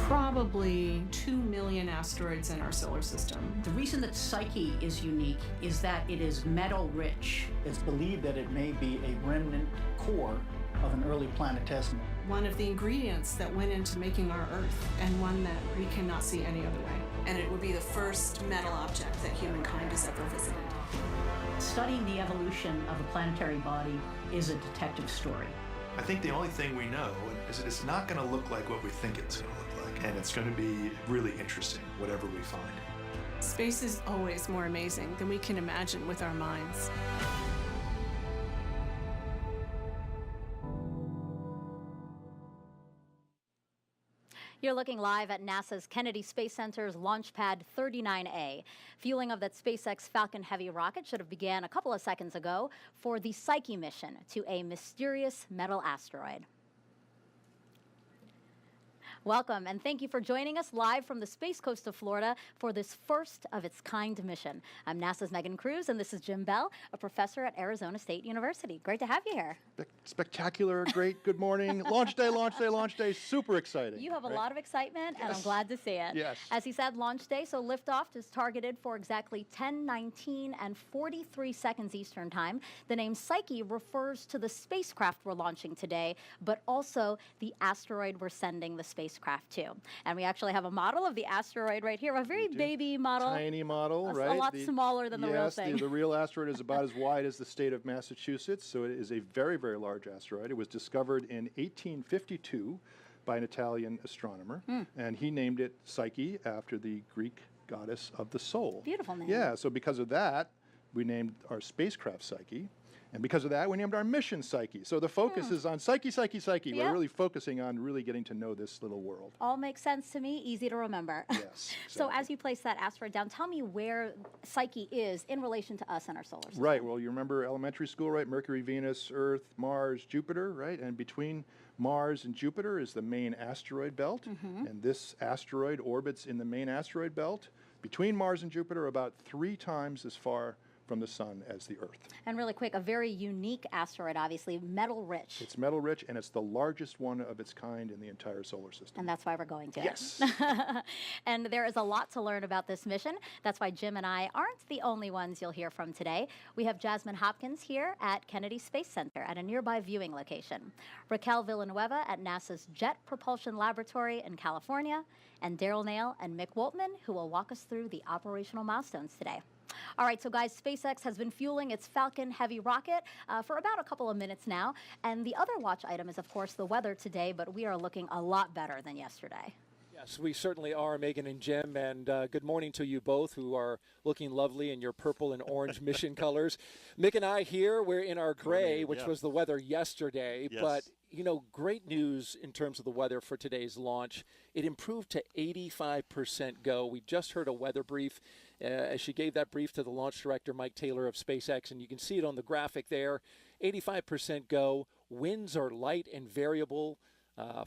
Probably 2 million asteroids in our solar system. The reason that Psyche is unique is that it is metal rich. It's believed that it may be a remnant core of an early planetesimal. One of the ingredients that went into making our Earth, and one that we cannot see any other way. And it would be the first metal object that humankind has ever visited. Studying the evolution of a planetary body is a detective story. I think the only thing we know is that it's not going to look like what we think it's going to look like, and it's going to be really interesting, whatever we find. Space is always more amazing than we can imagine with our minds. You're looking live at NASA's Kennedy Space Center's Launch Pad 39A. Fueling of that SpaceX Falcon Heavy rocket should have began a couple of seconds ago for the Psyche mission to a mysterious metal asteroid. Welcome, and thank you for joining us live from the Space Coast of Florida for this first of its kind mission. I'm NASA's Megan Cruz, and this is Jim Bell, a professor at Arizona State University. Great to have you here. Spectacular, great, good morning. Launch day, launch day, launch day, super exciting. You have a lot of excitement, and I'm glad to see it. Yes. As he said, launch day, so liftoff is targeted for exactly 10:19 and 43 seconds Eastern Time. The name Psyche refers to the spacecraft we're launching today, but also the asteroid we're sending the spacecraft to. And we actually have a model of the asteroid right here, a very baby model. Tiny model, right? A lot smaller than the real thing. Yes, the real asteroid is about as wide as the state of Massachusetts, so it is a very, very large asteroid. It was discovered in 1852 by an Italian astronomer, and he named it Psyche after the Greek goddess of the soul. Beautiful name. Yeah, so because of that, we named our spacecraft Psyche. And because of that, we named our mission Psyche. So the focus is on Psyche, Psyche, Psyche. Yep. We're really focusing on really getting to know this little world. All makes sense to me, easy to remember. Yes, exactly. So as you place that asteroid down, tell me where Psyche is in relation to us and our solar system. Right, well, you remember elementary school, right? Mercury, Venus, Earth, Mars, Jupiter, right? And between Mars and Jupiter is the main asteroid belt. And this asteroid orbits in the main asteroid belt between Mars and Jupiter about 3 times as far from the sun as the Earth. And really quick, a very unique asteroid, obviously, metal rich. It's metal rich, and it's the largest one of its kind in the entire solar system. And that's why we're going to Yes. it. And there is a lot to learn about this mission. That's why Jim and I aren't the only ones you'll hear from today. We have Jasmine Hopkins here at Kennedy Space Center at a nearby viewing location, Raquel Villanueva at NASA's Jet Propulsion Laboratory in California, and Daryl Nail and Mick Woltman, who will walk us through the operational milestones today. All right, so guys, SpaceX has been fueling its Falcon Heavy rocket for about a couple of minutes now. And the other watch item is, of course, the weather today, but we are looking a lot better than yesterday. Yes, we certainly are, Megan and Jim, and good morning to you both who are looking lovely in your purple and orange mission colors. Mick and I here, we're in our gray, which was the weather yesterday, but you know, great news in terms of the weather for today's launch. It improved to 85% go. We just heard a weather brief as she gave that brief to the launch director, Mike Taylor of SpaceX, and you can see it on the graphic there. 85% go. Winds are light and variable.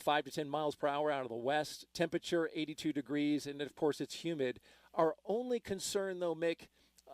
5 to 10 miles per hour out of the west, temperature 82 degrees, and of course it's humid. Our only concern though, Mick,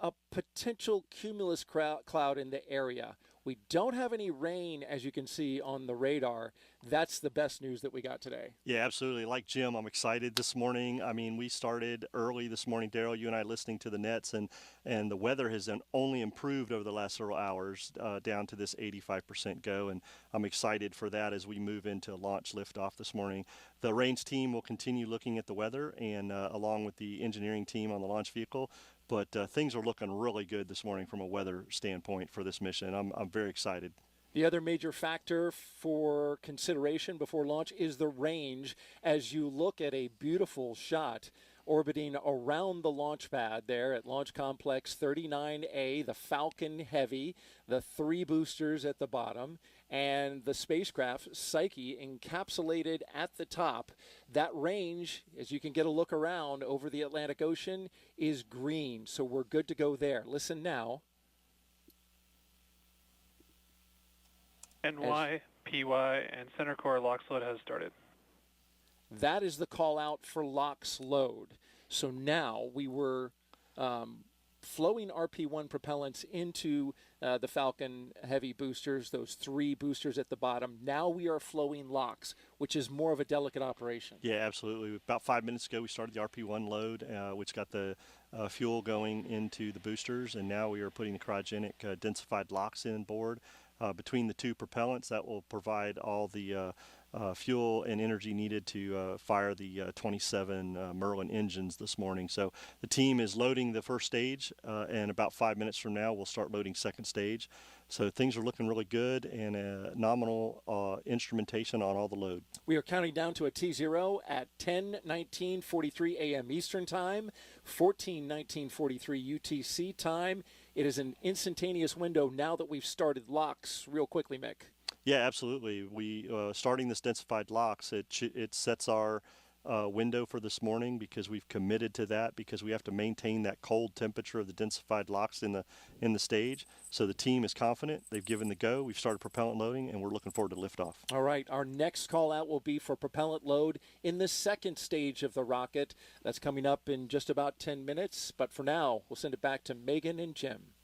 a potential cumulus cloud in the area. We don't have any rain, as you can see on the radar. That's the best news that we got today. Yeah, absolutely. Like Jim, I'm excited this morning. I mean, we started early this morning, Daryl, you and I listening to the nets, and the weather has only improved over the last several hours down to this 85% go, and I'm excited for that as we move into launch liftoff this morning. The range team will continue looking at the weather and along with the engineering team on the launch vehicle. But things are looking really good this morning from a weather standpoint for this mission. I'm very excited. The other major factor for consideration before launch is the range. As you look at a beautiful shot orbiting around the launch pad there at Launch Complex 39A, the Falcon Heavy, the 3 boosters at the bottom, and the spacecraft Psyche encapsulated at the top. That range, as you can get a look around over the Atlantic Ocean, is green, so we're good to go there. Listen now. NY, PY, and center core LOX load has started. That is the call out for LOX load. So now we were flowing RP-1 propellants into the Falcon Heavy boosters, those 3 boosters at the bottom. Now we are flowing LOX, which is more of a delicate operation. Yeah, absolutely. About 5 minutes ago, we started the RP-1 load, which got the fuel going into the boosters, and now we are putting the cryogenic densified LOX in board. Between the 2 propellants, that will provide all the fuel and energy needed to fire the 27 Merlin engines this morning. So the team is loading the first stage, and about 5 minutes from now, we'll start loading second stage. So things are looking really good, and nominal instrumentation on all the load. We are counting down to a T0 at 10:19:43 a.m. Eastern Time, 14:19:43 UTC time. It is an instantaneous window now that we've started LOX. Real quickly, Mick. Yeah, absolutely. We starting this densified LOX, it sets our window for this morning because we've committed to that, because we have to maintain that cold temperature of the densified LOX in the stage. So the team is confident. They've given the go. We've started propellant loading, and we're looking forward to liftoff. All right, our next call out will be for propellant load in the second stage of the rocket. That's coming up in just about 10 minutes. But for now, we'll send it back to Megan and Jim.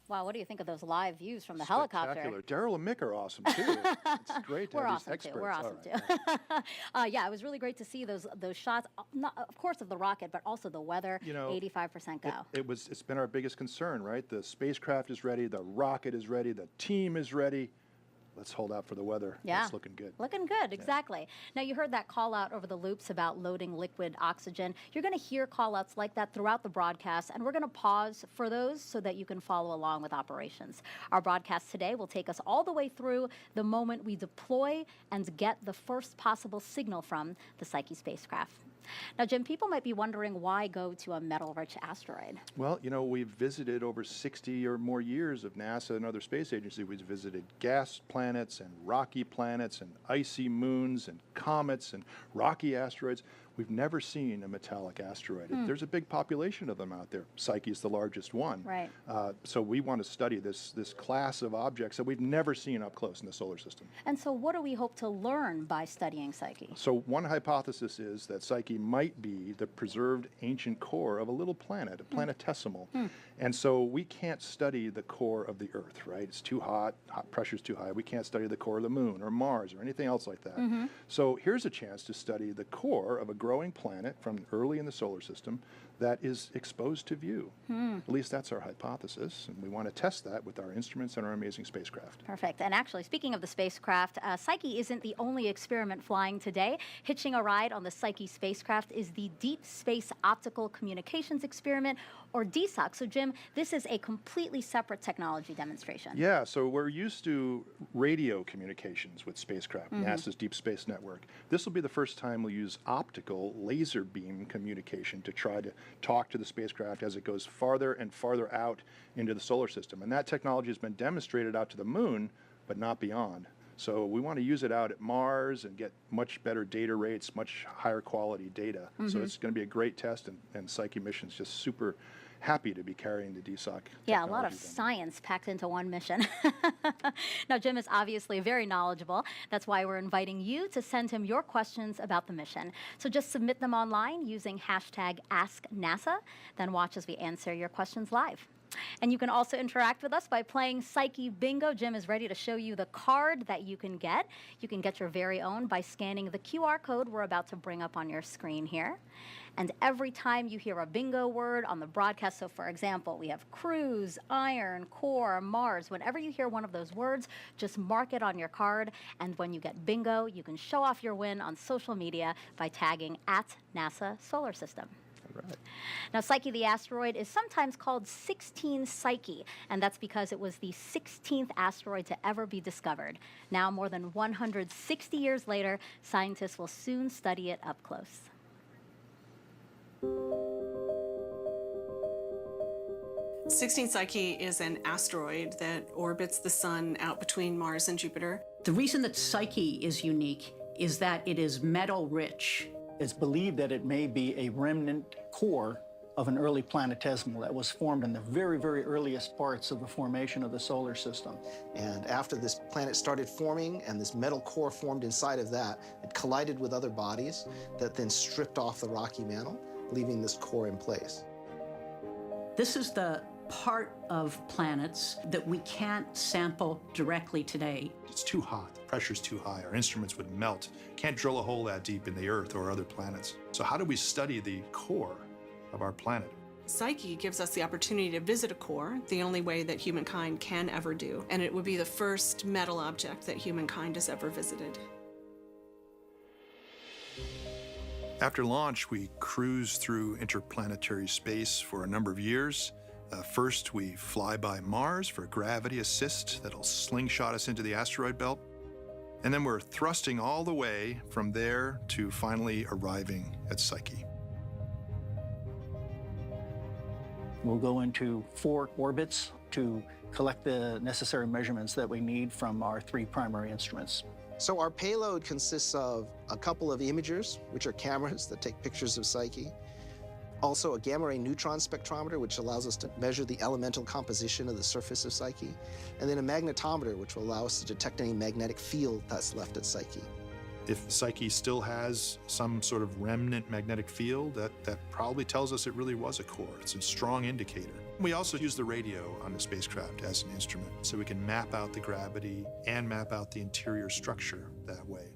Wow, what do you think of those live views from the helicopter? Daryl and Mick are awesome too. It's great to We're have awesome these experts. too. We're awesome All right. too. Yeah, it was really great to see those shots, not, of course, of the rocket, but also the weather. 85% go. It's been our biggest concern, right? The spacecraft is ready, the rocket is ready, the team is ready. Let's hold out for the weather. Yeah. It's looking good. Looking good, exactly. Now, you heard that call out over the loops about loading liquid oxygen. You're going to hear call outs like that throughout the broadcast, and we're going to pause for those so that you can follow along with operations. Our broadcast today will take us all the way through the moment we deploy and get the first possible signal from the Psyche spacecraft. Now, Jim, people might be wondering why go to a metal-rich asteroid? Well, we've visited over 60 or more years of NASA and other space agencies. We've visited gas planets and rocky planets and icy moons and comets and rocky asteroids. We've never seen a metallic asteroid. There's a big population of them out there. Psyche is the largest one. Right. So we want to study this class of objects that we've never seen up close in the solar system. And so what do we hope to learn by studying Psyche? So one hypothesis is that Psyche might be the preserved ancient core of a little planet, a planetesimal. And so we can't study the core of the Earth, right? It's too hot, pressure's too high. We can't study the core of the moon or Mars or anything else like that. So here's a chance to study the core of a growing planet from early in the solar system that is exposed to view. At least that's our hypothesis, and we want to test that with our instruments and our amazing spacecraft. Perfect. And actually, speaking of the spacecraft, Psyche isn't the only experiment flying today. Hitching a ride on the Psyche spacecraft is the Deep Space Optical Communications Experiment, or DSOC. So, Jim, this is a completely separate technology demonstration. Yeah, so we're used to radio communications with spacecraft, NASA's Deep Space Network. This will be the first time we'll use optical laser beam communication to try to talk to the spacecraft as it goes farther and farther out into the solar system. And that technology has been demonstrated out to the moon, but not beyond. So we want to use it out at Mars and get much better data rates, much higher quality data. So it's going to be a great test, and Psyche mission's just super happy to be carrying the DSOC. Yeah, a lot of science packed into one mission. Now, Jim is obviously very knowledgeable. That's why we're inviting you to send him your questions about the mission. So just submit them online using hashtag AskNASA, then watch as we answer your questions live. And you can also interact with us by playing Psyche Bingo. Jim is ready to show you the card that you can get. You can get your very own by scanning the QR code we're about to bring up on your screen here. And every time you hear a bingo word on the broadcast, so for example, we have cruise, iron, core, Mars. Whenever you hear one of those words, just mark it on your card. And when you get bingo, you can show off your win on social media by tagging @NASA Solar System. Right. Now, Psyche the asteroid is sometimes called 16 Psyche, and that's because it was the 16th asteroid to ever be discovered. Now, more than 160 years later, scientists will soon study it up close. Psyche is an asteroid that orbits the sun out between Mars and Jupiter. The reason that Psyche is unique is that it is metal rich. It's believed that it may be a remnant core of an early planetesimal that was formed in the very, very earliest parts of the formation of the solar system. And after this planet started forming and this metal core formed inside of that, it collided with other bodies that then stripped off the rocky mantle, leaving this core in place. This is the part of planets that we can't sample directly today. It's too hot. The pressure's too high. Our instruments would melt. Can't drill a hole that deep in the Earth or other planets. So how do we study the core of our planet? Psyche gives us the opportunity to visit a core, the only way that humankind can ever do, and it would be the first metal object that humankind has ever visited. After launch, we cruised through interplanetary space for a number of years. First, we fly by Mars for gravity assist that'll slingshot us into the asteroid belt. And then we're thrusting all the way from there to finally arriving at Psyche. We'll go into 4 orbits to collect the necessary measurements that we need from our 3 primary instruments. So our payload consists of a couple of imagers, which are cameras that take pictures of Psyche. Also a gamma ray neutron spectrometer, which allows us to measure the elemental composition of the surface of Psyche. And then a magnetometer, which will allow us to detect any magnetic field that's left at Psyche. If Psyche still has some sort of remnant magnetic field, that probably tells us it really was a core. It's a strong indicator. We also use the radio on the spacecraft as an instrument, so we can map out the gravity and map out the interior structure that way.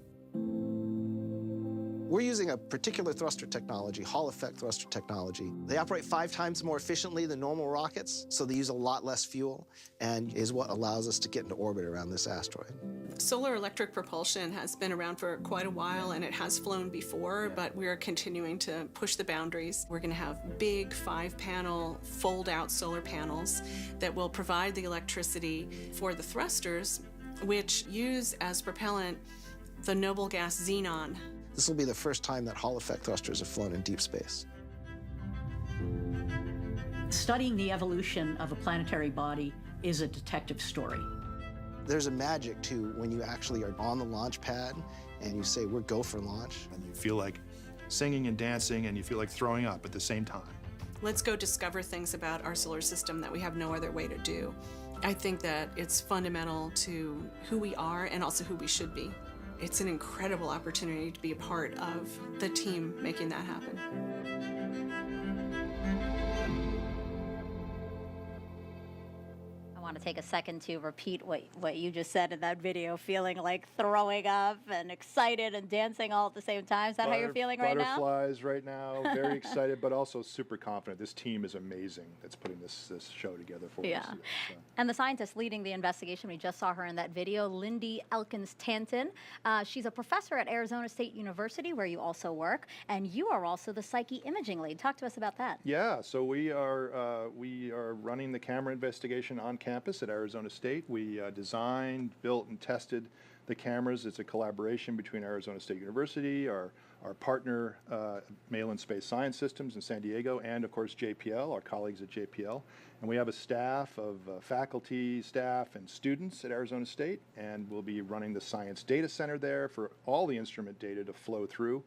We're using a particular thruster technology, Hall effect thruster technology. They operate 5 times more efficiently than normal rockets, so they use a lot less fuel, and is what allows us to get into orbit around this asteroid. Solar electric propulsion has been around for quite a while, and it has flown before, but we're continuing to push the boundaries. We're going to have big 5-panel fold-out solar panels that will provide the electricity for the thrusters, which use as propellant the noble gas xenon. This will be the first time that Hall effect thrusters have flown in deep space. Studying the evolution of a planetary body is a detective story. There's a magic to when you actually are on the launch pad and you say, we're go for launch. And you feel like singing and dancing, and you feel like throwing up at the same time. Let's go discover things about our solar system that we have no other way to do. I think that it's fundamental to who we are and also who we should be. It's an incredible opportunity to be a part of the team making that happen. I want to take a second to repeat what you just said in that video, feeling like throwing up and excited and dancing all at the same time. Is that how you're feeling right now? Butterflies right now, very excited, but also super confident. This team is amazing that's putting this show together for us. Yeah. And the scientist leading the investigation, we just saw her in that video, Lindy Elkins-Tanton. She's a professor at Arizona State University, where you also work, and you are also the Psyche imaging lead. Talk to us about that. Yeah, so we are running the camera investigation on campus at Arizona State. We designed, built, and tested the cameras. It's a collaboration between Arizona State University, our partner Malin Space Science Systems in San Diego, and of course JPL, our colleagues at JPL. And we have a staff of faculty, staff, and students at Arizona State, and we'll be running the Science Data Center there for all the instrument data to flow through,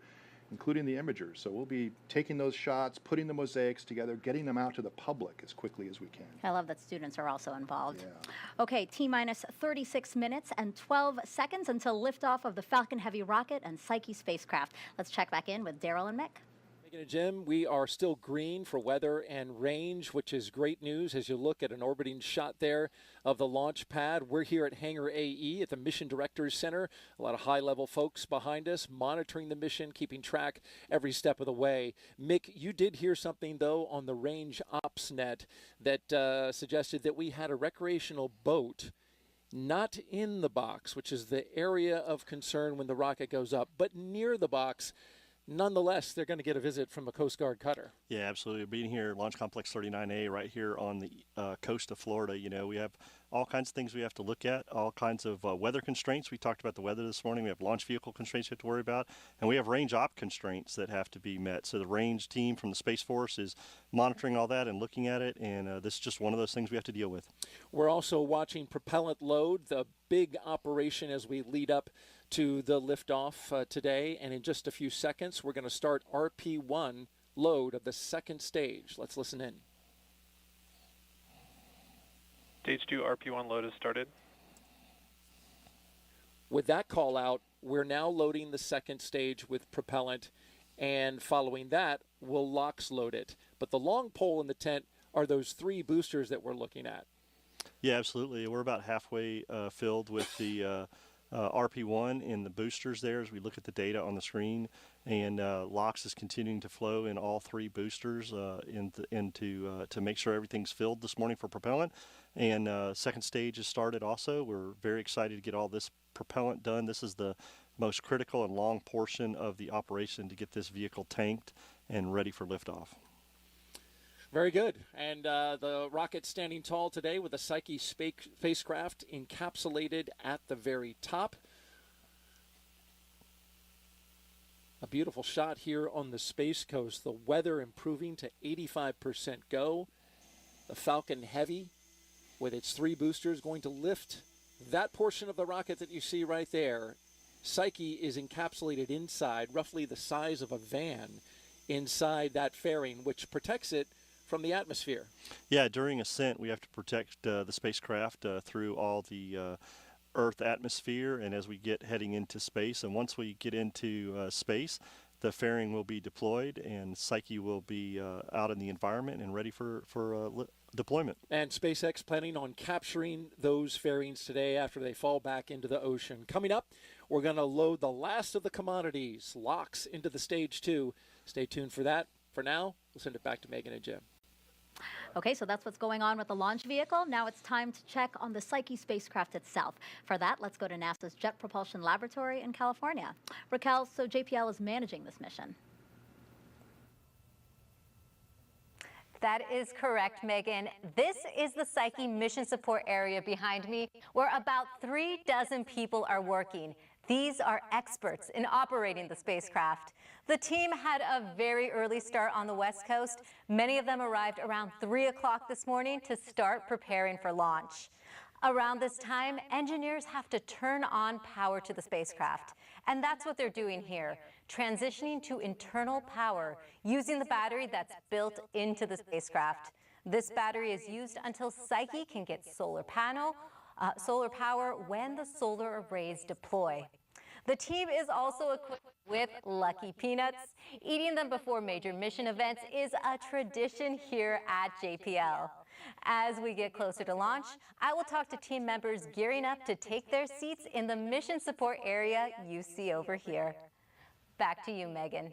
including the imagers. So we'll be taking those shots, putting the mosaics together, getting them out to the public as quickly as we can. I love that students are also involved. Yeah. Okay, T-minus 36 minutes and 12 seconds until liftoff of the Falcon Heavy rocket and Psyche spacecraft. Let's check back in with Daryl and Mick. Megan and Jim, we are still green for weather and range, which is great news as you look at an orbiting shot there of the launch pad. We're here at Hangar AE at the Mission Directors Center. A lot of high-level folks behind us monitoring the mission, keeping track every step of the way. Mick, you did hear something, though, on the range ops net that suggested that we had a recreational boat not in the box, which is the area of concern when the rocket goes up, but near the box. Nonetheless, they're going to get a visit from a Coast Guard cutter. Yeah, absolutely. Being here, Launch Complex 39A, right here on the coast of Florida, you know, we have all kinds of things we have to look at, all kinds of weather constraints. We talked about the weather this morning. We have launch vehicle constraints we have to worry about, and we have range op constraints that have to be met. So the range team from the Space Force is monitoring all that and looking at it, and this is just one of those things we have to deal with. We're also watching propellant load, the big operation as we lead up to the liftoff today, and in just a few seconds we're going to start RP1 load of the second stage. Let's listen in. Stage 2 RP1 load has started. With that call out, we're now loading the second stage with propellant, and following that we'll LOX load it. But the long pole in the tent are those 3 boosters that we're looking at. Yeah, absolutely. We're about halfway filled with the RP1 and the boosters there as we look at the data on the screen, and LOX is continuing to flow in all 3 boosters to make sure everything's filled this morning for propellant. And second stage has started also. We're very excited to get all this propellant done. This is the most critical and long portion of the operation to get this vehicle tanked and ready for liftoff. Very good. And the rocket standing tall today with the Psyche spacecraft encapsulated at the very top. A beautiful shot here on the Space Coast. The weather improving to 85% go. The Falcon Heavy with its 3 boosters going to lift that portion of the rocket that you see right there. Psyche is encapsulated inside, roughly the size of a van, inside that fairing, which protects it from the atmosphere. Yeah, during ascent, we have to protect the spacecraft through all the Earth atmosphere, and as we get heading into space. And once we get into space, the fairing will be deployed, and Psyche will be out in the environment and ready for deployment. And SpaceX planning on capturing those fairings today after they fall back into the ocean. Coming up, we're going to load the last of the commodities, LOX, into the stage 2. Stay tuned for that. For now, we'll send it back to Megan and Jim. Okay, so that's what's going on with the launch vehicle. Now it's time to check on the Psyche spacecraft itself. For that, let's go to NASA's Jet Propulsion Laboratory in California. Raquel, so JPL is managing this mission. That is correct, Megan. This is the Psyche mission support area behind me, where about 36 people are working. These are experts in operating the spacecraft. The team had a very early start on the West Coast. Many of them arrived around 3 o'clock this morning to start preparing for launch. Around this time, engineers have to turn on power to the spacecraft. And that's what they're doing here, transitioning to internal power using the battery that's built into the spacecraft. This battery is used until Psyche can get solar power when the solar arrays deploy. The team is also equipped with Lucky Peanuts. Eating them before major mission events is a tradition here at JPL. As we get closer to launch, I will talk to team members gearing up to take their seats in the mission support area you see over here. Back to you, Megan.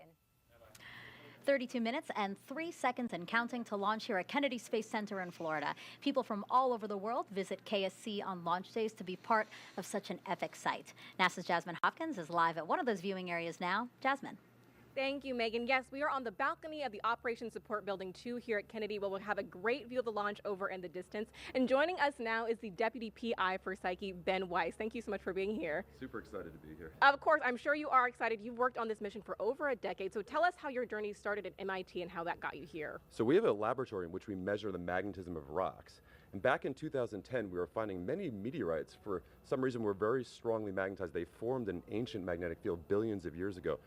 32 minutes and 3 seconds and counting to launch here at Kennedy Space Center in Florida. People from all over the world visit KSC on launch days to be part of such an epic sight. NASA's Jasmine Hopkins is live at one of those viewing areas now. Jasmine. Thank you, Megan. Yes, we are on the balcony of the Operations Support Building 2 here at Kennedy, where we'll have a great view of the launch over in the distance. And joining us now is the Deputy PI for Psyche, Ben Weiss. Thank you so much for being here. Super excited to be here. Of course, I'm sure you are excited. You've worked on this mission for over a decade. So tell us how your journey started at MIT and how that got you here. So we have a laboratory in which we measure the magnetism of rocks. And back in 2010, we were finding many meteorites. For some reason, were very strongly magnetized. They formed an ancient magnetic field billions of years ago.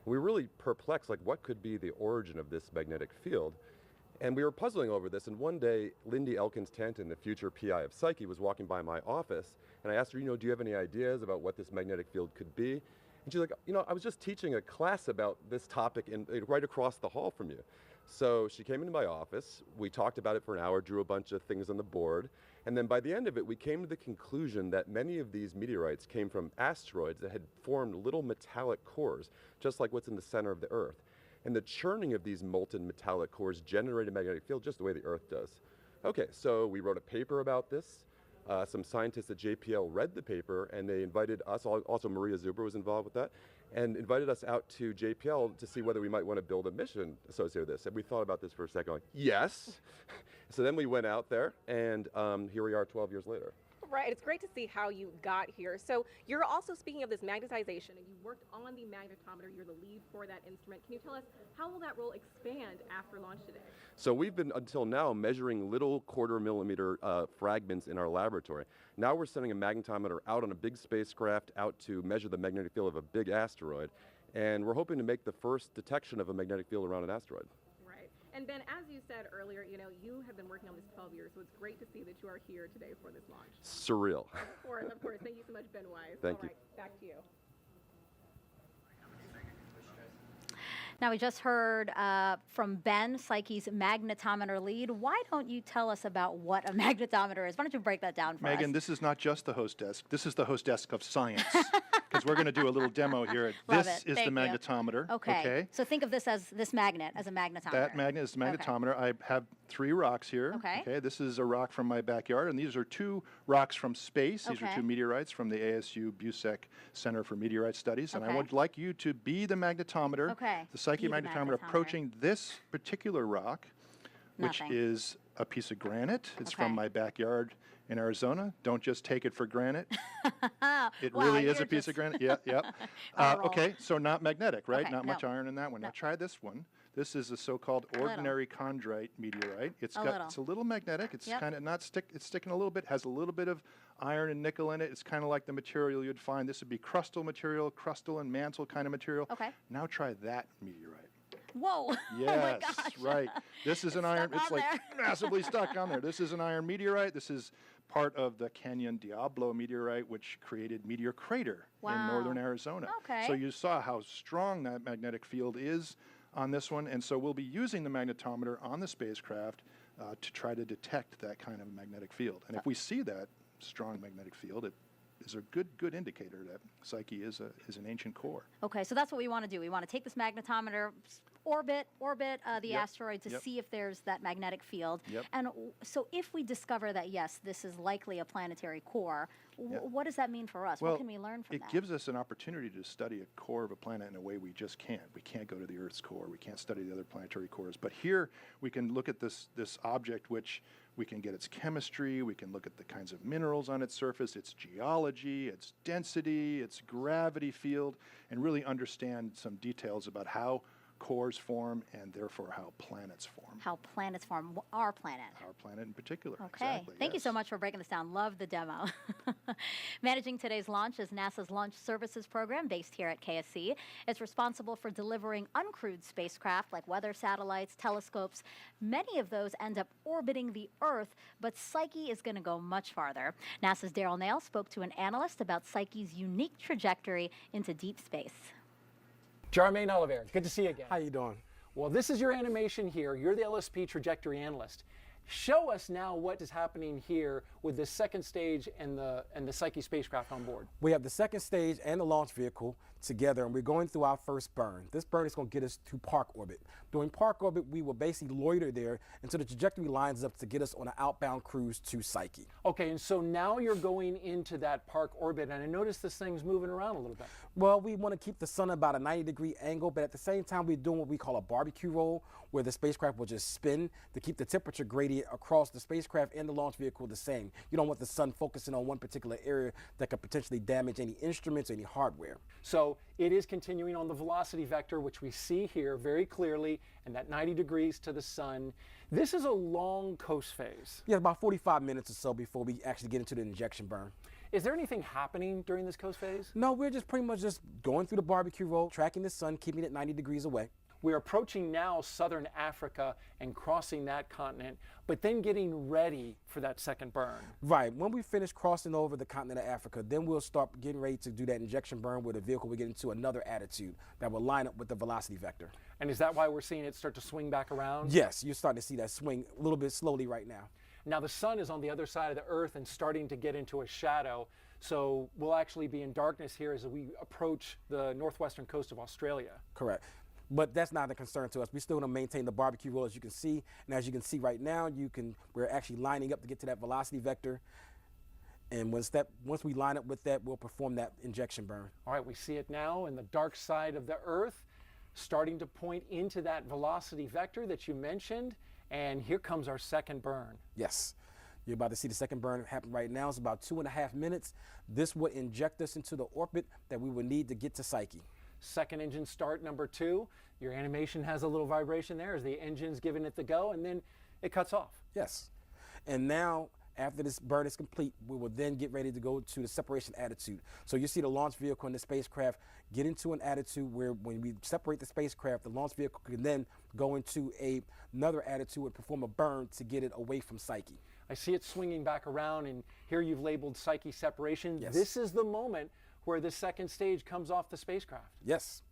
We were really perplexed, like what could be the origin of this magnetic field? And we were puzzling over this, and one day, Lindy Elkins-Tanton, the future PI of Psyche, was walking by my office, and I asked her, do you have any ideas about what this magnetic field could be? And she's like, you know, I was just teaching a class about this topic right across the hall from you. So she came into my office, we talked about it for an hour, drew a bunch of things on the board, and then by the end of it, we came to the conclusion that many of these meteorites came from asteroids that had formed little metallic cores, just like what's in the center of the Earth. And the churning of these molten metallic cores generated a magnetic field just the way the Earth does. Okay, so we wrote a paper about this. Some scientists at JPL read the paper, and they invited us, also Maria Zuber was involved with that, and invited us out to JPL to see whether we might want to build a mission associated with this. And we thought about this for a second, like, yes. So then we went out there, and here we are 12 years later. Right, it's great to see how you got here. So you're also speaking of this magnetization, and you worked on the magnetometer. You're the lead for that instrument. Can you tell us how will that role expand after launch today? So we've been, until now, measuring little quarter-millimeter fragments in our laboratory. Now we're sending a magnetometer out on a big spacecraft out to measure the magnetic field of a big asteroid, and we're hoping to make the first detection of a magnetic field around an asteroid. And Ben, as you said earlier, you know, you have been working on this 12 years, so it's great to see that you are here today for this launch. Surreal. Of course, of course. Thank you so much, Ben Wise. Thank you. All right, back to you. Now, we just heard from Ben, Psyche's magnetometer lead. Why don't you tell us about what a magnetometer is? Why don't you break that down for us? Megan, this is not just the host desk. This is the host desk of science. Because we're going to do a little demo here. This is the magnetometer. Okay. So think of this as this magnet as a magnetometer. That magnet is the magnetometer. I have 3 rocks here. Okay. This is a rock from my backyard, and these are 2 rocks from space. These are 2 meteorites from the ASU Busek Center for Meteorite Studies. And I would like you to be the magnetometer. The Psyche magnetometer approaching this particular rock, which is a piece of granite. It's from my backyard in Arizona. Don't just take it for granted. It really is a piece of granite. Yeah. Okay, so not magnetic, right? Not much iron in that one. Now try this one. This is a so-called ordinary chondrite meteorite. It's a little magnetic. It's kind of it's sticking a little bit. Has a little bit of iron and nickel in it. It's kind of like the material you'd find. This would be crustal material, crustal and mantle kind of material. Now try that meteorite. Whoa. Yes, oh my gosh. Right. This is an iron. It's like massively stuck on there. This is an iron meteorite. This is part of the Canyon Diablo meteorite, which created Meteor Crater in northern Arizona. So you saw how strong that magnetic field is on this one, and so we'll be using the magnetometer on the spacecraft to try to detect that kind of magnetic field. And if we see that strong magnetic field, it is a good indicator that Psyche is an ancient core. Okay, so that's what we want to do. We want to take this magnetometer, orbit the asteroid to see if there's that magnetic field. And so if we discover that, yes, this is likely a planetary core, what does that mean for us? Well, what can we learn from that? It gives us an opportunity to study a core of a planet in a way we just can't. We can't go to the Earth's core. We can't study the other planetary cores. But here we can look at this object, which we can get its chemistry, we can look at the kinds of minerals on its surface, its geology, its density, its gravity field, and really understand some details about how cores form and therefore how planets form. How planets form, our planet. Our planet in particular. Okay, exactly, thank you so much for breaking this down. Love the demo. Managing today's launch is NASA's Launch Services Program based here at KSC. It's responsible for delivering uncrewed spacecraft like weather satellites, telescopes. Many of those end up orbiting the Earth, but Psyche is going to go much farther. NASA's Daryl Nail spoke to an analyst about Psyche's unique trajectory into deep space. Jermaine Oliver, good to see you again. How you doing? Well, this is your animation here. You're the LSP trajectory analyst. Show us now what is happening here with the second stage and the Psyche spacecraft on board. We have the second stage and the launch vehicle together, and we're going through our first burn. This burn is going to get us to park orbit. During park orbit, we will basically loiter there until the trajectory lines up to get us on an outbound cruise to Psyche. Okay, and so now you're going into that park orbit, and I notice this thing's moving around a little bit. Well, we want to keep the sun about a 90-degree angle, but at the same time, we're doing what we call a barbecue roll, where the spacecraft will just spin to keep the temperature gradient across the spacecraft and the launch vehicle the same. You don't want the sun focusing on one particular area that could potentially damage any instruments or any hardware. So it is continuing on the velocity vector, which we see here very clearly, and that 90 degrees to the sun. This is a long coast phase. Yeah, about 45 minutes or so before we actually get into the injection burn. Is there anything happening during this coast phase? No, we're just pretty much just going through the barbecue roll, tracking the sun, keeping it 90 degrees away. We're approaching now southern Africa and crossing that continent, but then getting ready for that second burn. Right. When we finish crossing over the continent of Africa, then we'll start getting ready to do that injection burn where the vehicle will get into another attitude that will line up with the velocity vector. And is that why we're seeing it start to swing back around? Yes, you're starting to see that swing a little bit slowly right now. Now the sun is on the other side of the Earth and starting to get into a shadow, so we'll actually be in darkness here as we approach the northwestern coast of Australia. Correct. But that's not a concern to us. We still want to maintain the barbecue roll, as you can see. And as you can see right now, we're actually lining up to get to that velocity vector. And once we line up with that, we'll perform that injection burn. All right, we see it now in the dark side of the Earth, starting to point into that velocity vector that you mentioned. And here comes our second burn. Yes. You're about to see the second burn happen right now. It's about 2.5 minutes. This will inject us into the orbit that we will need to get to Psyche. Second engine start, number 2. Your animation has a little vibration there as the engine's giving it the go, and then it cuts off. Yes. And now, after this burn is complete, we will then get ready to go to the separation attitude. So you see the launch vehicle and the spacecraft get into an attitude where when we separate the spacecraft, the launch vehicle can then go into another attitude and perform a burn to get it away from Psyche. I see it swinging back around, and here you've labeled Psyche separation. Yes. This is the moment where the second stage comes off the spacecraft. Yes.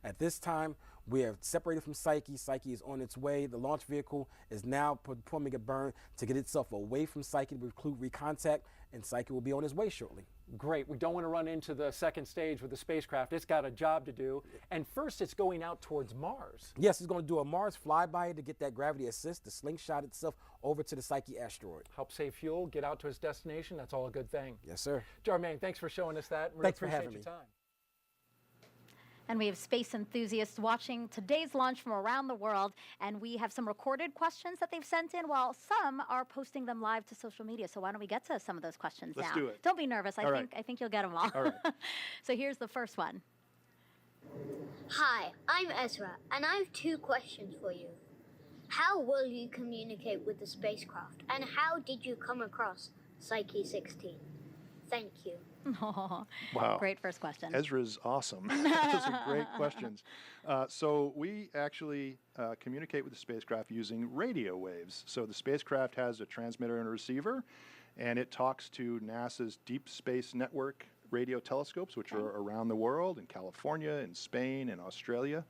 At this time, we have separated from Psyche. Psyche is on its way. The launch vehicle is now performing a burn to get itself away from Psyche to include recontact, and Psyche will be on its way shortly. Great. We don't want to run into the second stage with the spacecraft. It's got a job to do. And first, it's going out towards Mars. Yes, it's going to do a Mars flyby to get that gravity assist, to slingshot itself over to the Psyche asteroid. Help save fuel, get out to its destination. That's all a good thing. Yes, sir. Jermaine, thanks for showing us that. Thanks for having me. Your time. And we have space enthusiasts watching today's launch from around the world, and we have some recorded questions that they've sent in, while some are posting them live to social media. So why don't we get to some of those questions now? Let's do it. Don't be nervous. I think you'll get them all. All right. So here's the first one. Hi, I'm Ezra, and I have 2 questions for you. How will you communicate with the spacecraft, and how did you come across Psyche 16? Thank you. Oh, Wow. Great first question. Ezra's awesome. Those are great questions. So we actually communicate with the spacecraft using radio waves. So the spacecraft has a transmitter and a receiver, and it talks to NASA's Deep Space Network radio telescopes, which are around the world, in California, in Spain, in Australia.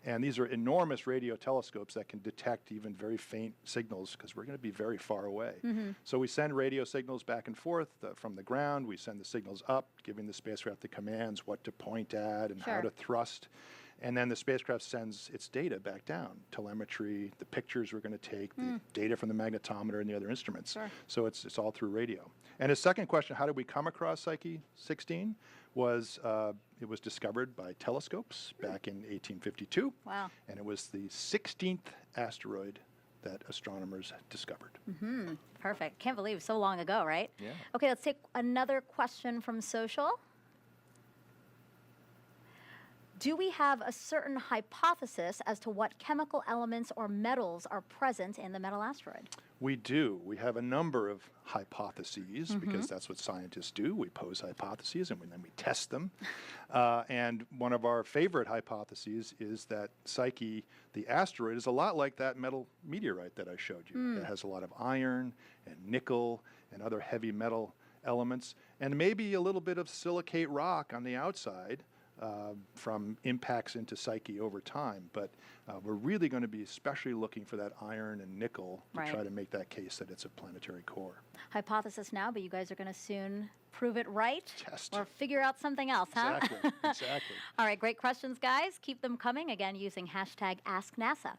And these are enormous radio telescopes that can detect even very faint signals because we're going to be very far away. So we send radio signals back and forth from the ground. We send the signals up, giving the spacecraft the commands what to point at and how to thrust. And then the spacecraft sends its data back down, telemetry, the pictures we're going to take, the data from the magnetometer and the other instruments. So it's all through radio. And his second question, how did we come across Psyche 16? Was it was discovered by telescopes back in 1852. Wow. And it was the 16th asteroid that astronomers discovered. Perfect. Can't believe so long ago, right? Yeah. Okay, let's take another question from social. Do we have a certain hypothesis as to what chemical elements or metals are present in the metal asteroid? We do. We have a number of hypotheses because that's what scientists do. We pose hypotheses and then we test them. And one of our favorite hypotheses is that Psyche, the asteroid, is a lot like that metal meteorite that I showed you. It has a lot of iron and nickel and other heavy metal elements, and maybe a little bit of silicate rock on the outside. From impacts into Psyche over time, but we're really going to be especially looking for that iron and nickel to try to make that case that it's a planetary core. Hypothesis now, but you guys are going to soon prove it right Test. or figure out something else, huh? Exactly, exactly. All right, great questions, guys. Keep them coming, again, using hashtag AskNASA.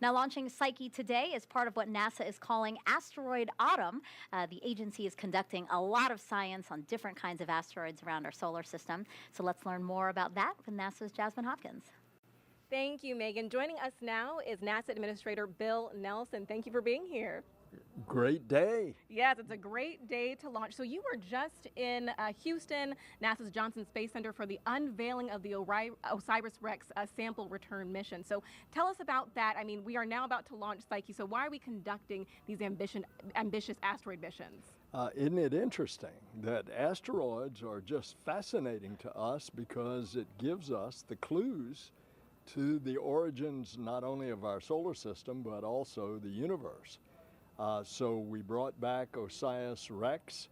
Now, launching Psyche today is part of what NASA is calling Asteroid Autumn. The agency is conducting a lot of science on different kinds of asteroids around our solar system. So let's learn more about that with NASA's Jasmine Hopkins. Thank you, Megan. Joining us now is NASA Administrator Bill Nelson. Thank you for being here. Great day. Yes, it's a great day to launch. So you were just in Houston, NASA's Johnson Space Center, for the unveiling of the OSIRIS-REx sample return mission. So tell us about that. I mean, we are now about to launch Psyche, so why are we conducting these ambitious asteroid missions? Isn't it interesting that asteroids are just fascinating to us because it gives us the clues to the origins not only of our solar system, but also the universe. So we brought back OSIRIS-REx.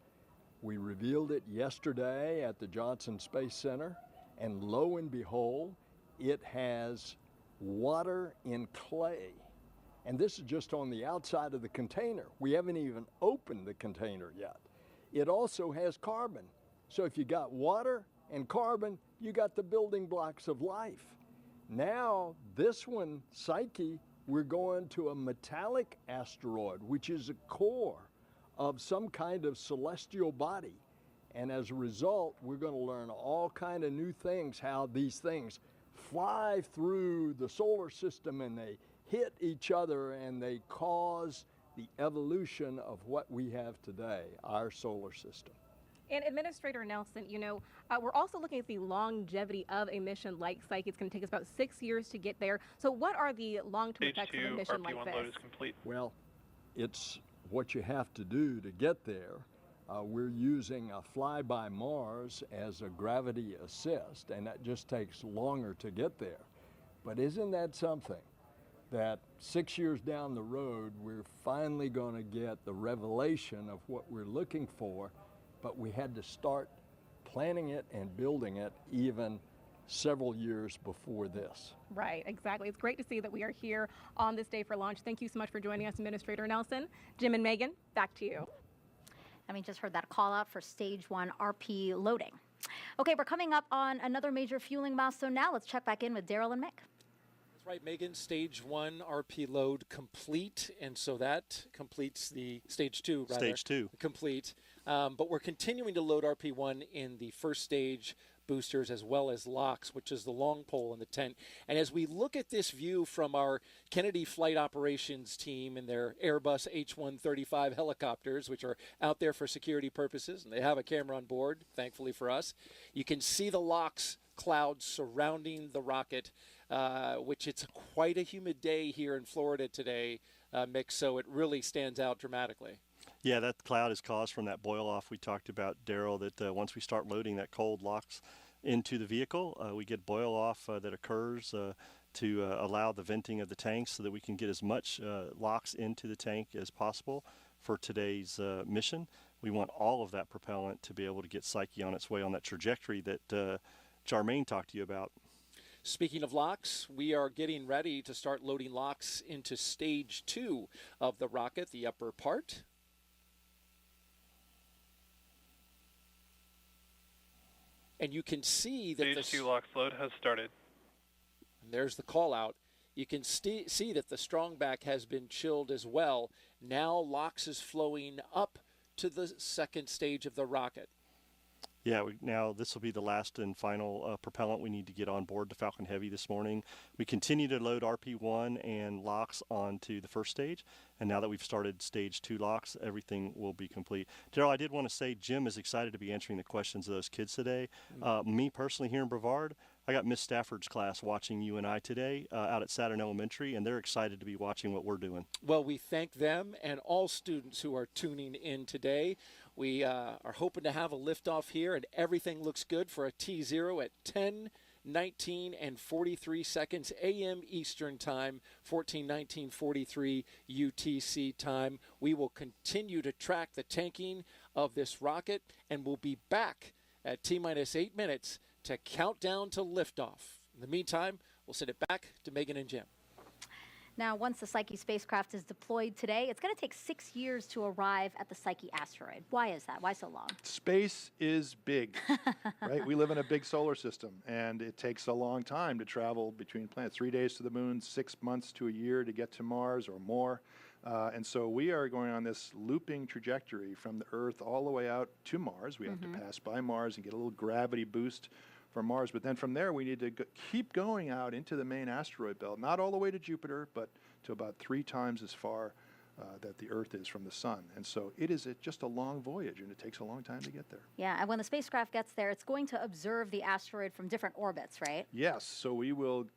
We revealed it yesterday at the Johnson Space Center, and lo and behold, it has water in clay. And this is just on the outside of the container. We haven't even opened the container yet. It also has carbon. So if you got water and carbon, you got the building blocks of life. Now, this one, Psyche, we're going to a metallic asteroid, which is a core of some kind of celestial body. And as a result, we're going to learn all kind of new things, how these things fly through the solar system and they hit each other and they cause the evolution of what we have today, our solar system. And Administrator Nelson, we're also looking at the longevity of a mission like Psyche. It's going to take us about 6 years to get there. So what are the long-term effects of a mission like this? RP1 load is complete. Well, it's what you have to do to get there. We're using a flyby Mars as a gravity assist, and that just takes longer to get there. But isn't that something? That 6 years down the road, we're finally going to get the revelation of what we're looking for, but we had to start planning it and building it even several years before this. Right, exactly. It's great to see that we are here on this day for launch. Thank you so much for joining us, Administrator Nelson. Jim and Megan, back to you. And we just heard that call out for stage 1 RP loading. Okay, we're coming up on another major fueling milestone now. Let's check back in with Daryl and Mick. That's right, Megan. Stage 1 RP load complete, and so that completes the stage 2. Rather, Stage 2 complete. But we're continuing to load RP1 in the first stage boosters as well as LOX, which is the long pole in the tent. And as we look at this view from our Kennedy Flight Operations team and their Airbus H-135 helicopters, which are out there for security purposes, and they have a camera on board, thankfully for us, you can see the LOX clouds surrounding the rocket, which it's quite a humid day here in Florida today, Mick, so it really stands out dramatically. Yeah, that cloud is caused from that boil off we talked about, Daryl, that once we start loading, that cold locks into the vehicle. We get boil off that occurs to allow the venting of the tanks so that we can get as much LOX into the tank as possible for today's mission. We want all of that propellant to be able to get Psyche on its way on that trajectory that Charmaine talked to you about. Speaking of LOX, we are getting ready to start loading LOX into stage 2 of the rocket, the upper part. And you can see that Stage 2 LOX load has started. And there's the call out. You can see that the strong back has been chilled as well. Now LOX is flowing up to the second stage of the rocket. Yeah, now this will be the last and final propellant we need to get on board the Falcon Heavy this morning. We continue to load RP1 and LOX onto the first stage, and now that we've started stage 2 LOX, everything will be complete. Daryl, I did want to say Jim is excited to be answering the questions of those kids today. Me personally here in Brevard, I got Miss Stafford's class watching you and I today out at Saturn Elementary, and they're excited to be watching what we're doing. Well, we thank them and all students who are tuning in today. We are hoping to have a liftoff here, and everything looks good for a T0 at 10:19 and 43 seconds a.m. Eastern Time, 14:19:43 UTC time. We will continue to track the tanking of this rocket, and we'll be back at T-minus 8 minutes to count down to liftoff. In the meantime, we'll send it back to Megan and Jim. Now, once the Psyche spacecraft is deployed today, it's going to take 6 years to arrive at the Psyche asteroid. Why is that? Why so long? Space is big, right? We live in a big solar system, and it takes a long time to travel between planets. 3 days to the moon, 6 months to a year to get to Mars or more. And so we are going on this looping trajectory from the Earth all the way out to Mars. We have to pass by Mars and get a little gravity boost from Mars. But then from there, we need to keep going out into the main asteroid belt, not all the way to Jupiter, but to about 3 times as far that the Earth is from the sun. And so it is just a long voyage, and it takes a long time to get there. Yeah, and when the spacecraft gets there, it's going to observe the asteroid from different orbits, right? Yes, so we will,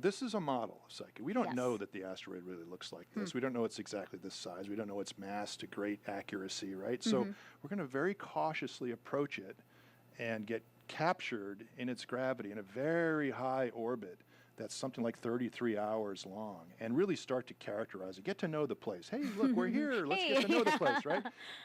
this is a model of Psyche. We don't know that the asteroid really looks like this. We don't know it's exactly this size. We don't know its mass to great accuracy, right? So we're going to very cautiously approach it and get captured in its gravity in a very high orbit that's something like 33 hours long, and really start to characterize it, get to know the place. Hey, look, we're here. Let's get to know the place, right?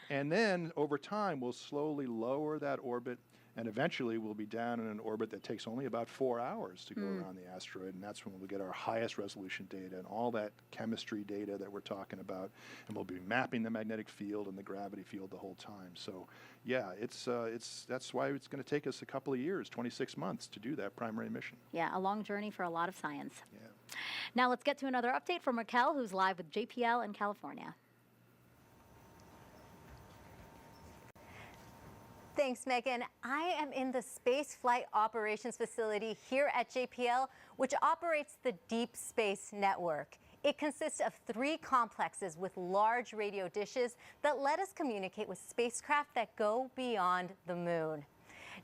And then over time, we'll slowly lower that orbit, and eventually we'll be down in an orbit that takes only about 4 hours to go around the asteroid, and that's when we'll get our highest resolution data and all that chemistry data that we're talking about, and we'll be mapping the magnetic field and the gravity field the whole time. So yeah, that's why it's going to take us a couple of years, 26 months, to do that primary mission. Yeah, a long journey for a lot of science. Yeah. Now let's get to another update from Raquel, who's live with JPL in California. Thanks, Megan. I am in the Space Flight Operations Facility here at JPL, which operates the Deep Space Network. It consists of 3 complexes with large radio dishes that let us communicate with spacecraft that go beyond the moon.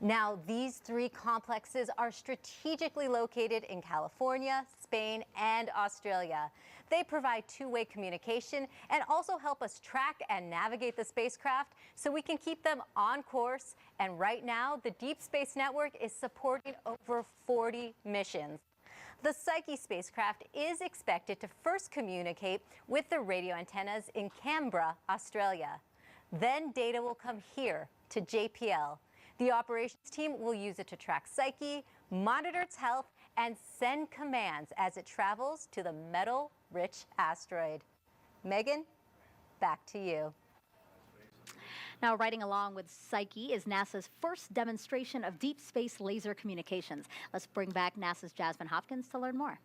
Now, these 3 complexes are strategically located in California, Spain, and Australia. They provide two-way communication and also help us track and navigate the spacecraft so we can keep them on course. And right now, the Deep Space Network is supporting over 40 missions. The Psyche spacecraft is expected to first communicate with the radio antennas in Canberra, Australia. Then data will come here to JPL. The operations team will use it to track Psyche, monitor its health, and send commands as it travels to the metal-rich asteroid. Megan, back to you. Now, riding along with Psyche is NASA's first demonstration of deep space laser communications. Let's bring back NASA's Jasmine Hopkins to learn more.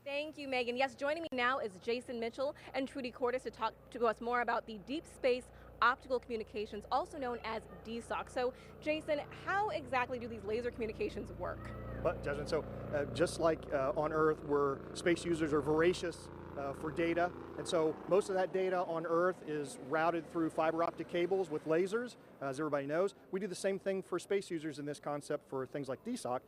Thank you, Megan. Yes, joining me now is Jason Mitchell and Trudy Cordes to talk to us more about the deep space optical communications, also known as DSOC. So, Jason, how exactly do these laser communications work? Well, Jasmine, so just like on Earth, where space users are voracious for data, and so most of that data on Earth is routed through fiber optic cables with lasers, as everybody knows. We do the same thing for space users in this concept for things like DSOC,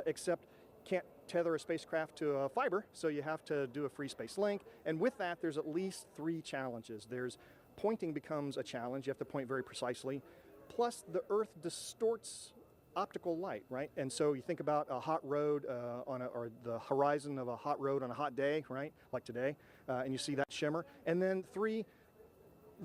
except can't tether a spacecraft to a fiber, so you have to do a free space link. And with that, there's at least 3 challenges. There's pointing becomes a challenge. You have to point very precisely. Plus, the Earth distorts optical light, right? And so you think about a hot road or the horizon of a hot road on a hot day, right? Like today, and you see that shimmer. And then 3,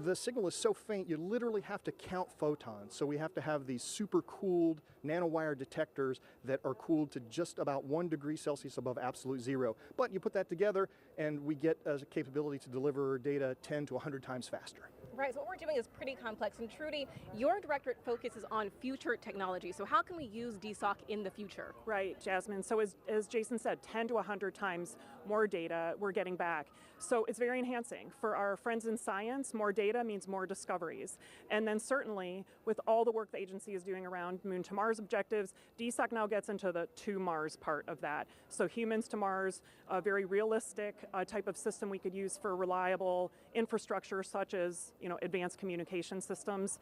the signal is so faint, you literally have to count photons. So we have to have these super cooled nanowire detectors that are cooled to just about 1 degree Celsius above absolute zero. But you put that together and we get a capability to deliver data 10 to 100 times faster. Right, so what we're doing is pretty complex. And Trudy, your directorate focuses on future technology. So how can we use DSOC in the future? Right, Jasmine. So as Jason said, 10 to 100 times more data we're getting back. So it's very enhancing. For our friends in science, more data means more discoveries. And then certainly with all the work the agency is doing around Moon to Mars objectives, DSOC now gets into the to Mars part of that. So humans to Mars, a very realistic type of system we could use for reliable infrastructure such as advanced communication systems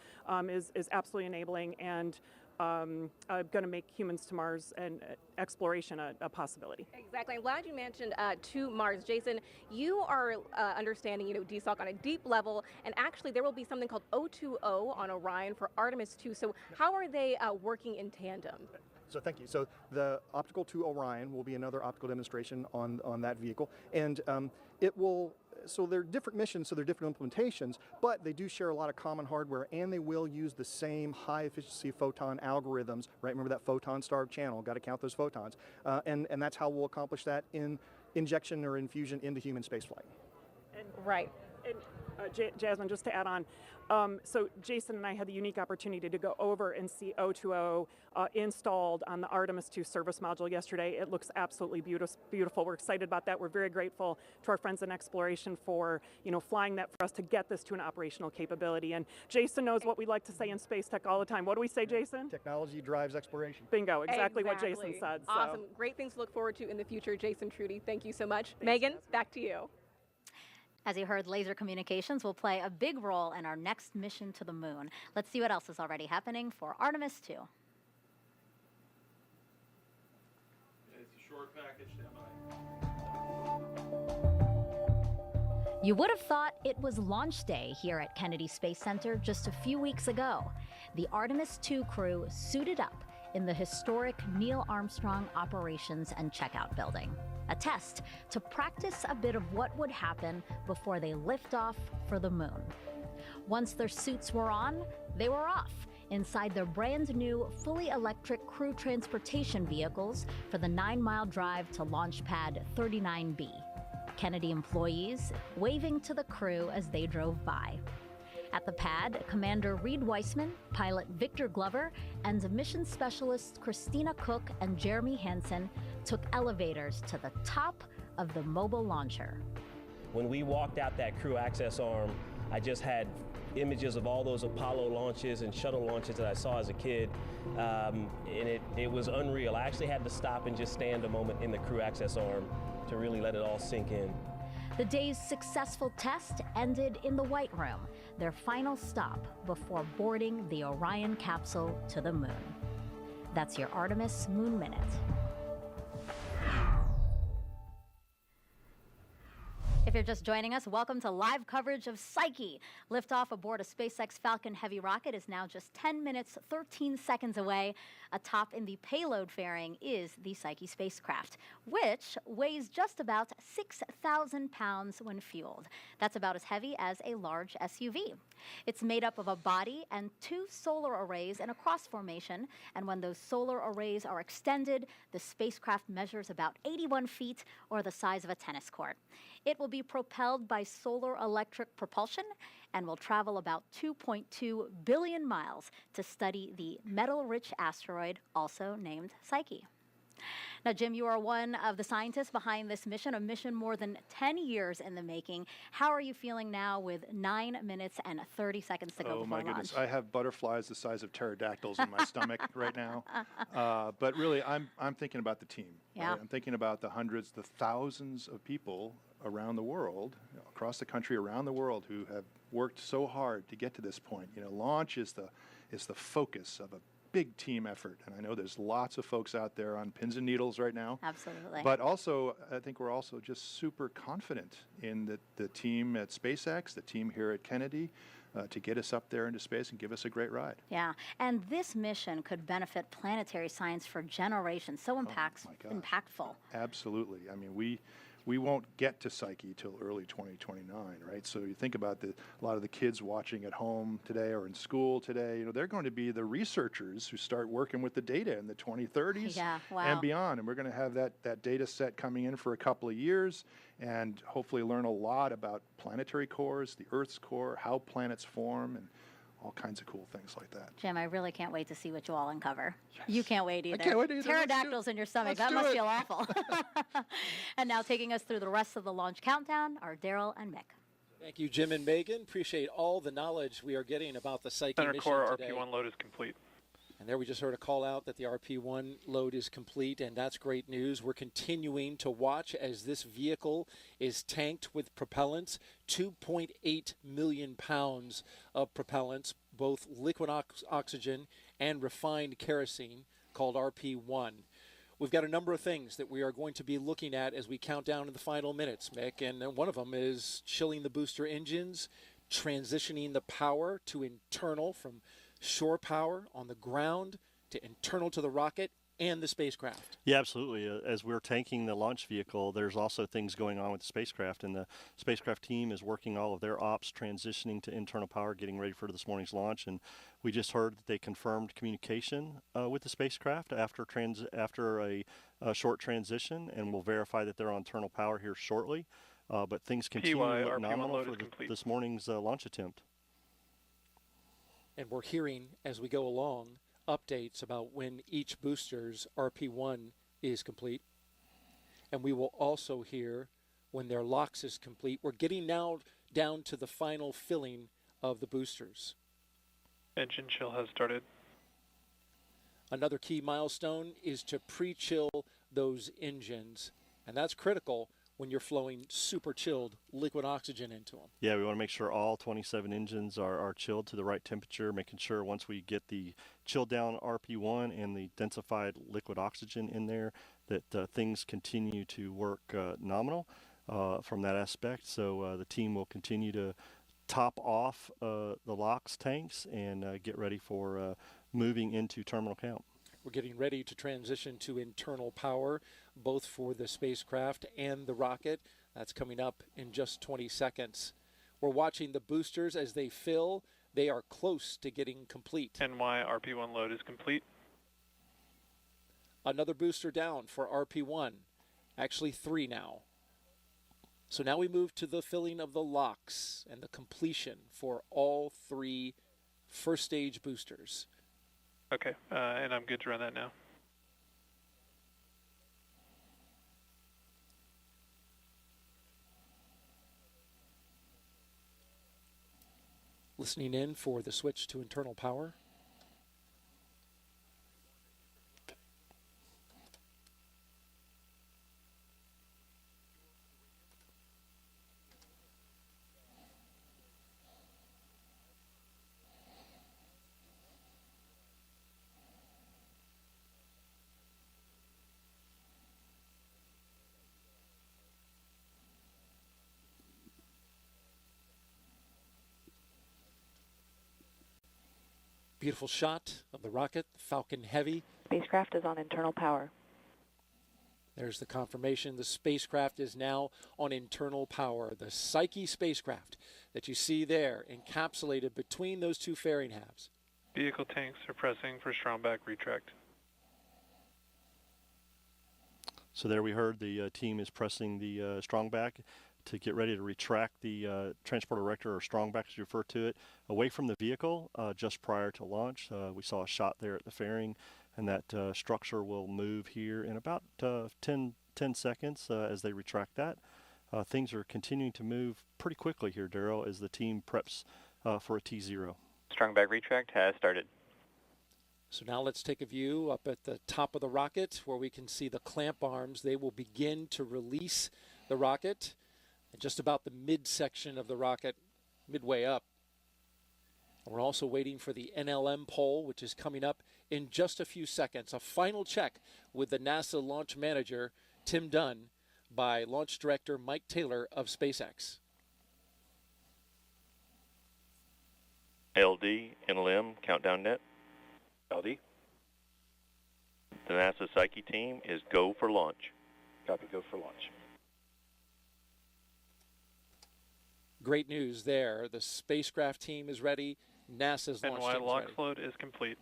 is absolutely enabling and going to make humans to Mars and exploration a possibility. Exactly. I'm glad you mentioned to Mars. Jason, you are understanding DSOC on a deep level, and actually there will be something called O2O on Orion for Artemis 2. So how are they working in tandem? So thank you. So the optical to Orion will be another optical demonstration on that vehicle, and it will. So they're different missions, so they're different implementations, but they do share a lot of common hardware, and they will use the same high-efficiency photon algorithms, right? Remember that photon-starved channel, got to count those photons. And that's how we'll accomplish that in injection or infusion into human spaceflight. Right. And Jasmine, just to add on, so Jason and I had the unique opportunity to go over and see O2O installed on the Artemis 2 service module yesterday. It looks absolutely beautiful. We're excited about that. We're very grateful to our friends in exploration for flying that for us to get this to an operational capability. And Jason knows what we like to say in space tech all the time. What do we say, Jason? Technology drives exploration. Bingo, exactly what Jason said. Awesome. Great things to look forward to in the future. Jason, Trudy, thank you so much. Thanks, Megan, back to you. As you heard, laser communications will play a big role in our next mission to the moon. Let's see what else is already happening for Artemis 2. It's a short package, stand by. You would have thought it was launch day here at Kennedy Space Center just a few weeks ago. The Artemis 2 crew suited up in the historic Neil Armstrong Operations and Checkout Building. a test to practice a bit of what would happen before they lift off for the moon. Once their suits were on, they were off inside their brand new, fully electric crew transportation vehicles for the 9-mile drive to Launch Pad 39B. Kennedy employees waving to the crew as they drove by. At the pad, Commander Reed Weissman, pilot Victor Glover, and mission specialists Christina Cook and Jeremy Hansen took elevators to the top of the mobile launcher. When we walked out that crew access arm, I just had images of all those Apollo launches and shuttle launches that I saw as a kid, and it was unreal. I actually had to stop and just stand a moment in the crew access arm to really let it all sink in. The day's successful test ended in the White Room, their final stop before boarding the Orion capsule to the moon. That's your Artemis Moon Minute. If you're just joining us, welcome to live coverage of Psyche. Liftoff aboard a SpaceX Falcon Heavy rocket is now just 10 minutes, 13 seconds away. Atop in the payload fairing is the Psyche spacecraft, which weighs just about 6,000 pounds when fueled. That's about as heavy as a large SUV. It's made up of a body and 2 solar arrays in a cross formation, and when those solar arrays are extended, the spacecraft measures about 81 feet, or the size of a tennis court. It will be propelled by solar electric propulsion and will travel about 2.2 billion miles to study the metal-rich asteroid, also named Psyche. Now, Jim, you are one of the scientists behind this mission, a mission more than 10 years in the making. How are you feeling now with 9 minutes and 30 seconds to go before launch? Oh, my goodness. I have butterflies the size of pterodactyls in my stomach right now. But really, I'm thinking about the team. Yeah. Right? I'm thinking about the hundreds, the thousands of people around the world, across the country, around the world, who have worked so hard to get to this point. Launch is the focus of a big team effort, and I know there's lots of folks out there on pins and needles right now. Absolutely. But also, I think we're also just super confident in the team at SpaceX, the team here at Kennedy, to get us up there into space and give us a great ride. Yeah, and this mission could benefit planetary science for generations. So impactful. Absolutely. I mean, we won't get to Psyche till early 2029, right? So you think about a lot of the kids watching at home today or in school today, they're going to be the researchers who start working with the data in the 2030s and beyond. And we're going to have that data set coming in for a couple of years and hopefully learn a lot about planetary cores, the Earth's core, how planets form, and all kinds of cool things like that. Jim, I really can't wait to see what you all uncover. Yes. You can't wait either. I can't wait either. Pterodactyls in your stomach. That must feel awful. And now taking us through the rest of the launch countdown are Daryl and Mick. Thank you, Jim and Megan. Appreciate all the knowledge we are getting about the Psyche Center mission core today. RP1 load is complete. And there we just heard a call out that the RP1 load is complete, and that's great news. We're continuing to watch as this vehicle is tanked with propellants, 2.8 million pounds of propellants, both liquid oxygen and refined kerosene, called RP1. We've got a number of things that we are going to be looking at as we count down in the final minutes, Mick, and one of them is chilling the booster engines, transitioning the power to internal from shore power on the ground to internal to the rocket and the spacecraft. Yeah, absolutely. As we're tanking the launch vehicle, there's also things going on with the spacecraft, and the spacecraft team is working all of their ops, transitioning to internal power, getting ready for this morning's launch. And we just heard that they confirmed communication with the spacecraft after a short transition, and we'll verify that they're on internal power here shortly. But things continue to look nominal for this morning's launch attempt. And we're hearing, as we go along, updates about when each booster's RP1 is complete. And we will also hear when their LOX is complete. We're getting now down to the final filling of the boosters. Engine chill has started. Another key milestone is to pre-chill those engines. And that's critical when you're flowing super chilled liquid oxygen into them. Yeah, we want to make sure all 27 engines are chilled to the right temperature, making sure once we get the chilled down RP1 and the densified liquid oxygen in there that things continue to work nominal from that aspect. So the team will continue to top off the LOX tanks and get ready for moving into terminal count. We're getting ready to transition to internal power, both for the spacecraft and the rocket. That's coming up in just 20 seconds. We're watching the boosters as they fill. They are close to getting complete. NY RP1 load is complete. Another booster down for RP1. Actually 3 now. So now we move to the filling of the LOX and the completion for all 3 first stage boosters. Okay, and I'm good to run that now. Listening in for the switch to internal power. Beautiful shot of the rocket, Falcon Heavy. Spacecraft is on internal power. There's the confirmation. The spacecraft is now on internal power. The Psyche spacecraft that you see there encapsulated between those 2 fairing halves. Vehicle tanks are pressing for strong back retract. So there we heard the team is pressing the strong back to get ready to retract the transporter erector, or strong back as you refer to it, away from the vehicle just prior to launch. We saw a shot there at the fairing, and that structure will move here in about 10 seconds as they retract that. Things are continuing to move pretty quickly here, Daryl, as the team preps for a T0. Strong back retract has started. So now let's take a view up at the top of the rocket where we can see the clamp arms. They will begin to release the rocket. And just about the midsection of the rocket, midway up. We're also waiting for the NLM pole, which is coming up in just a few seconds. A final check with the NASA launch manager, Tim Dunn, by launch director Mike Taylor of SpaceX. LD, NLM, countdown net. LD. The NASA Psyche team is go for launch. Copy, go for launch. Great news there. The spacecraft team is ready. NASA's launch team is LOX ready. load is complete.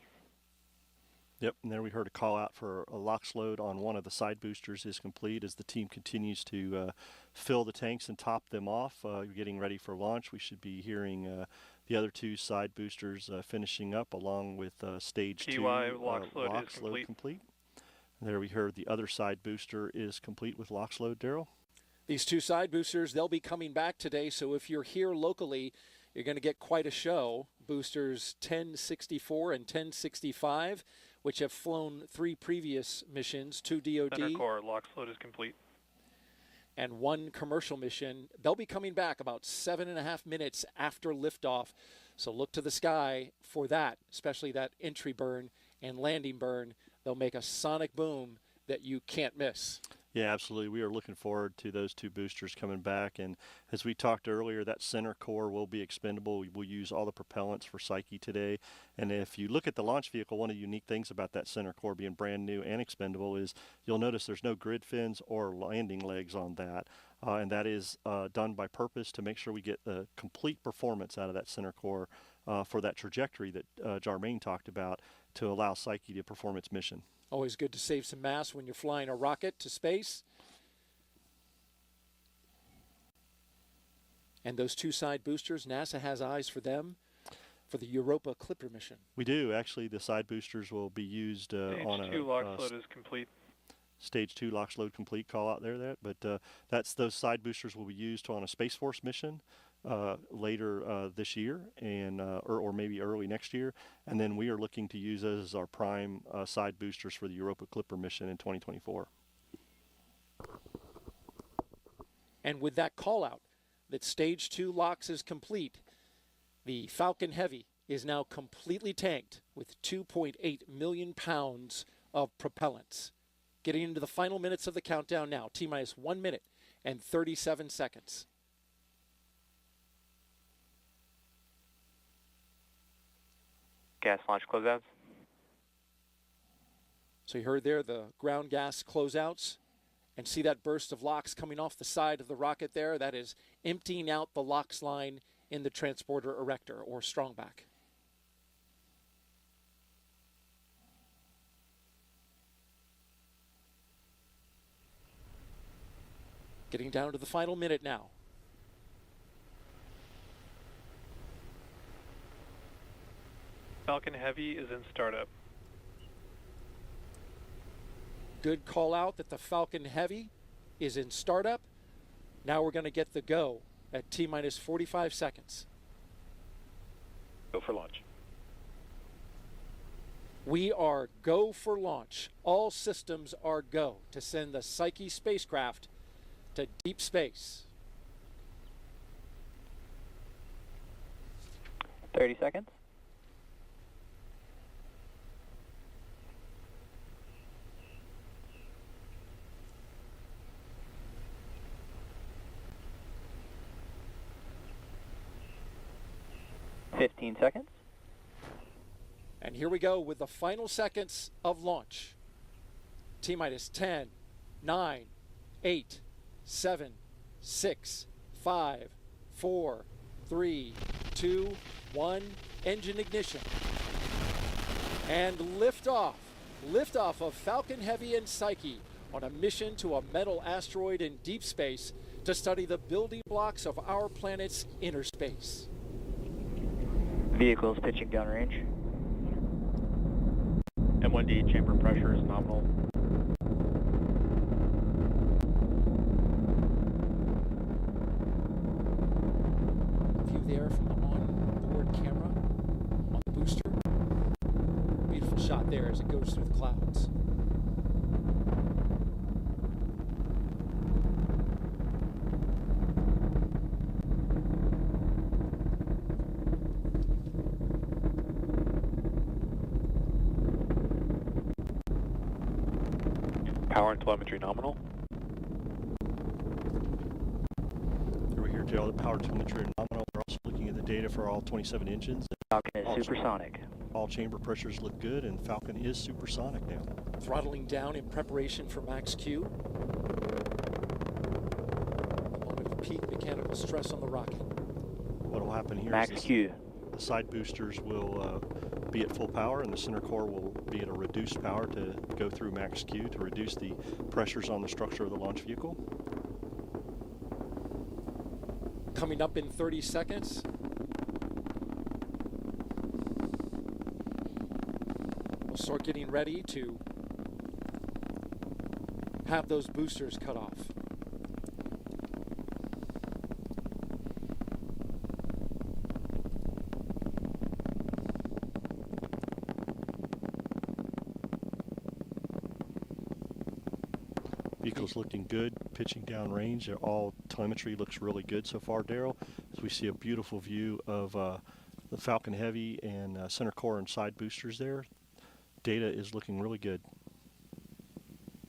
Yep, and there we heard a call out for a LOX load on one of the side boosters is complete as the team continues to fill the tanks and top them off. Getting ready for launch. We should be hearing the other 2 side boosters finishing up along with stage 2 LOX load LOX is load complete. And there we heard the other side booster is complete with LOX load, Daryl. These 2 side boosters, they'll be coming back today, so if you're here locally, you're going to get quite a show. Boosters 1064 and 1065, which have flown 3 previous missions, 2 DoD. Center core LOX load is complete. And 1 commercial mission. They'll be coming back about 7.5 minutes after liftoff, so look to the sky for that, especially that entry burn and landing burn. They'll make a sonic boom that you can't miss. Yeah, absolutely. We are looking forward to those 2 boosters coming back. And as we talked earlier, that center core will be expendable. We will use all the propellants for Psyche today. And if you look at the launch vehicle, one of the unique things about that center core being brand new and expendable is you'll notice there's no grid fins or landing legs on that. And that is done by purpose to make sure we get the complete performance out of that center core for that trajectory that Jarmaine talked about to allow Psyche to perform its mission. Always good to save some mass when you're flying a rocket to space. And those 2 side boosters, NASA has eyes for them for the Europa Clipper mission. We do. Actually, the side boosters will be used on a... Stage 2 LOX load is complete. Stage 2 LOX load complete call out there. But those side boosters will be used on a Space Force mission later this year and or maybe early next year, and then we are looking to use those as our prime side boosters for the Europa Clipper mission in 2024. And with that call out that stage 2 LOX is complete, the Falcon Heavy is now completely tanked with 2.8 million pounds of propellants. Getting into the final minutes of the countdown now, T-minus 1 minute and 37 seconds. Gas launch closeouts. So you heard there the ground gas closeouts, and see that burst of LOX coming off the side of the rocket there? That is emptying out the LOX line in the transporter erector or strongback. Getting down to the final minute now. Falcon Heavy is in startup. Good call out that the Falcon Heavy is in startup. Now we're going to get the go at T-minus 45 seconds. Go for launch. We are go for launch. All systems are go to send the Psyche spacecraft to deep space. 30 seconds. $15 seconds. And here we go with the final seconds of launch. T-minus 10, 9, 8, 7, 6, 5, 4, 3, 2, 1. Engine ignition. And liftoff. Liftoff of Falcon Heavy and Psyche on a mission to a metal asteroid in deep space to study the building blocks of our planet's inner space. Vehicles pitching downrange. M1D chamber pressure is nominal. View there from the onboard camera on the booster. Beautiful shot there as it goes through the clouds. Power and telemetry nominal. Here we hear Gerald, the power telemetry are nominal. We're also looking at the data for all 27 engines. Falcon is supersonic. All chamber pressures look good, and Falcon is supersonic now. Throttling down in preparation for max Q. A moment of peak mechanical stress on the rocket. What will happen here Max is Q. The side boosters will be at full power, and the center core will be at a reduced power to go through max Q to reduce the pressures on the structure of the launch vehicle. Coming up in 30 seconds. We'll start getting ready to have those boosters cut off. Vehicle's looking good, pitching down range. All telemetry looks really good so far, Daryl. As we see a beautiful view of the Falcon Heavy and center core and side boosters there. Data is looking really good.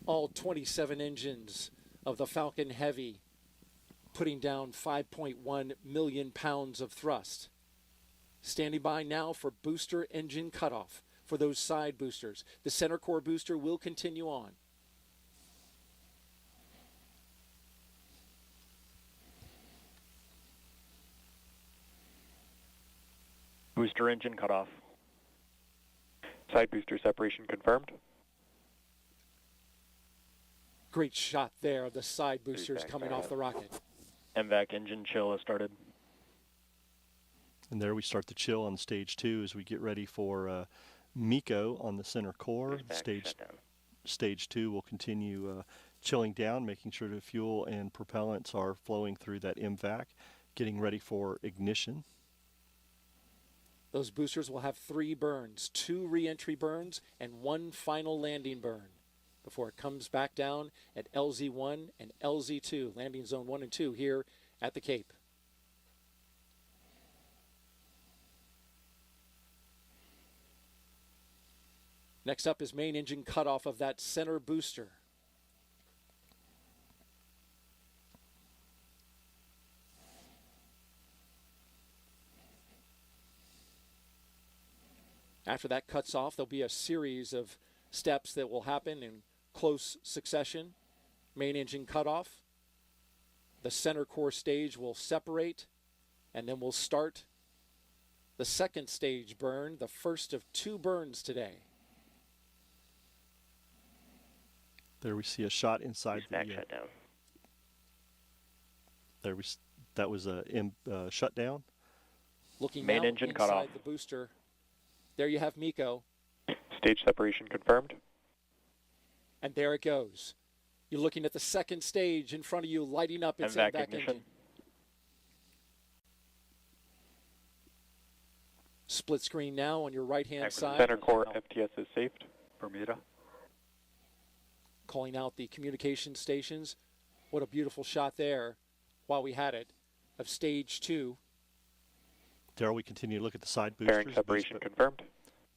All 27 engines of the Falcon Heavy putting down 5.1 million pounds of thrust. Standing by now for booster engine cutoff for those side boosters. The center core booster will continue on. Booster engine cut off. Side booster separation confirmed. Great shot there of the side boosters coming off the rocket. MVAC engine chill has started. And there we start the chill on stage 2 as we get ready for MECO on the center core. Stage 2 will continue chilling down, making sure the fuel and propellants are flowing through that MVAC, getting ready for ignition. Those boosters will have 3 burns, 2 re-entry burns and 1 final landing burn before it comes back down at LZ1 and LZ2, landing zone 1 and 2 here at the Cape. Next up is main engine cutoff of that center booster. After that cuts off, there'll be a series of steps that will happen in close succession. Main engine cutoff. The center core stage will separate, and then we'll start the second stage burn, the first of 2 burns today. There we see a shot inside the shutdown. That was a shutdown. Looking main now engine inside cut off. the booster. There you have Miko. Stage separation confirmed. And there it goes. You're looking at the second stage in front of you, lighting up its MVAC MVAC ignition. engine. Split screen now on your right-hand side. Center core FTS is saved. Bermuda. Calling out the communication stations. What a beautiful shot there, while we had it, of stage 2. Daryl, we continue to look at the side boosters. Bearing separation confirmed.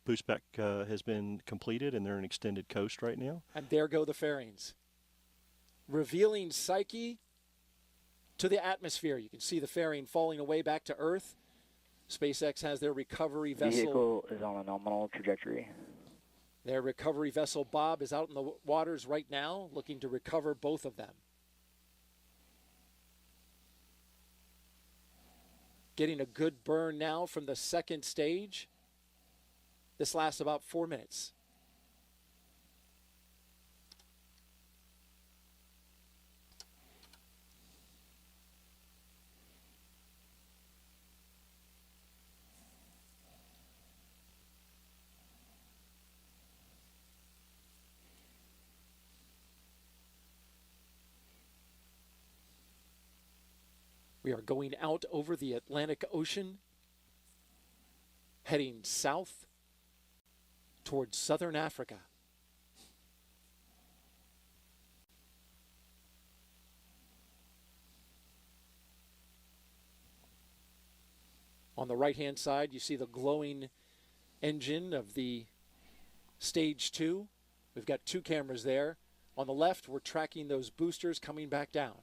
Boost back has been completed, and they're in extended coast right now. And there go the fairings. Revealing Psyche to the atmosphere. You can see the fairing falling away back to Earth. SpaceX has their recovery vessel. Vehicle is on a nominal trajectory. Their recovery vessel, Bob, is out in the waters right now, looking to recover both of them. Getting a good burn now from the second stage. This lasts about 4 minutes. We are going out over the Atlantic Ocean, heading south towards southern Africa. On the right-hand side, you see the glowing engine of the stage 2. We've got 2 cameras there. On the left, we're tracking those boosters coming back down.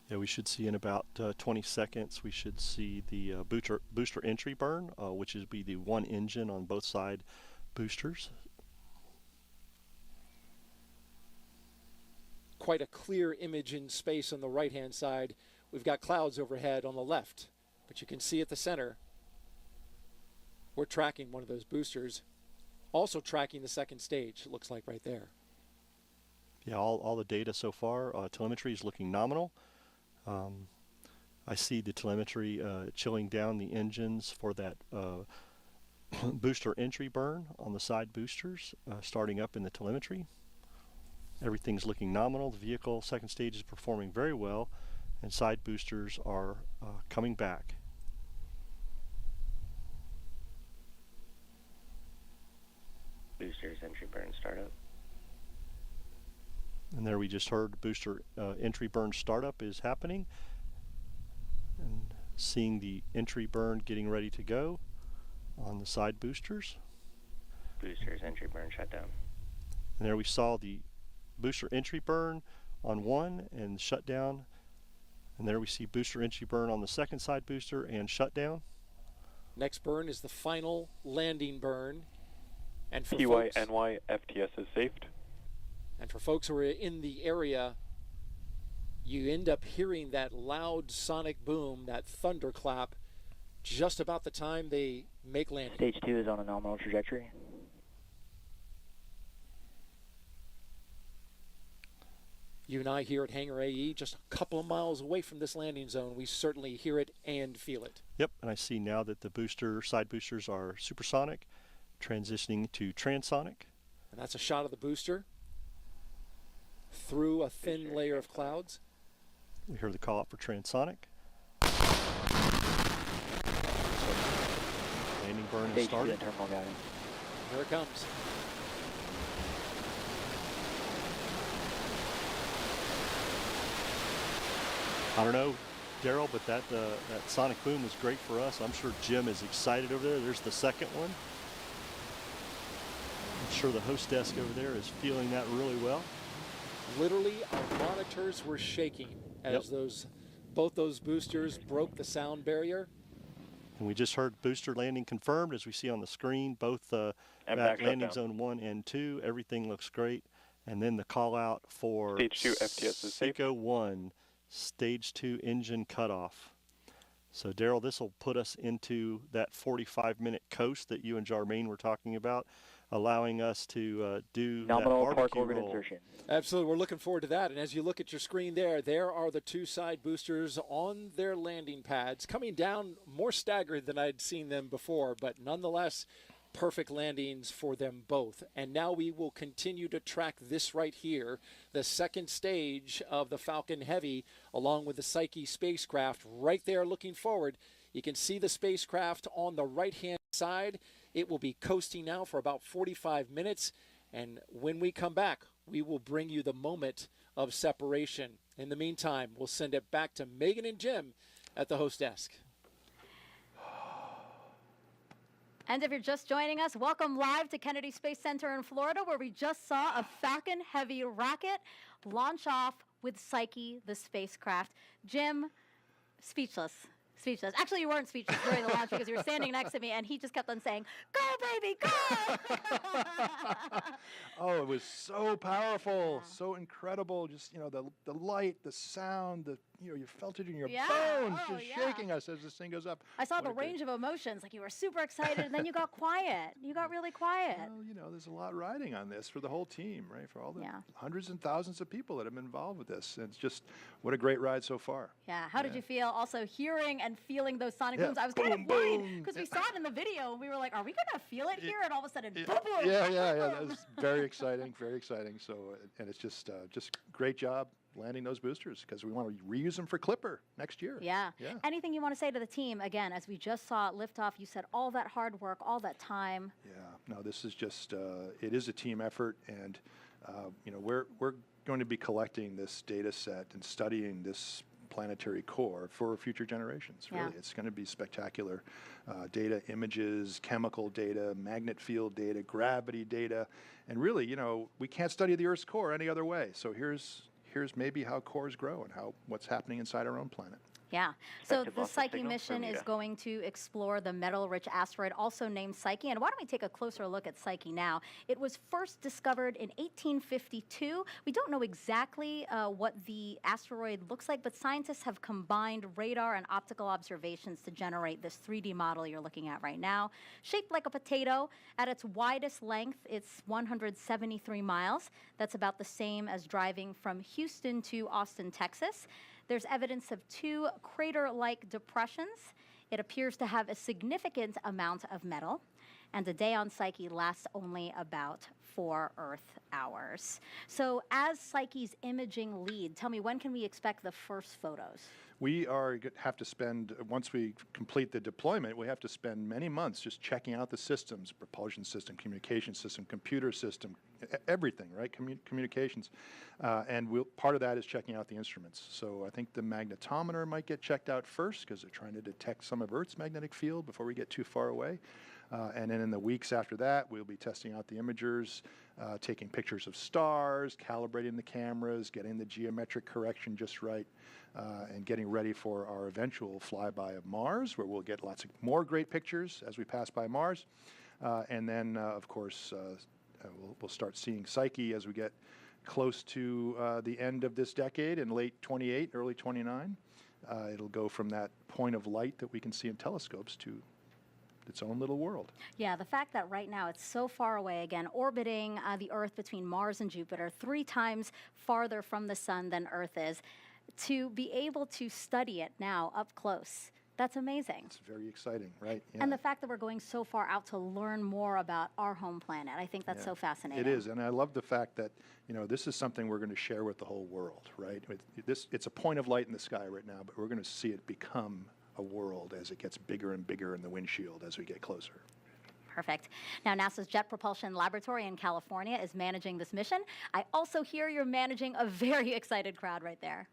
Yeah, we should see in about 20 seconds, we should see the booster entry burn, which is be the 1 engine on both side boosters. Quite a clear image in space on the right-hand side. We've got clouds overhead on the left, but you can see at the center, we're tracking one of those boosters, also tracking the second stage, it looks like right there. Yeah, all the data so far, telemetry is looking nominal. I see the telemetry chilling down the engines for that booster entry burn on the side boosters, starting up in the telemetry. Everything's looking nominal. The vehicle second stage is performing very well, and side boosters are coming back. Boosters entry burn startup. And there we just heard booster entry burn startup is happening. And seeing the entry burn getting ready to go on the side boosters. Boosters entry burn shutdown. And there we saw the booster entry burn on 1 and shutdown. And there we see booster entry burn on the second side booster and shutdown. Next burn is the final landing burn. And for TYNY FTS is saved. And for folks who are in the area, you end up hearing that loud sonic boom, that thunderclap, just about the time they make landing. Stage 2 is on a nominal trajectory. You and I here at Hangar AE, just a couple of miles away from this landing zone, we certainly hear it and feel it. Yep, and I see now that the side boosters are supersonic, transitioning to transonic. And that's a shot of the booster through a thin layer of clouds. We hear the call out for transonic. Landing burn has started. Here it comes. I don't know, Daryl, but that sonic boom was great for us. I'm sure Jim is excited over there. There's the second one. I'm sure the host desk over there is feeling that really well. Literally, our monitors were shaking as both those boosters broke the sound barrier. And we just heard booster landing confirmed, as we see on the screen, both And at back landing shutdown. zone 1 and 2. Everything looks great. And then the call out for Stage 2 FTS is safe. Psyche 1, stage 2 engine cutoff. So Daryl, this will put us into that 45-minute coast that you and Jarmaine were talking about, allowing us to do Nominal that park barbecue orbit roll. insertion. Absolutely. We're looking forward to that. And as you look at your screen there are the two side boosters on their landing pads, coming down more staggered than I'd seen them before, but nonetheless, perfect landings for them both. And now we will continue to track this right here, the second stage of the Falcon Heavy, along with the Psyche spacecraft right there looking forward. You can see the spacecraft on the right-hand side. It will be coasting now for about 45 minutes. And when we come back, we will bring you the moment of separation. In the meantime, we'll send it back to Megan and Jim at the host desk. And if you're just joining us, welcome live to Kennedy Space Center in Florida, where we just saw a Falcon Heavy rocket launch off with Psyche, the spacecraft. Jim, speechless. Speechless. Actually, you weren't speechless during the launch because you were standing next to me, and he just kept on saying, "Go, baby, go!" Oh, it was so powerful, so incredible. Just, the light, the sound, you felt it in your bones, just shaking us as this thing goes up. I saw the range of emotions. Like, you were super excited, and then you got quiet. You got really quiet. Well, there's a lot riding on this for the whole team, right? For all the hundreds and thousands of people that have been involved with this. And it's just, what a great ride so far. Yeah. How did you feel also hearing and feeling those sonic booms? I was kind of worried because we saw it in the video, and we were like, are we going to feel it here? And all of a sudden, boom, boom. Yeah. That was very exciting, very exciting. So, and it's just great job landing those boosters, because we want to reuse them for Clipper next year. Yeah. Anything you want to say to the team? Again, as we just saw it lift off, you said all that hard work, all that time. Yeah. No, this is just, it is a team effort, and, we're going to be collecting this data set and studying this planetary core for future generations. Really, it's going to be spectacular. Data, images, chemical data, magnet field data, gravity data, and really, we can't study the Earth's core any other way. So here's maybe how cores grow and what's happening inside our own planet. Yeah. So the Psyche mission is going to explore the metal-rich asteroid, also named Psyche. And why don't we take a closer look at Psyche now? It was first discovered in 1852. We don't know exactly what the asteroid looks like, but scientists have combined radar and optical observations to generate this 3D model you're looking at right now. Shaped like a potato, at its widest length, it's 173 miles. That's about the same as driving from Houston to Austin, Texas. There's evidence of two crater-like depressions. It appears to have a significant amount of metal, and a day on Psyche lasts only about 4 Earth hours. So as Psyche's imaging lead, tell me, when can we expect the first photos? We have to spend, once we complete the deployment, we have to spend many months just checking out the systems, propulsion system, communication system, computer system, everything, right? Communications. And part of that is checking out the instruments. So I think the magnetometer might get checked out first, because they're trying to detect some of Earth's magnetic field before we get too far away. And then in the weeks after that, we'll be testing out the imagers, taking pictures of stars, calibrating the cameras, getting the geometric correction just right, and getting ready for our eventual flyby of Mars, where we'll get lots of more great pictures as we pass by Mars. And then, of course, we'll start seeing Psyche as we get close to the end of this decade in late 28, early 29. It'll go from that point of light that we can see in telescopes to its own little world. Yeah, the fact that right now it's so far away, again, orbiting the Earth between Mars and Jupiter, 3 times farther from the sun than Earth is, to be able to study it now up close, that's amazing. It's very exciting, right? Yeah. And the fact that we're going so far out to learn more about our home planet, I think that's so fascinating. It is, and I love the fact that, this is something we're going to share with the whole world, right? It's a point of light in the sky right now, but we're going to see it become a world as it gets bigger and bigger in the windshield as we get closer. Perfect. Now, NASA's Jet Propulsion Laboratory in California is managing this mission. I also hear you're managing a very excited crowd right there.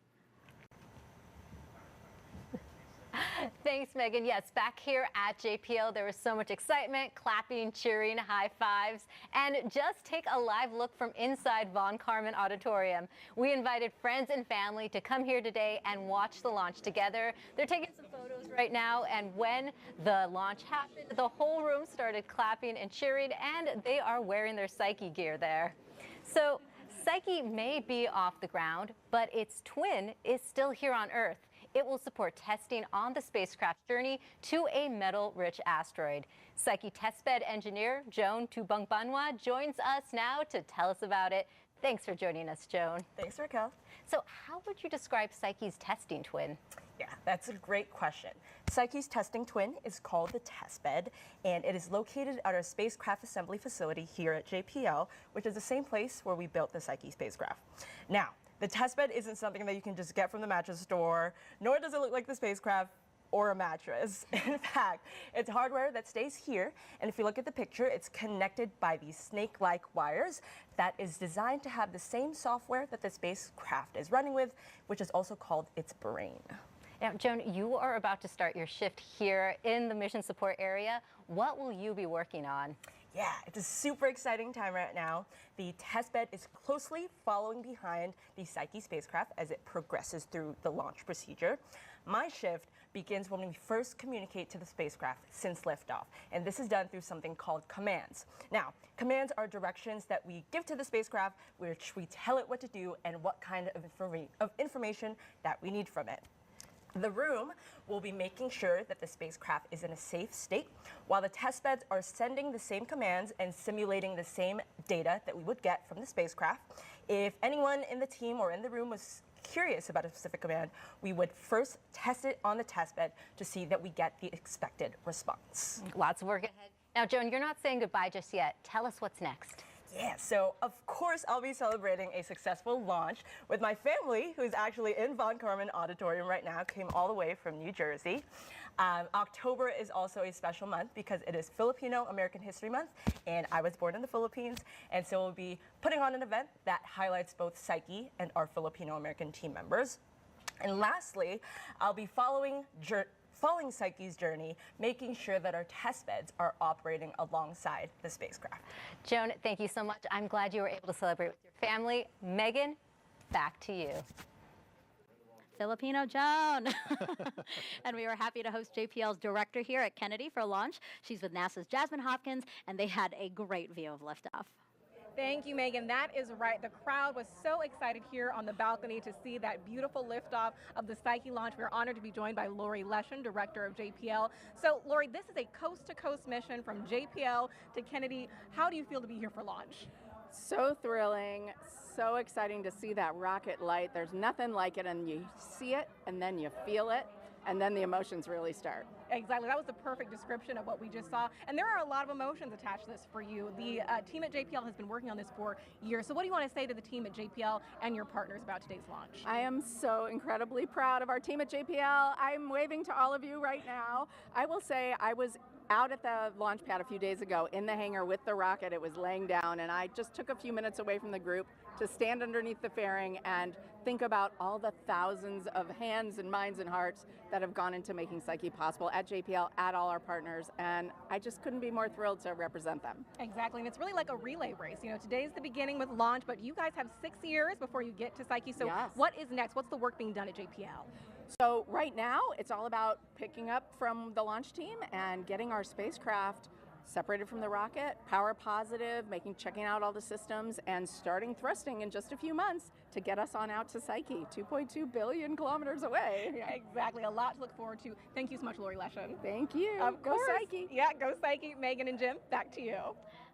Thanks, Megan. Yes, back here at JPL, there was so much excitement, clapping, cheering, high fives, and just take a live look from inside Von Karman Auditorium. We invited friends and family to come here today and watch the launch together. They're taking some photos right now, and when the launch happened, the whole room started clapping and cheering, and they are wearing their Psyche gear there. So Psyche may be off the ground, but its twin is still here on Earth. It will support testing on the spacecraft's journey to a metal-rich asteroid. Psyche testbed engineer Joan Tubungbanwa joins us now to tell us about it. Thanks for joining us, Joan. Thanks, Raquel. So how would you describe Psyche's testing twin? Yeah, that's a great question. Psyche's testing twin is called the testbed, and it is located at our spacecraft assembly facility here at JPL, which is the same place where we built the Psyche spacecraft. Now, the testbed isn't something that you can just get from the mattress store, nor does it look like the spacecraft or a mattress. In fact, it's hardware that stays here, and if you look at the picture, it's connected by these snake-like wires that is designed to have the same software that the spacecraft is running with, which is also called its brain. Now, Joan, you are about to start your shift here in the mission support area. What will you be working on? Yeah, it's a super exciting time right now. The testbed is closely following behind the Psyche spacecraft as it progresses through the launch procedure. My shift begins when we first communicate to the spacecraft since liftoff, and this is done through something called commands. Now, commands are directions that we give to the spacecraft, which we tell it what to do and what kind of information that we need from it. The room will be making sure that the spacecraft is in a safe state, while the testbeds are sending the same commands and simulating the same data that we would get from the spacecraft. If anyone in the team or in the room was curious about a specific command, we would first test it on the testbed to see that we get the expected response. Lots of work ahead. Now, Joan, you're not saying goodbye just yet. Tell us what's next. Yeah, so of course I'll be celebrating a successful launch with my family, who's actually in Von Karman Auditorium right now, came all the way from New Jersey. October is also a special month because it is Filipino American History Month, and I was born in the Philippines, and so we'll be putting on an event that highlights both Psyche and our Filipino American team members. And lastly, I'll be following Psyche's journey, making sure that our testbeds are operating alongside the spacecraft. Joan, thank you so much. I'm glad you were able to celebrate with your family. Megan, back to you. Filipino Joan. And we were happy to host JPL's director here at Kennedy for launch. She's with NASA's Jasmine Hopkins, and they had a great view of liftoff. Thank you, Megan. That is right. The crowd was so excited here on the balcony to see that beautiful liftoff of the Psyche launch. We're honored to be joined by Lori Leshan, director of JPL. So, Lori, this is a coast-to-coast mission from JPL to Kennedy. How do you feel to be here for launch? So thrilling, so exciting to see that rocket light. There's nothing like it, and you see it, and then you feel it, and then the emotions really start. Exactly. That was the perfect description of what we just saw. And there are a lot of emotions attached to this for you. The team at JPL has been working on this for years. So what do you want to say to the team at JPL and your partners about today's launch? I am so incredibly proud of our team at JPL. I'm waving to all of you right now. I will say I was out at the launch pad a few days ago in the hangar with the rocket. It was laying down, and I just took a few minutes away from the group to stand underneath the fairing and think about all the thousands of hands and minds and hearts that have gone into making Psyche possible at JPL, at all our partners, and I just couldn't be more thrilled to represent them. Exactly, and it's really like a relay race. You know, today's the beginning with launch, but you guys have 6 years before you get to Psyche. So yes. What is next? What's the work being done at JPL? So right now, it's all about picking up from the launch team and getting our spacecraft separated from the rocket, power positive, checking out all the systems, and starting thrusting in just a few months to get us on out to Psyche, 2.2 billion kilometers away. Yeah. Exactly, a lot to look forward to. Thank you so much, Lori Leshan. Thank you. Of Go course. Psyche. Yeah, go Psyche. Megan and Jim, back to you.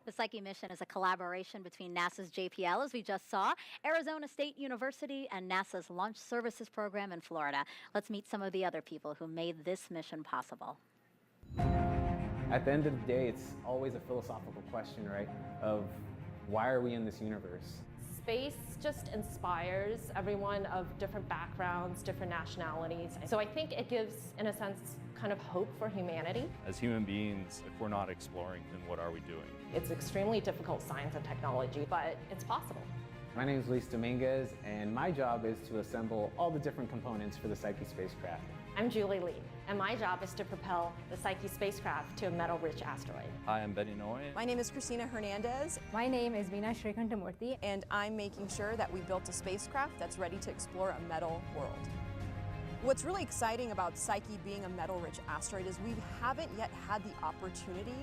The Psyche mission is a collaboration between NASA's JPL, as we just saw, Arizona State University, and NASA's Launch Services Program in Florida. Let's meet some of the other people who made this mission possible. At the end of the day, it's always a philosophical question, right? Of why are we in this universe? Space just inspires everyone of different backgrounds, different nationalities. So I think it gives, in a sense, kind of hope for humanity. As human beings, if we're not exploring, then what are we doing? It's extremely difficult science and technology, but it's possible. My name is Luis Dominguez, and my job is to assemble all the different components for the Psyche spacecraft. I'm Julie Lee, and my job is to propel the Psyche spacecraft to a metal-rich asteroid. Hi, I'm Benny Noy. My name is Christina Hernandez. My name is Veena Srikantamurthy. And I'm making sure that we built a spacecraft that's ready to explore a metal world. What's really exciting about Psyche being a metal-rich asteroid is we haven't yet had the opportunity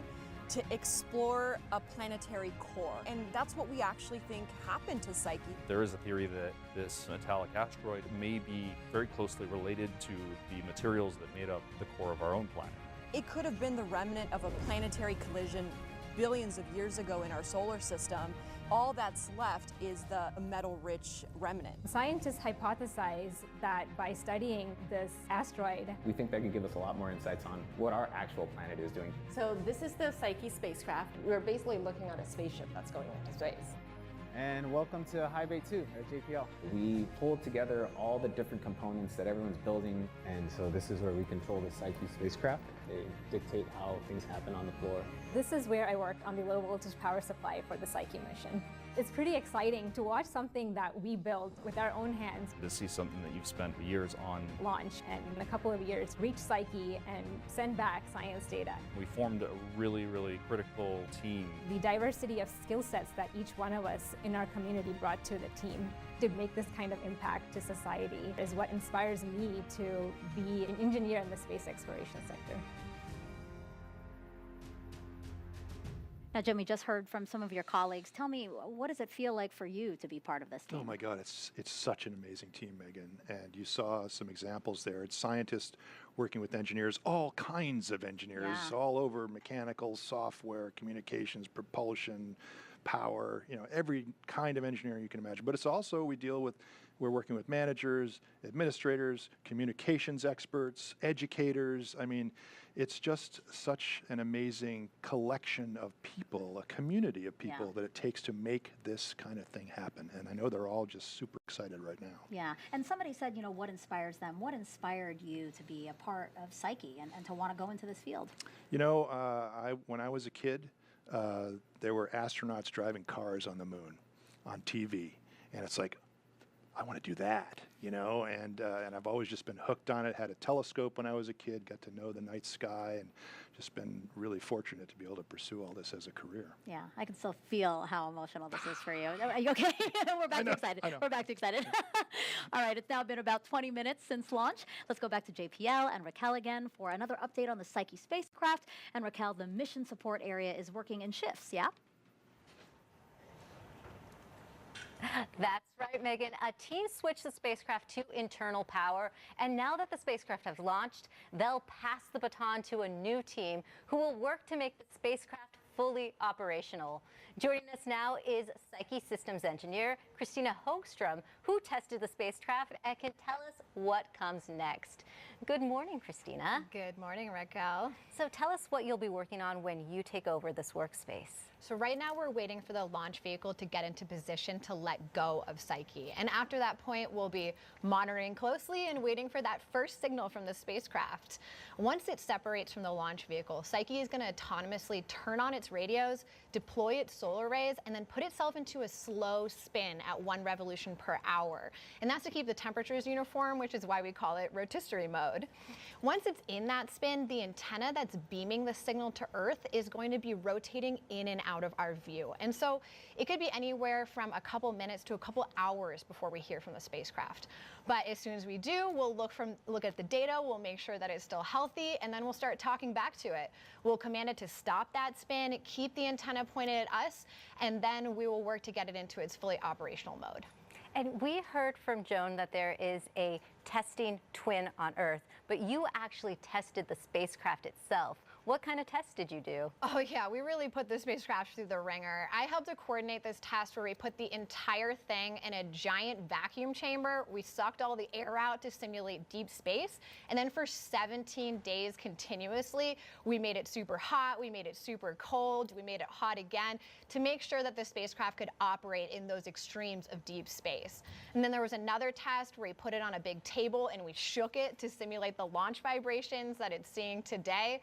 to explore a planetary core. And that's what we actually think happened to Psyche. There is a theory that this metallic asteroid may be very closely related to the materials that made up the core of our own planet. It could have been the remnant of a planetary collision billions of years ago in our solar system. All that's left is the metal-rich remnant. Scientists hypothesize that by studying this asteroid, We think that could give us a lot more insights on what our actual planet is doing. So this is the Psyche spacecraft. We're basically looking at a spaceship that's going into space. And welcome to High Bay 2 at JPL. We pulled together all the different components that everyone's building, and so this is where we control the Psyche spacecraft. They dictate how things happen on the floor. this is where I worked on the low voltage power supply for the Psyche mission. It's pretty exciting to watch something that we built with our own hands To see something that you've spent years on. launch and in a couple of years reach Psyche and send back science data. We formed a really, really critical team. The diversity of skill sets that each one of us in our community brought to the team to make this kind of impact to society is what inspires me to be an engineer in the space exploration sector. Now, Jim, we just heard from some of your colleagues. Tell me, what does it feel like for you to be part of this team? Oh my God, it's such an amazing team, Megan. And you saw some examples there. It's scientists working with engineers, all kinds of engineers, all over mechanical, software, communications, propulsion, power, every kind of engineering you can imagine. But it's also, we're working with managers, administrators, communications experts, educators. I mean, it's just such an amazing collection of people, a community of people that it takes to make this kind of thing happen. And I know they're all just super excited right now. Yeah, and somebody said, what inspires them? What inspired you to be a part of Psyche and to want to go into this field? When I was a kid, there were astronauts driving cars on the moon on TV. And it's like, I want to do that, and I've always just been hooked on it. Had a telescope when I was a kid, got to know the night sky, and just been really fortunate to be able to pursue all this as a career. Yeah, I can still feel how emotional this is for you. Are you okay? We're back to excited. We're back to excited. All right, it's now been about 20 minutes since launch. Let's go back to JPL and Raquel again for another update on the Psyche spacecraft. And Raquel, the mission support area is working in shifts, yeah? That's right, Megan. A team switched the spacecraft to internal power, and now that the spacecraft has launched, they'll pass the baton to a new team who will work to make the spacecraft fully operational. Joining us now is Psyche systems engineer Christina Hogstrom, who tested the spacecraft and can tell us what comes next. Good morning, Christina. Good morning, Raquel. So tell us what you'll be working on when you take over this workspace. So right now we're waiting for the launch vehicle to get into position to let go of Psyche. And after that point, we'll be monitoring closely and waiting for that first signal from the spacecraft. Once it separates from the launch vehicle, Psyche is going to autonomously turn on its radios, deploy its solar rays, and then put itself into a slow spin at 1 revolution per hour. And that's to keep the temperatures uniform, which is why we call it rotisserie mode. Once it's in that spin, the antenna that's beaming the signal to Earth is going to be rotating in and out of our view. And so it could be anywhere from a couple minutes to a couple hours before we hear from the spacecraft. But as soon as we do, we'll look at the data, we'll make sure that it's still healthy, and then we'll start talking back to it. We'll command it to stop that spin, keep the antenna pointed at us, and then we will work to get it into its fully operational mode. And we heard from Joan that there is a testing twin on Earth, but you actually tested the spacecraft itself. What kind of test did you do? Oh yeah, we really put the spacecraft through the ringer. I helped to coordinate this test where we put the entire thing in a giant vacuum chamber. We sucked all the air out to simulate deep space. And then for 17 days continuously, we made it super hot, we made it super cold, we made it hot again to make sure that the spacecraft could operate in those extremes of deep space. And then there was another test where we put it on a big table and we shook it to simulate the launch vibrations that it's seeing today.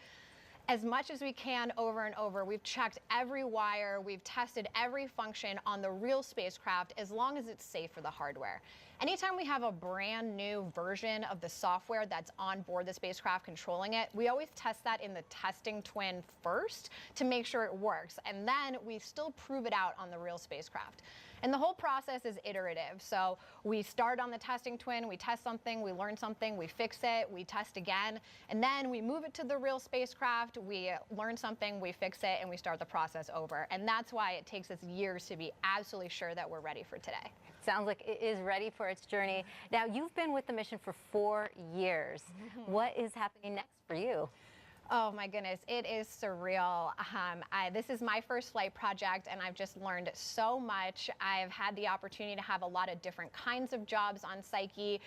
as much as we can over and over. We've checked every wire, we've tested every function on the real spacecraft as long as it's safe for the hardware. Anytime we have a brand new version of the software that's on board the spacecraft controlling it, we always test that in the testing twin first to make sure it works. And then we still prove it out on the real spacecraft. And the whole process is iterative. So we start on the testing twin, we test something, we learn something, we fix it, we test again, and then we move it to the real spacecraft, we learn something, we fix it, and we start the process over. And that's why it takes us years to be absolutely sure that we're ready for today. Sounds like it is ready for its journey. Now, you've been with the mission for 4 years. What is happening next for you? Oh my goodness, it is surreal. This is my first flight project and I've just learned so much. I've had the opportunity to have a lot of different kinds of jobs on Psyche,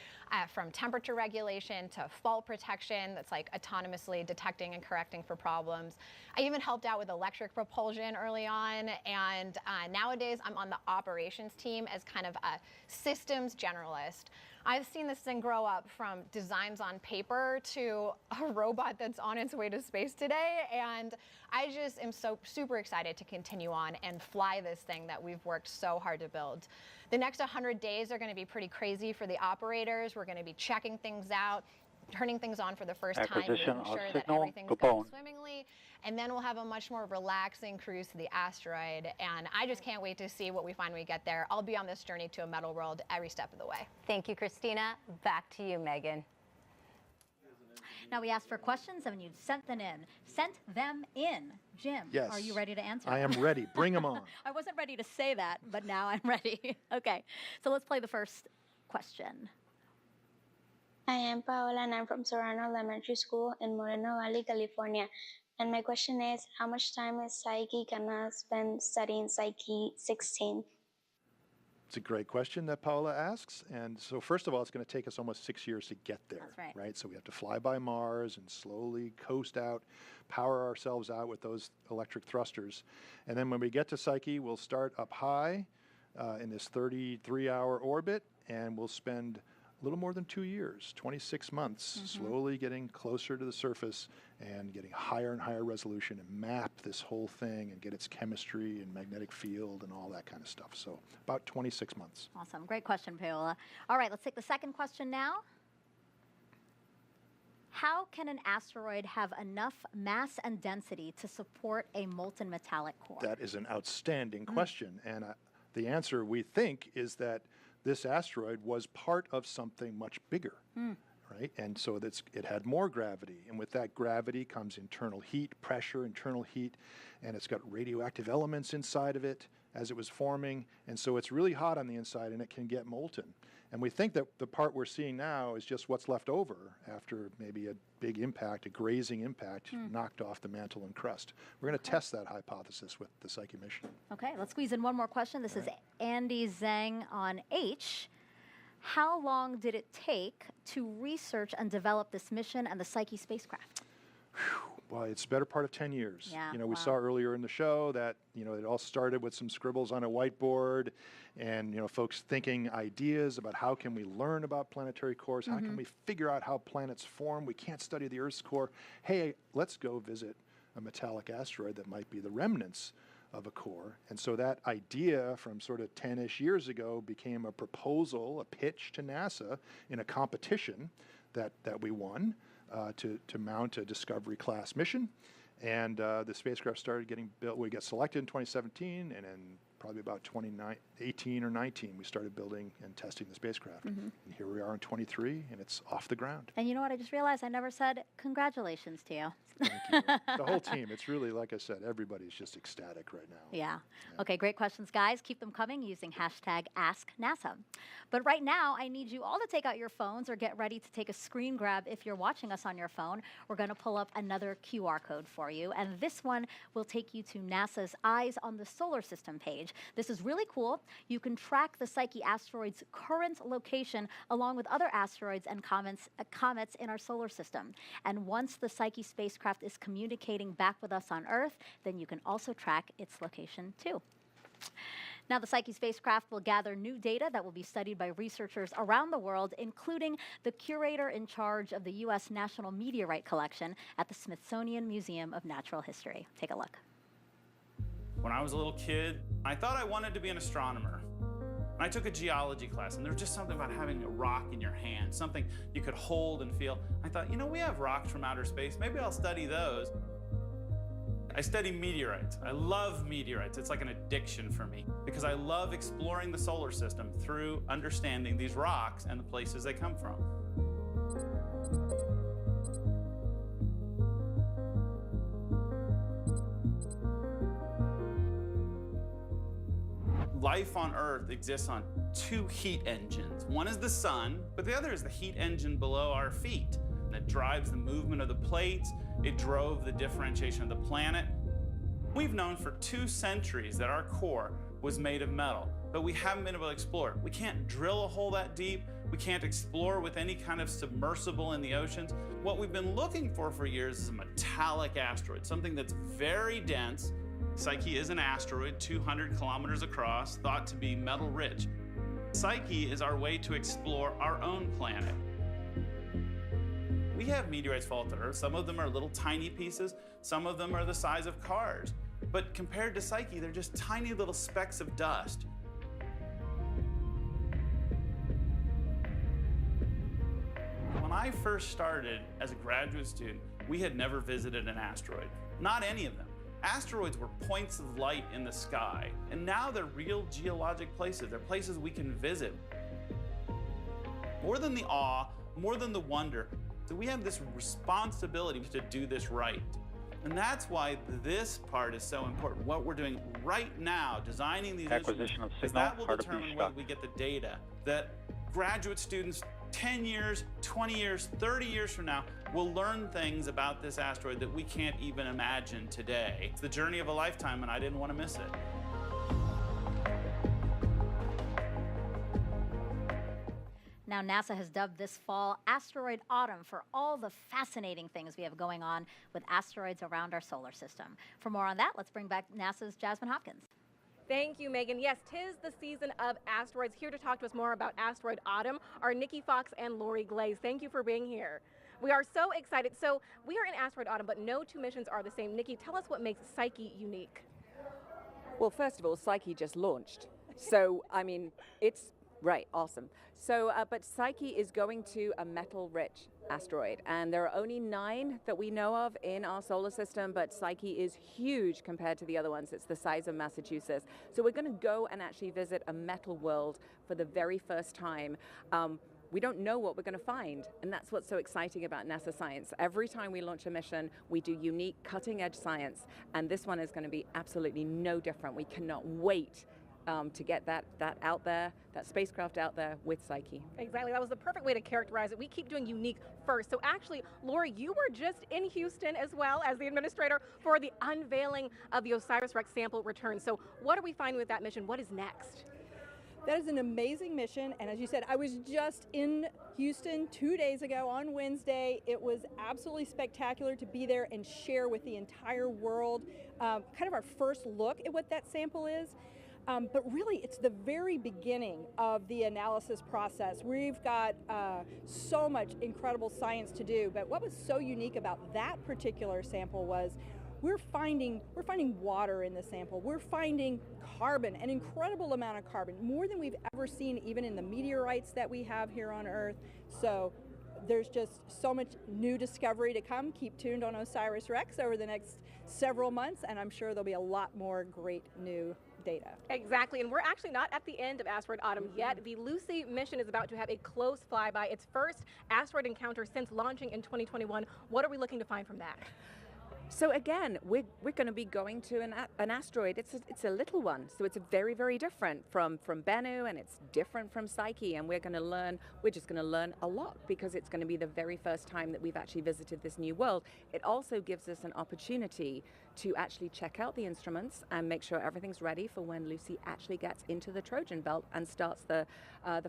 from temperature regulation to fault protection, that's like autonomously detecting and correcting for problems. I even helped out with electric propulsion early on, and nowadays I'm on the operations team as kind of a systems generalist. I've seen this thing grow up from designs on paper to a robot that's on its way to space today, and I just am so super excited to continue on and fly this thing that we've worked so hard to build. The next 100 days are going to be pretty crazy for the operators. We're going to be checking things out, turning things on for the first time, making sure that everything's going swimmingly, and then we'll have a much more relaxing cruise to the asteroid, and I just can't wait to see what we find when we get there. I'll be on this journey to a metal world every step of the way. Thank you, Christina. Back to you, Megan. Now we asked for questions and you sent them in. Jim, yes. Are you ready to answer? I am ready. Bring them on. I wasn't ready to say that, but now I'm ready. Okay, so let's play the first question. I am Paola and I'm from Serrano Elementary School in Moreno Valley, California. And my question is, how much time is Psyche gonna spend studying Psyche 16? It's a great question that Paula asks. And so first of all, it's going to take us almost 6 years to get there. That's right. So we have to fly by Mars and slowly coast out, power ourselves out with those electric thrusters. And then when we get to Psyche, we'll start up high in this 33-hour orbit, and we'll spend a little more than 2 years, 26 months, slowly getting closer to the surface and getting higher and higher resolution and map this whole thing and get its chemistry and magnetic field and all that kind of stuff. So about 26 months. Awesome. Great question, Paola. All right, let's take the second question now. How can an asteroid have enough mass and density to support a molten metallic core? That is an outstanding question. And the answer, we think, is that this asteroid was part of something much bigger, right? And so it had more gravity. And with that gravity comes internal heat, pressure, internal heat, and it's got radioactive elements inside of it as it was forming. And so it's really hot on the inside and it can get molten. And we think that the part we're seeing now is just what's left over after maybe a big impact, a grazing impact, knocked off the mantle and crust. We're going to test that hypothesis with the Psyche mission. Okay, let's squeeze in one more question. This is Andy Zhang on H. How long did it take to research and develop this mission and the Psyche spacecraft? Well, it's the better part of 10 years. Yeah, we saw earlier in the show that, it all started with some scribbles on a whiteboard and, folks thinking ideas about how can we learn about planetary cores, how can we figure out how planets form. We can't study the Earth's core. Hey, let's go visit a metallic asteroid that might be the remnants of a core. And so that idea from sort of 10-ish years ago became a proposal, a pitch to NASA in a competition that we won. To mount a Discovery class mission, and the spacecraft started getting built. We got selected in 2017, and then probably about 2018 or 19, we started building and testing the spacecraft. And here we are in 23, and it's off the ground. And you know what? I just realized I never said congratulations to you. Thank you. The whole team. It's really, like I said, everybody's just ecstatic right now. Yeah. Okay, great questions, guys. Keep them coming using #AskNASA. But right now, I need you all to take out your phones or get ready to take a screen grab if you're watching us on your phone. We're going to pull up another QR code for you, and this one will take you to NASA's Eyes on the Solar System page. This is really cool. You can track the Psyche asteroid's current location along with other asteroids and comets in our solar system. And once the Psyche spacecraft is communicating back with us on Earth, then you can also track its location too. Now, the Psyche spacecraft will gather new data that will be studied by researchers around the world, including the curator in charge of the U.S. National Meteorite Collection at the Smithsonian Museum of Natural History. Take a look. When I was a little kid, I thought I wanted to be an astronomer. And I took a geology class, and there was just something about having a rock in your hand, something you could hold and feel. I thought, you know, we have rocks from outer space. Maybe I'll study those. I study meteorites. I love meteorites. It's like an addiction for me because I love exploring the solar system through understanding these rocks and the places they come from. Life on Earth exists on two heat engines. One is the sun, but the other is the heat engine below our feet. That drives the movement of the plates. It drove the differentiation of the planet. We've known for 2 centuries that our core was made of metal, but we haven't been able to explore it. We can't drill a hole that deep. We can't explore with any kind of submersible in the oceans. What we've been looking for years is a metallic asteroid, something that's very dense. Psyche is an asteroid 200 kilometers across, thought to be metal rich. Psyche is our way to explore our own planet. We have meteorites fall to Earth. Some of them are little tiny pieces. Some of them are the size of cars. But compared to Psyche, they're just tiny little specks of dust. When I first started as a graduate student, we had never visited an asteroid. Not any of them. Asteroids were points of light in the sky, and now they're real geologic places. They're places we can visit. More than the awe, more than the wonder, so we have this responsibility to do this right. And that's why this part is so important. What we're doing right now, designing these Acquisition of instruments, signal, that will hard to be determine whether stuck. we get the data that graduate students 10 years, 20 years, 30 years from now will learn things about this asteroid that we can't even imagine today. It's the journey of a lifetime, and I didn't want to miss it. Now, NASA has dubbed this fall Asteroid Autumn for all the fascinating things we have going on with asteroids around our solar system. For more on that, let's bring back NASA's Jasmine Hopkins. Thank you, Megan. Yes, 'tis the season of asteroids. Here to talk to us more about Asteroid Autumn are Nikki Fox and Lori Glaze. Thank you for being here. We are so excited. So we are in Asteroid Autumn, but no 2 missions are the same. Nikki, tell us what makes Psyche unique. Well, first of all, Psyche just launched. So, I mean, it's right, awesome. So, but Psyche is going to a metal-rich asteroid, and there are only 9 that we know of in our solar system, but Psyche is huge compared to the other ones. It's the size of Massachusetts. So we're going to go and actually visit a metal world for the very first time. We don't know what we're going to find, and that's what's so exciting about NASA science. Every time we launch a mission, we do unique, cutting-edge science, and this one is going to be absolutely no different. We cannot wait to get that out there, that spacecraft out there with Psyche. Exactly, that was the perfect way to characterize it. We keep doing unique first. So actually, Lori, you were just in Houston as well as the administrator for the unveiling of the OSIRIS-REx sample return. So what are we finding with that mission? What is next? That is an amazing mission, and as you said, I was just in Houston 2 days ago on Wednesday. It was absolutely spectacular to be there and share with the entire world kind of our first look at what that sample is. But really, it's the very beginning of the analysis process. We've got so much incredible science to do, but what was so unique about that particular sample was we're finding water in the sample. We're finding carbon, an incredible amount of carbon, more than we've ever seen even in the meteorites that we have here on Earth. So there's just so much new discovery to come. Keep tuned on OSIRIS-REx over the next several months, and I'm sure there'll be a lot more great new data. Exactly, and we're actually not at the end of Asteroid Autumn yet. The Lucy mission is about to have a close flyby, its first asteroid encounter since launching in 2021. What are we looking to find from that? So again, we're going to be going to an asteroid. It's a little one, so it's very, very different from Bennu, and it's different from Psyche, and we're just going to learn a lot because it's going to be the very first time that we've actually visited this new world. It also gives us an opportunity to actually check out the instruments and make sure everything's ready for when Lucy actually gets into the Trojan belt and starts the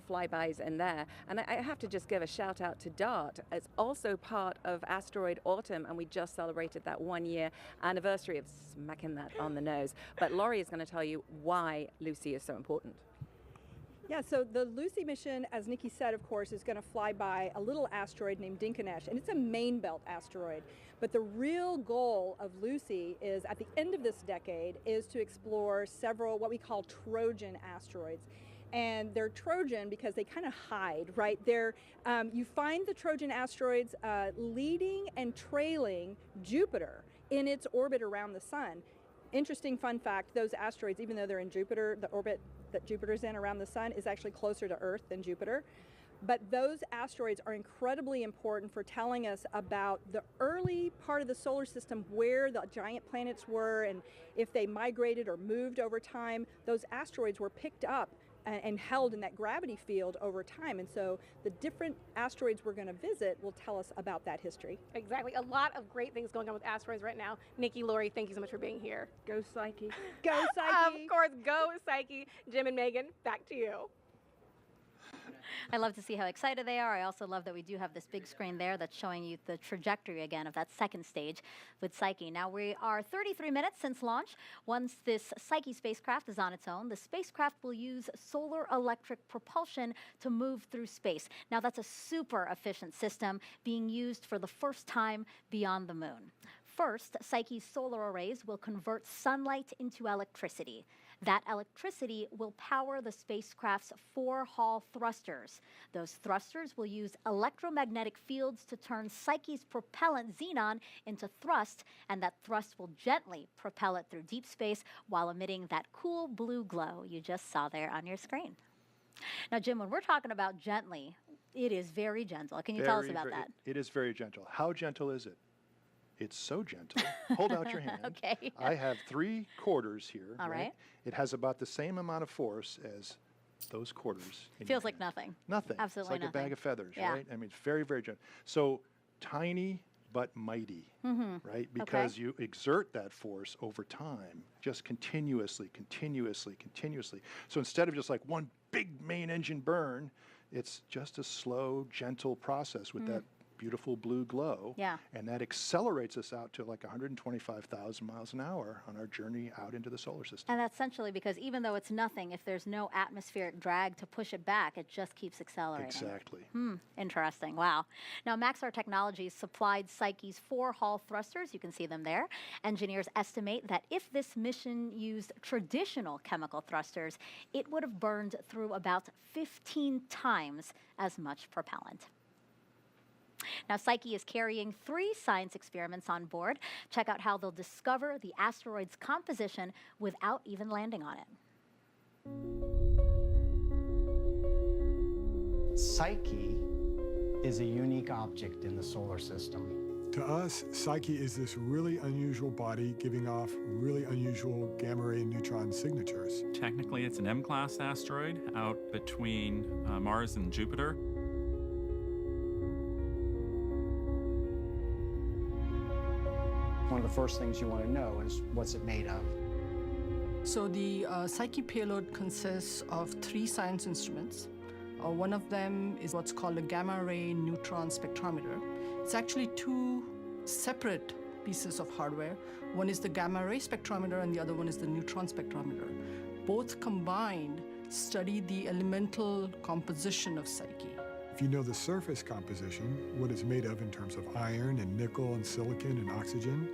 flybys in there. And I have to just give a shout out to DART. It's also part of Asteroid Autumn, and we just celebrated that 1-year anniversary of smacking that on the nose. But Laurie is going to tell you why Lucy is so important. Yeah, so the Lucy mission, as Nikki said, of course, is going to fly by a little asteroid named Dinkinesh, and it's a main belt asteroid. But the real goal of Lucy is, at the end of this decade, is to explore several what we call Trojan asteroids. And they're Trojan because they kind of hide, right? You find the Trojan asteroids leading and trailing Jupiter in its orbit around the sun. Interesting fun fact, those asteroids, even though they're in Jupiter, the orbit that Jupiter's in around the sun is actually closer to Earth than Jupiter. But those asteroids are incredibly important for telling us about the early part of the solar system, where the giant planets were and if they migrated or moved over time. Those asteroids were picked up and held in that gravity field over time. And so the different asteroids we're going to visit will tell us about that history. Exactly. A lot of great things going on with asteroids right now. Nikki, Lori, thank you so much for being here. Go Psyche. Go Psyche. Of course, go Psyche. Jim and Megan, back to you. I love to see how excited they are. I also love that we do have this big screen there that's showing you the trajectory again of that second stage with Psyche. Now we are 33 minutes since launch. Once this Psyche spacecraft is on its own, the spacecraft will use solar electric propulsion to move through space. Now that's a super efficient system being used for the first time beyond the moon. First, Psyche's solar arrays will convert sunlight into electricity. That electricity will power the spacecraft's 4 Hall thrusters. Those thrusters will use electromagnetic fields to turn Psyche's propellant xenon into thrust, and that thrust will gently propel it through deep space while emitting that cool blue glow you just saw there on your screen. Now, Jim, when we're talking about gently, it is very gentle. Can you tell us about that? It is very gentle. How gentle is it? It's so gentle. Hold out your hand. Okay. I have 3 quarters here. All right. It has about the same amount of force as those quarters. Feels like nothing. Nothing. Absolutely it's like nothing. a bag of feathers, Yeah. right? I mean, it's very, very gentle. So tiny but mighty, right? Because you exert that force over time, just continuously. So instead of just like one big main engine burn, it's just a slow, gentle process with that beautiful blue glow. Yeah. And that accelerates us out to like 125,000 miles an hour on our journey out into the solar system. And that's essentially because even though it's nothing, if there's no atmospheric drag to push it back, it just keeps accelerating. Exactly. Interesting. Wow. Now, Maxar Technologies supplied Psyche's 4 Hall thrusters. You can see them there. Engineers estimate that if this mission used traditional chemical thrusters, it would have burned through about 15 times as much propellant. Now, Psyche is carrying 3 science experiments on board. Check out how they'll discover the asteroid's composition without even landing on it. Psyche is a unique object in the solar system. To us, Psyche is this really unusual body giving off really unusual gamma-ray neutron signatures. Technically, it's an M-class asteroid out between Mars and Jupiter. One of the first things you want to know is what's it made of. So the Psyche payload consists of 3 science instruments. One of them is what's called a gamma-ray neutron spectrometer. It's actually 2 separate pieces of hardware. One is the gamma-ray spectrometer and the other one is the neutron spectrometer. Both combined study the elemental composition of Psyche. If you know the surface composition, what it's made of in terms of iron and nickel and silicon and oxygen,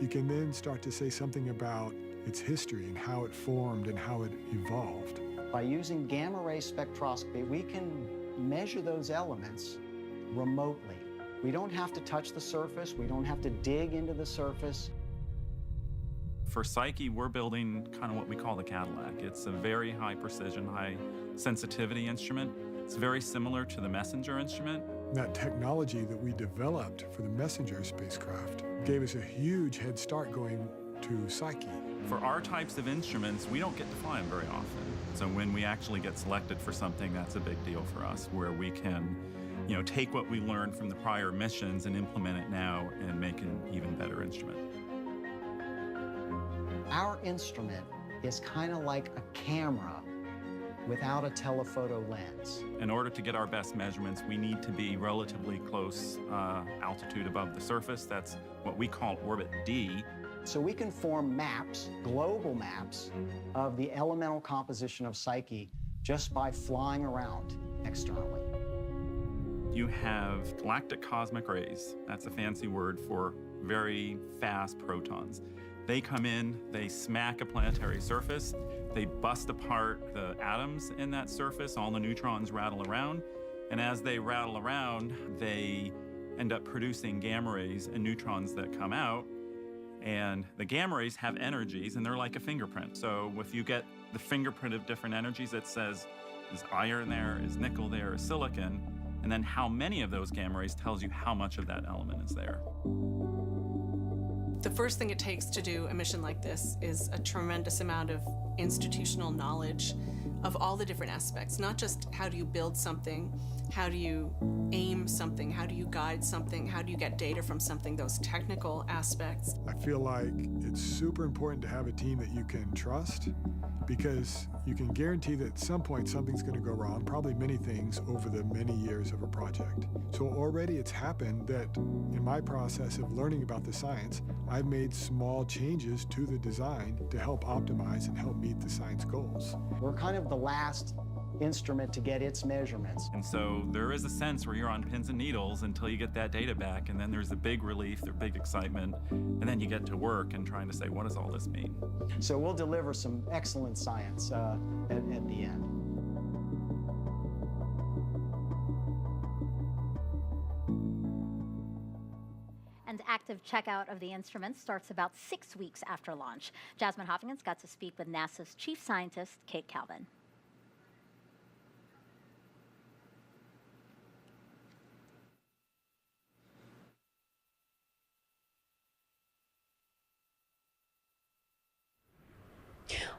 you can then start to say something about its history and how it formed and how it evolved. By using gamma-ray spectroscopy, we can measure those elements remotely. We don't have to touch the surface. We don't have to dig into the surface. For Psyche, we're building kind of what we call the Cadillac. It's a very high precision, high sensitivity instrument. It's very similar to the Messenger instrument. That technology that we developed for the Messenger spacecraft gave us a huge head start going to Psyche. For our types of instruments, we don't get to fly them very often. So when we actually get selected for something, that's a big deal for us, where we can, take what we learned from the prior missions and implement it now and make an even better instrument. Our instrument is kind of like a camera without a telephoto lens. In order to get our best measurements, we need to be relatively close altitude above the surface. That's what we call orbit D. So we can form maps, global maps, of the elemental composition of Psyche just by flying around externally. You have galactic cosmic rays. That's a fancy word for very fast protons. They come in, they smack a planetary surface, they bust apart the atoms in that surface, all the neutrons rattle around, and as they rattle around, they end up producing gamma rays and neutrons that come out. And the gamma rays have energies, and they're like a fingerprint. So if you get the fingerprint of different energies, it says, is iron there, is nickel there, is silicon, and then how many of those gamma rays tells you how much of that element is there. The first thing it takes to do a mission like this is a tremendous amount of institutional knowledge of all the different aspects, not just how do you build something, how do you aim something, how do you guide something, how do you get data from something, those technical aspects. I feel like it's super important to have a team that you can trust, because you can guarantee that at some point something's going to go wrong, probably many things over the many years of a project. So already it's happened that in my process of learning about the science, I've made small changes to the design to help optimize and help meet the science goals. We're kind of the last instrument to get its measurements. And so there is a sense where you're on pins and needles until you get that data back, and then there's a big relief, there's big excitement, and then you get to work and trying to say, what does all this mean? So we'll deliver some excellent science at the end. And active checkout of the instruments starts about 6 weeks after launch. Jasmine Hopkins got to speak with NASA's chief scientist, Kate Calvin.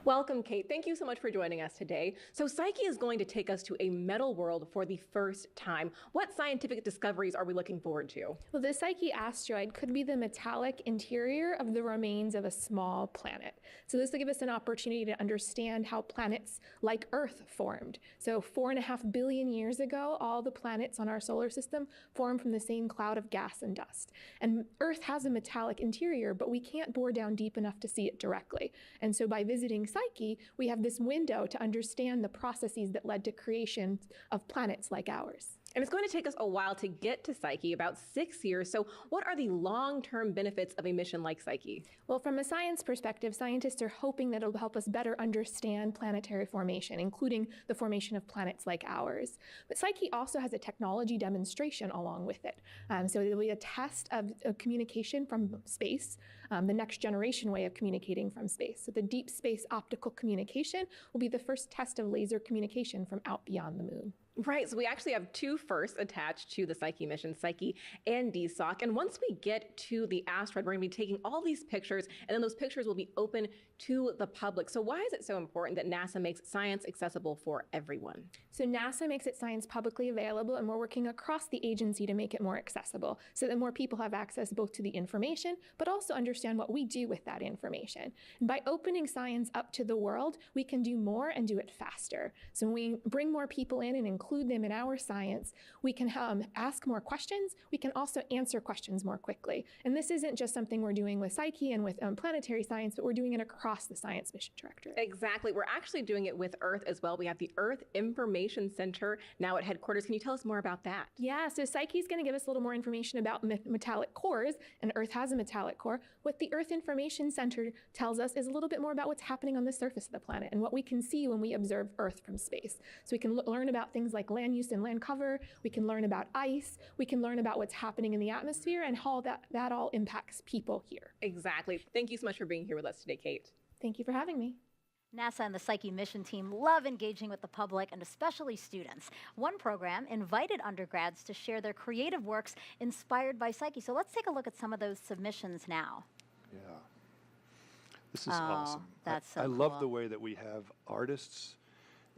Welcome, Kate. Thank you so much for joining us today. So Psyche is going to take us to a metal world for the first time. What scientific discoveries are we looking forward to? Well, the Psyche asteroid could be the metallic interior of the remains of a small planet. So this will give us an opportunity to understand how planets like Earth formed. So 4.5 billion years ago, all the planets on our solar system formed from the same cloud of gas and dust. And Earth has a metallic interior, but we can't bore down deep enough to see it directly. And so by visiting Psyche, we have this window to understand the processes that led to creation of planets like ours. And it's going to take us a while to get to Psyche, about 6 years. So what are the long-term benefits of a mission like Psyche? Well, from a science perspective, scientists are hoping that it'll help us better understand planetary formation, including the formation of planets like ours. But Psyche also has a technology demonstration along with it. So it'll be a test of communication from space, the next generation way of communicating from space. So the deep space optical communication will be the first test of laser communication from out beyond the moon. Right, so we actually have two firsts attached to the Psyche mission, Psyche and DSOC. And once we get to the asteroid, we're going to be taking all these pictures, and then those pictures will be open to the public. So why is it so important that NASA makes science accessible for everyone? So NASA makes its science publicly available, and we're working across the agency to make it more accessible so that more people have access both to the information, but also understand what we do with that information. And by opening science up to the world, we can do more and do it faster. So when we bring more people in and include them in our science, we can ask more questions. We can also answer questions more quickly. And this isn't just something we're doing with Psyche and with planetary science, but we're doing it across the Science Mission Directorate. Exactly. We're actually doing it with Earth as well. We have the Earth Information Center now at headquarters. Can you tell us more about that? Yeah, so Psyche is going to give us a little more information about metallic cores, and Earth has a metallic core. What the Earth Information Center tells us is a little bit more about what's happening on the surface of the planet and what we can see when we observe Earth from space. So we can learn about things like land use and land cover. We can learn about ice. We can learn about what's happening in the atmosphere and how that all impacts people here. Exactly. Thank you so much for being here with us today, Kate. Thank you for having me. NASA and the Psyche mission team love engaging with the public and especially students. One program invited undergrads to share their creative works inspired by Psyche. So let's take a look at some of those submissions now. Yeah. This is awesome. That's so I cool. love the way that we have artists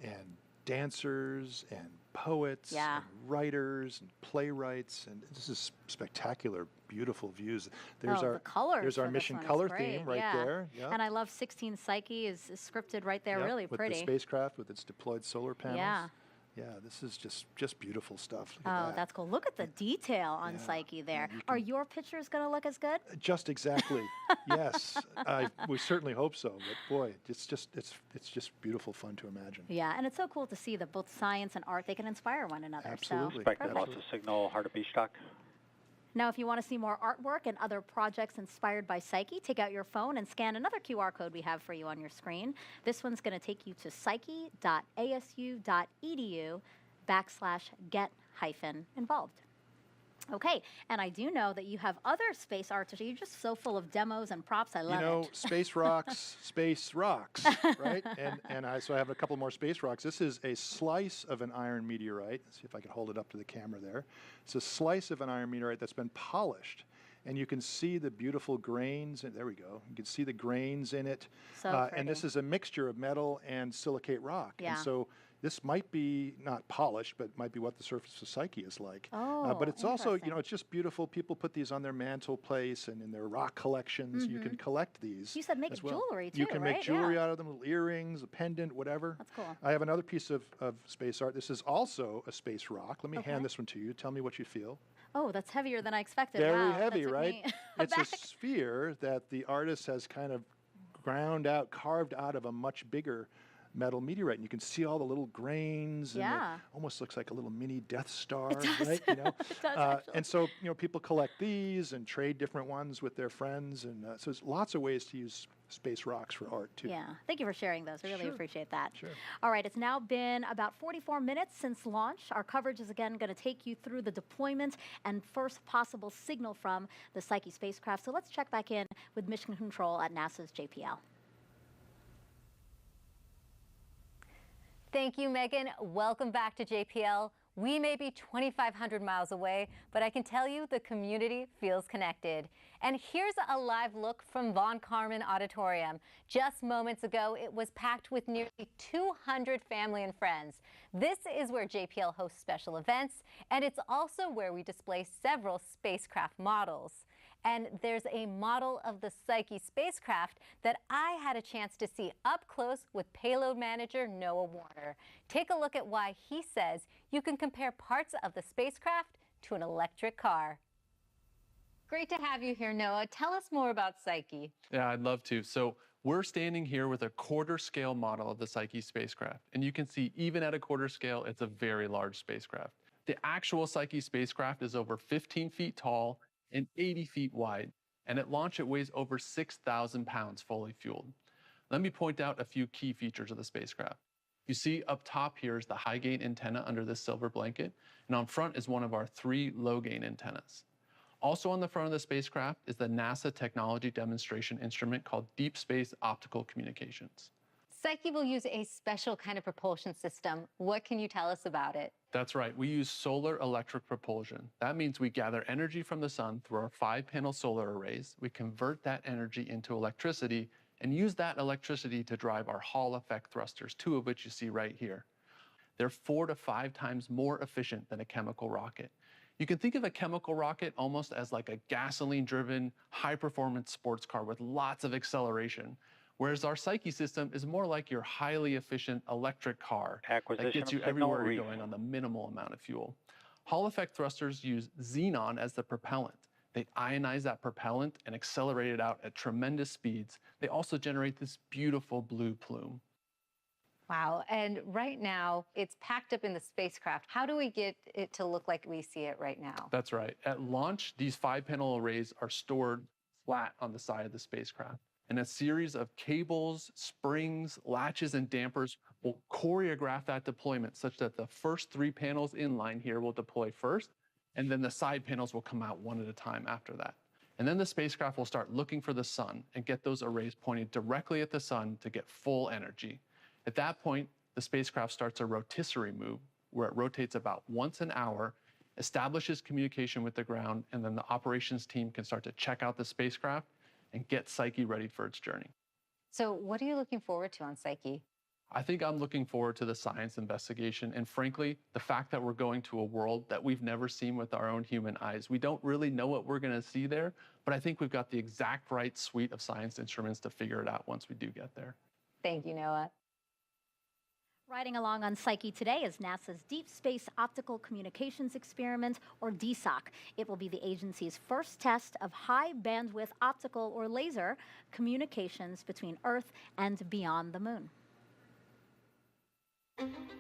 and dancers and poets and writers and playwrights, and this is spectacular, beautiful views. There's the colors there's our for this mission one is color great, theme right there. Yep. And I love 16 Psyche is scripted right there, Yep, really with pretty. the spacecraft with its deployed solar panels. Yeah. Yeah, this is just beautiful stuff. Look at Oh, that. that's cool. Look at the detail on Psyche there. Are your pictures going to look as good? Just exactly. Yes, we certainly hope so. But boy, it's just beautiful fun to imagine. Yeah, and it's so cool to see that both science and art, they can inspire one another. Absolutely. So, Expected lots of signal, hard to be stuck. Now, if you want to see more artwork and other projects inspired by Psyche, take out your phone and scan another QR code we have for you on your screen. This one's going to take you to psyche.asu.edu/get-involved. Okay, and I do know that you have other space art. You're just so full of demos and props. I love it. Space rocks, right? So I have a couple more space rocks. This is a slice of an iron meteorite. Let's see if I can hold it up to the camera there. It's a slice of an iron meteorite that's been polished. And you can see the beautiful grains. There we go. You can see the grains in it. So and this is a mixture of metal and silicate rock. Yeah. And so this might be not polished, but might be what the surface of Psyche is like. Oh, but it's also, interesting. it's just beautiful. People put these on their mantle place and in their rock collections. You can collect these. You said make as well. jewelry too, You can right? make jewelry out of them, little earrings, a pendant, whatever. That's cool. I have another piece of space art. This is also a space rock. Let me hand this one to you. Tell me what you feel. Oh, that's heavier than I expected. Very Wow, heavy, that took right? me It's a aback. sphere that the artist has kind of carved out of a much bigger metal meteorite, and you can see all the little grains, and it almost looks like a little mini Death Star, right? It does, actually. And so people collect these and trade different ones with their friends, and so there's lots of ways to use space rocks for art too. Yeah, thank you for sharing those. I really Sure. appreciate that. Sure. All right, it's now been about 44 minutes since launch. Our coverage is again going to take you through the deployment and first possible signal from the Psyche spacecraft. So let's check back in with Mission Control at NASA's JPL. Thank you, Megan. Welcome back to JPL. We may be 2,500 miles away, but I can tell you the community feels connected. And here's a live look from Von Karman Auditorium. Just moments ago, it was packed with nearly 200 family and friends. This is where JPL hosts special events, and it's also where we display several spacecraft models. And there's a model of the Psyche spacecraft that I had a chance to see up close with payload manager Noah Warner. Take a look at why he says you can compare parts of the spacecraft to an electric car. Great to have you here, Noah. Tell us more about Psyche. Yeah, I'd love to. So we're standing here with a quarter scale model of the Psyche spacecraft. And you can see even at a quarter scale, it's a very large spacecraft. The actual Psyche spacecraft is over 15 feet tall and 80 feet wide, and at launch it weighs over 6,000 pounds fully fueled. Let me point out a few key features of the spacecraft. You see up top here is the high gain antenna under this silver blanket, and on front is one of our 3 low gain antennas. Also on the front of the spacecraft is the NASA technology demonstration instrument called Deep Space Optical Communications. Psyche will use a special kind of propulsion system. What can you tell us about it? That's right, we use solar electric propulsion. That means we gather energy from the sun through our 5-panel solar arrays. We convert that energy into electricity and use that electricity to drive our Hall effect thrusters, 2 of which you see right here. They're 4 to 5 times more efficient than a chemical rocket. You can think of a chemical rocket almost as like a gasoline-driven, high-performance sports car with lots of acceleration. Whereas our Psyche system is more like your highly efficient electric car that gets you everywhere you're going on the minimal amount of fuel. Hall effect thrusters use xenon as the propellant. They ionize that propellant and accelerate it out at tremendous speeds. They also generate this beautiful blue plume. Wow, and right now it's packed up in the spacecraft. How do we get it to look like we see it right now? That's right. At launch, these 5-panel arrays are stored flat on the side of the spacecraft. And a series of cables, springs, latches, and dampers will choreograph that deployment such that the first 3 panels in line here will deploy first, and then the side panels will come out one at a time after that. And then the spacecraft will start looking for the sun and get those arrays pointed directly at the sun to get full energy. At that point, the spacecraft starts a rotisserie move where it rotates about once an hour, establishes communication with the ground, and then the operations team can start to check out the spacecraft and get Psyche ready for its journey. So what are you looking forward to on Psyche? I think I'm looking forward to the science investigation, and frankly, the fact that we're going to a world that we've never seen with our own human eyes. We don't really know what we're going to see there, but I think we've got the exact right suite of science instruments to figure it out once we do get there. Thank you, Noah. Riding along on Psyche today is NASA's Deep Space Optical Communications Experiment, or DSOC. It will be the agency's first test of high bandwidth optical or laser communications between Earth and beyond the moon.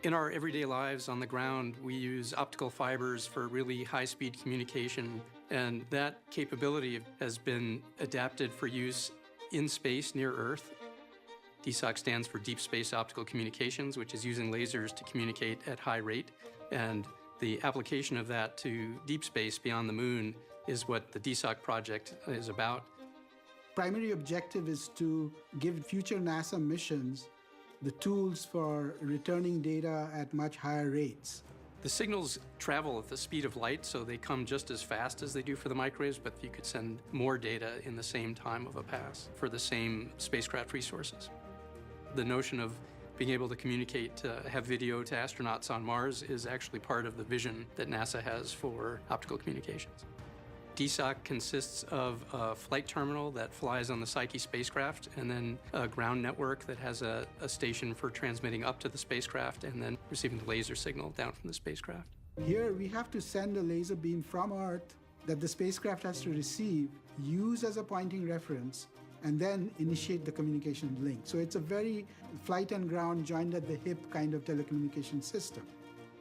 In our everyday lives on the ground, we use optical fibers for really high-speed communication, and that capability has been adapted for use in space near Earth. DSOC stands for Deep Space Optical Communications, which is using lasers to communicate at high rate, and the application of that to deep space beyond the moon is what the DSOC project is about. Primary objective is to give future NASA missions the tools for returning data at much higher rates. The signals travel at the speed of light, so they come just as fast as they do for the microwaves, but you could send more data in the same time of a pass for the same spacecraft resources. The notion of being able to communicate, have video to astronauts on Mars is actually part of the vision that NASA has for optical communications. DSOC consists of a flight terminal that flies on the Psyche spacecraft, and then a ground network that has a station for transmitting up to the spacecraft and then receiving the laser signal down from the spacecraft. Here we have to send a laser beam from Earth that the spacecraft has to receive, use as a pointing reference, and then initiate the communication link. So it's a very flight and ground joined at the hip kind of telecommunication system.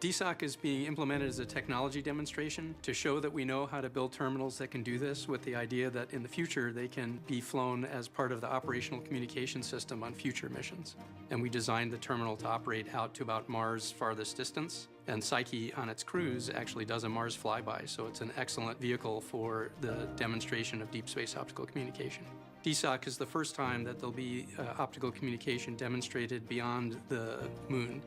DSOC is being implemented as a technology demonstration to show that we know how to build terminals that can do this, with the idea that in the future they can be flown as part of the operational communication system on future missions. And we designed the terminal to operate out to about Mars' farthest distance. And Psyche on its cruise actually does a Mars flyby, so it's an excellent vehicle for the demonstration of deep space optical communication. DSOC is the first time that there'll be optical communication demonstrated beyond the moon.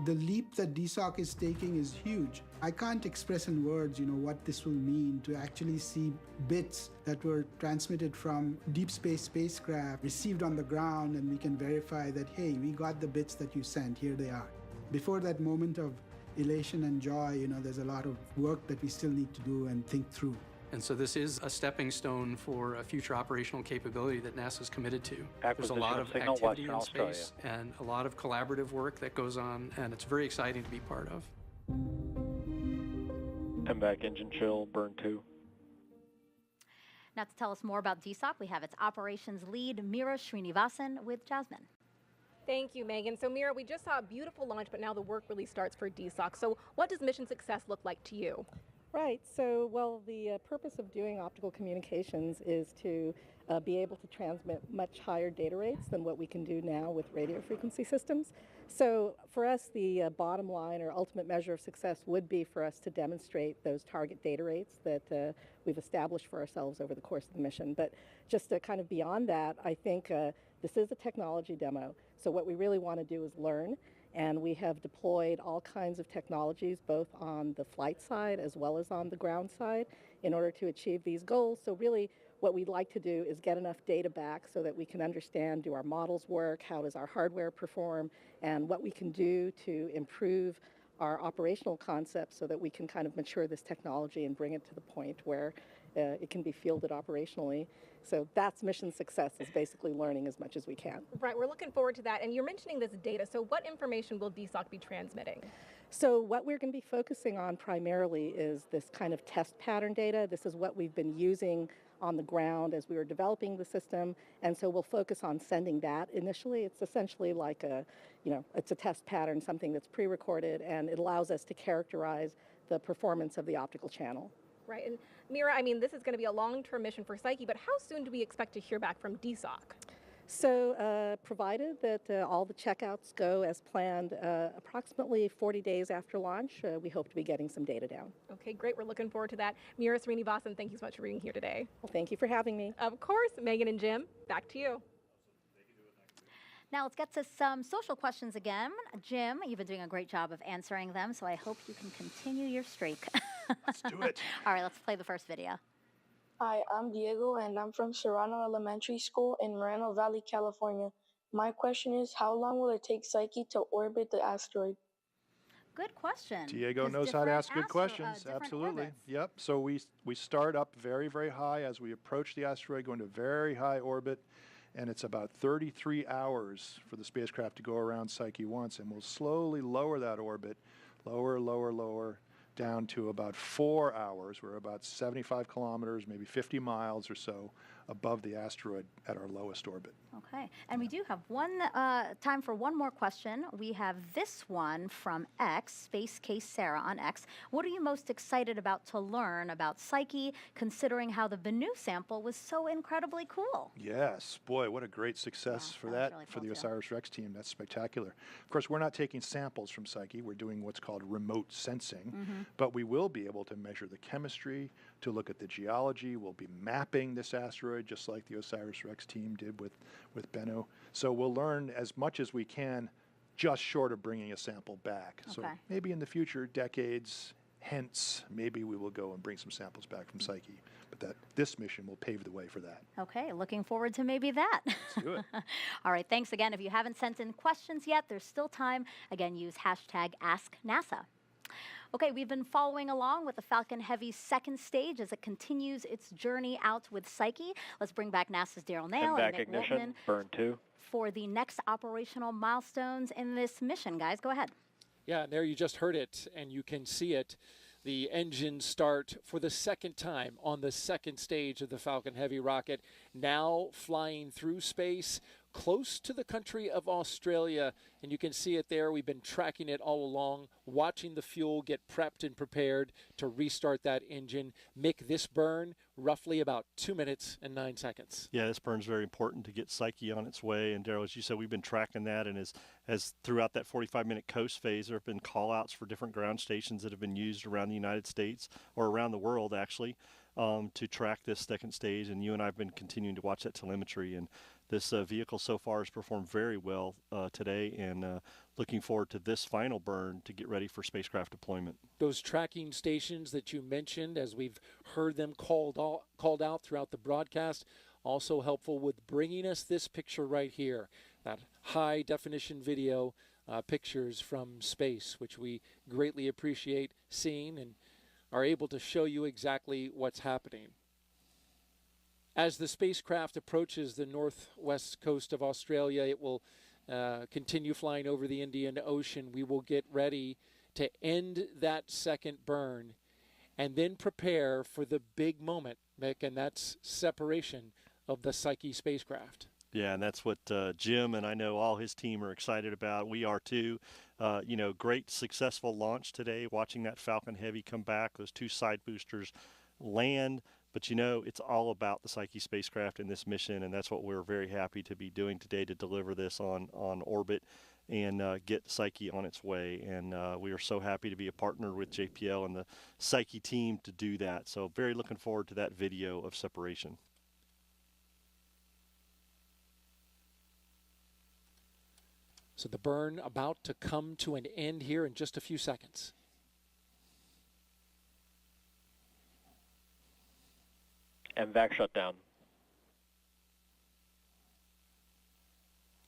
The leap that DSOC is taking is huge. I can't express in words, what this will mean to actually see bits that were transmitted from deep space spacecraft received on the ground, and we can verify that, hey, we got the bits that you sent, here they are. Before that moment of elation and joy, there's a lot of work that we still need to do and think through. And so this is a stepping stone for a future operational capability that NASA's committed to. There's a lot of activity in space and a lot of collaborative work that goes on, and it's very exciting to be part of. MVAC engine chill, burn 2. Now to tell us more about DSOC, we have its operations lead, Meera Srinivasan, with Jasmine. Thank you, Megan. So Meera, we just saw a beautiful launch, but now the work really starts for DSOC. So what does mission success look like to you? Right. So, well, the purpose of doing optical communications is to be able to transmit much higher data rates than what we can do now with radio frequency systems. So for us, the bottom line or ultimate measure of success would be for us to demonstrate those target data rates that we've established for ourselves over the course of the mission. But just to kind of beyond that, I think this is a technology demo. So what we really want to do is learn. And we have deployed all kinds of technologies, both on the flight side as well as on the ground side, in order to achieve these goals. So really, what we'd like to do is get enough data back so that we can understand, do our models work, how does our hardware perform, and what we can do to improve our operational concepts so that we can kind of mature this technology and bring it to the point where it can be fielded operationally. So that's mission success, is basically learning as much as we can. Right, we're looking forward to that. And you're mentioning this data. So what information will DSOC be transmitting? So what we're going to be focusing on primarily is this kind of test pattern data. This is what we've been using on the ground as we were developing the system. And so we'll focus on sending that initially. It's essentially like it's a test pattern, something that's pre-recorded, and it allows us to characterize the performance of the optical channel. Right, and Meera, I mean, this is going to be a long-term mission for Psyche, but how soon do we expect to hear back from DSOC? So provided that all the checkouts go as planned, approximately 40 days after launch, we hope to be getting some data down. Okay, great. We're looking forward to that. Meera Srinivasan, thank you so much for being here today. Well, thank you for having me. Of course. Megan and Jim, back to you. Now let's get to some social questions again. Jim, you've been doing a great job of answering them, so I hope you can continue your streak. Let's do it. All right, let's play the first video. Hi, I'm Diego, and I'm from Serrano Elementary School in Moreno Valley, California. My question is, how long will it take Psyche to orbit the asteroid? Good question. Diego 'Cause knows how to different ask good questions. different Absolutely. orbits. Yep. So we start up very, very high as we approach the asteroid, go into very high orbit, and it's about 33 hours for the spacecraft to go around Psyche once, and we'll slowly lower that orbit, lower, down to about 4 hours. We're about 75 kilometers, maybe 50 miles or so above the asteroid at our lowest orbit. Okay, and we do have time for one more question. We have this one from X, Space Case Sarah on X. What are you most excited about to learn about Psyche, considering how the Bennu sample was so incredibly cool? Yes, boy, what a great success for that, really for cool the too. OSIRIS-REx team. That's spectacular. Of course, we're not taking samples from Psyche. We're doing what's called remote sensing, but we will be able to measure the chemistry, to look at the geology. We'll be mapping this asteroid just like the OSIRIS-REx team did with Bennu. So we'll learn as much as we can just short of bringing a sample back. So Okay. maybe in the future, decades hence, maybe we will go and bring some samples back from Psyche. But this mission will pave the way for that. Okay, looking forward to maybe that. Let's do it. All right, thanks again. If you haven't sent in questions yet, there's still time. Again, use hashtag AskNASA. Okay, we've been following along with the Falcon Heavy's second stage as it continues its journey out with Psyche. Let's bring back NASA's Daryl Nail and MVAC Nick ignition, Woltman burn 2. for the next operational milestones in this mission. Guys, go ahead. Yeah, and there you just heard it, and you can see it. The engines start for the second time on the second stage of the Falcon Heavy rocket, now flying through space close to the country of Australia. And you can see it there. We've been tracking it all along, watching the fuel get prepped and prepared to restart that engine. Mick, this burn, roughly about 2 minutes and 9 seconds. Yeah, this burn's very important to get Psyche on its way. And Daryl, as you said, we've been tracking that. And as throughout that 45-minute coast phase, there have been call-outs for different ground stations that have been used around the United States, or around the world, actually, to track this second stage. And you and I have been continuing to watch that telemetry. And this vehicle so far has performed very well today, and looking forward to this final burn to get ready for spacecraft deployment. Those tracking stations that you mentioned, as we've heard them called out throughout the broadcast, also helpful with bringing us this picture right here, that high definition video pictures from space, which we greatly appreciate seeing and are able to show you exactly what's happening. As the spacecraft approaches the northwest coast of Australia, it will continue flying over the Indian Ocean. We will get ready to end that second burn and then prepare for the big moment, Mick, and that's separation of the Psyche spacecraft. Yeah, and that's what Jim and I know all his team are excited about. We are too. Great successful launch today, watching that Falcon Heavy come back, those two side boosters land. But it's all about the Psyche spacecraft in this mission, and that's what we're very happy to be doing today, to deliver this on orbit and get Psyche on its way. And we are so happy to be a partner with JPL and the Psyche team to do that. So very looking forward to that video of separation. So the burn about to come to an end here in just a few seconds. MVAC shutdown.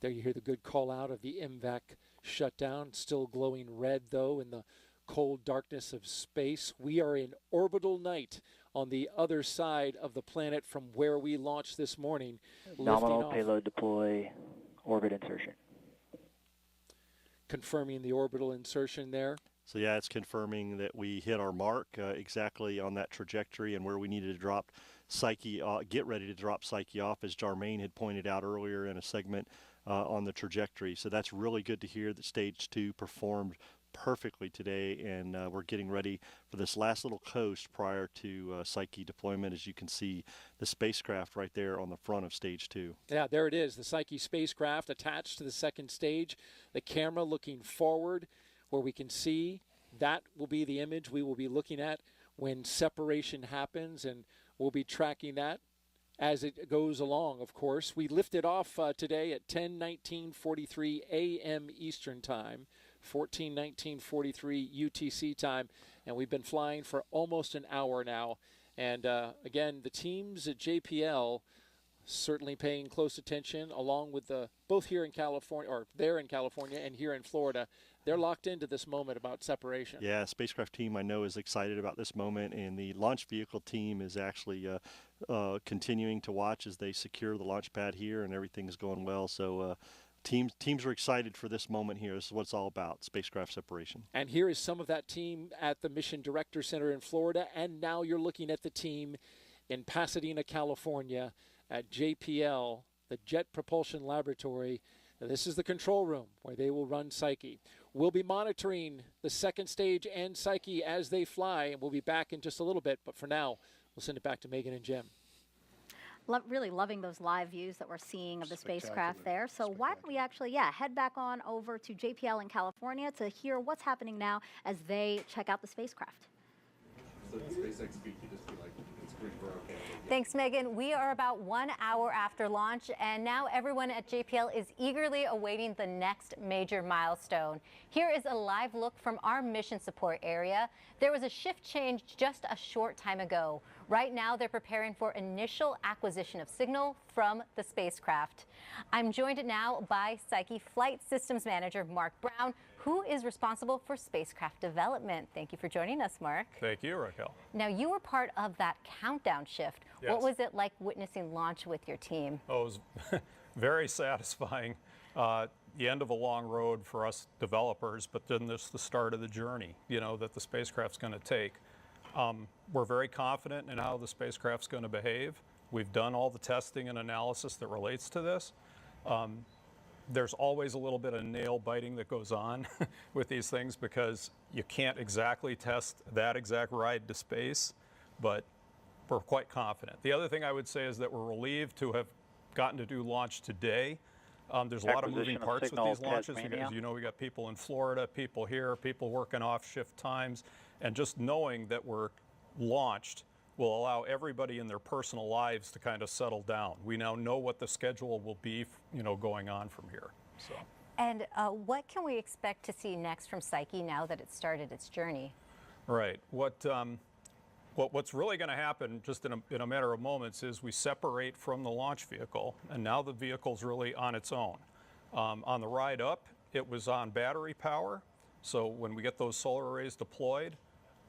There you hear the good call out of the MVAC shutdown, still glowing red though in the cold darkness of space. We are in orbital night on the other side of the planet from where we launched this morning. Nominal payload deploy, orbit insertion. Confirming the orbital insertion there. So yeah, it's confirming that we hit our mark exactly on that trajectory and where we needed to drop Psyche, get ready to drop Psyche off, as Jarmaine had pointed out earlier in a segment on the trajectory. So that's really good to hear that Stage 2 performed perfectly today, and we're getting ready for this last little coast prior to Psyche deployment. As you can see, the spacecraft right there on the front of Stage 2. Yeah, there it is, the Psyche spacecraft attached to the second stage, the camera looking forward, where we can see that will be the image we will be looking at when separation happens, and we'll be tracking that as it goes along, of course. We lifted off today at 10:19:43 a.m. Eastern Time, 14:19:43 UTC time, and we've been flying for almost an hour now. And again, the teams at JPL certainly paying close attention, along with both here in California, or there in California and here in Florida. They're locked into this moment about separation. Yeah, spacecraft team I know is excited about this moment, and the launch vehicle team is actually continuing to watch as they secure the launch pad here, and everything's going well. So teams are excited for this moment here. This is what it's all about, spacecraft separation. And here is some of that team at the Mission Director Center in Florida, and now you're looking at the team in Pasadena, California at JPL, the Jet Propulsion Laboratory. This is the control room where they will run Psyche. We'll be monitoring the second stage and Psyche as they fly, and we'll be back in just a little bit. But for now, we'll send it back to Megan and Jim. Really loving those live views that we're seeing of the spacecraft there. So why don't we actually, head back on over to JPL in California to hear what's happening now as they check out the spacecraft. So the SpaceX speak, you just be like, it's green, we're okay. Thanks, Megan. We are about 1 hour after launch, and now everyone at JPL is eagerly awaiting the next major milestone. Here is a live look from our mission support area. There was a shift change just a short time ago. Right now, they're preparing for initial acquisition of signal from the spacecraft. I'm joined now by Psyche Flight Systems Manager Mark Brown, who is responsible for spacecraft development. Thank you for joining us, Mark. Thank you, Raquel. Now, you were part of that countdown shift. Yes. What was it like witnessing launch with your team? Oh, it was very satisfying. The end of a long road for us developers, but then this is the start of the journey, that the spacecraft's going to take. We're very confident in how the spacecraft's going to behave. We've done all the testing and analysis that relates to this. There's always a little bit of nail biting that goes on with these things because you can't exactly test that exact ride to space, but we're quite confident. The other thing I would say is that we're relieved to have gotten to do launch today. There's a lot of moving parts with these launches. As you know, we got people in Florida, people here, people working off shift times, and just knowing that we're launched will allow everybody in their personal lives to kind of settle down. We now know what the schedule will be, going on from here. So. And what can we expect to see next from Psyche now that it started its journey? Right. What's really going to happen just in a matter of moments is we separate from the launch vehicle, and now the vehicle's really on its own. On the ride up, it was on battery power. So when we get those solar arrays deployed,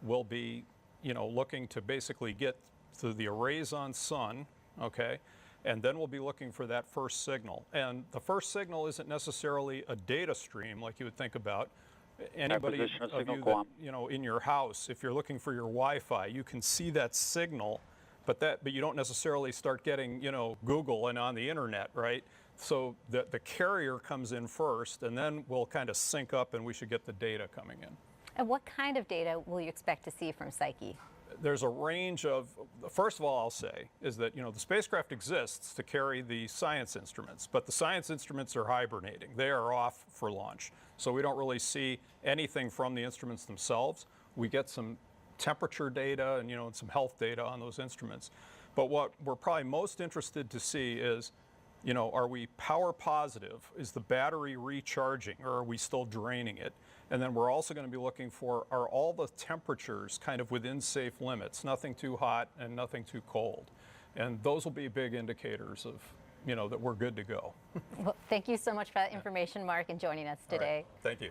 we'll be looking to basically get to the arrays on sun, okay? And then we'll be looking for that first signal. And the first signal isn't necessarily a data stream like you would think about. Anybody of you that, in your house, if you're looking for your Wi-Fi, you can see that signal, but you don't necessarily start getting, Google and on the internet, right? So the carrier comes in first, and then we'll kind of sync up and we should get the data coming in. And what kind of data will you expect to see from Psyche? There's a range of, first of all, I'll say, is that, the spacecraft exists to carry the science instruments, but the science instruments are hibernating. They are off for launch. So we don't really see anything from the instruments themselves. We get some temperature data and, and some health data on those instruments. But what we're probably most interested to see is, are we power positive? Is the battery recharging, or are we still draining it? And then we're also going to be looking for, are all the temperatures kind of within safe limits, nothing too hot and nothing too cold? And those will be big indicators of, that we're good to go. Well, thank you so much for that information, Mark, and joining us today. Right. Thank you.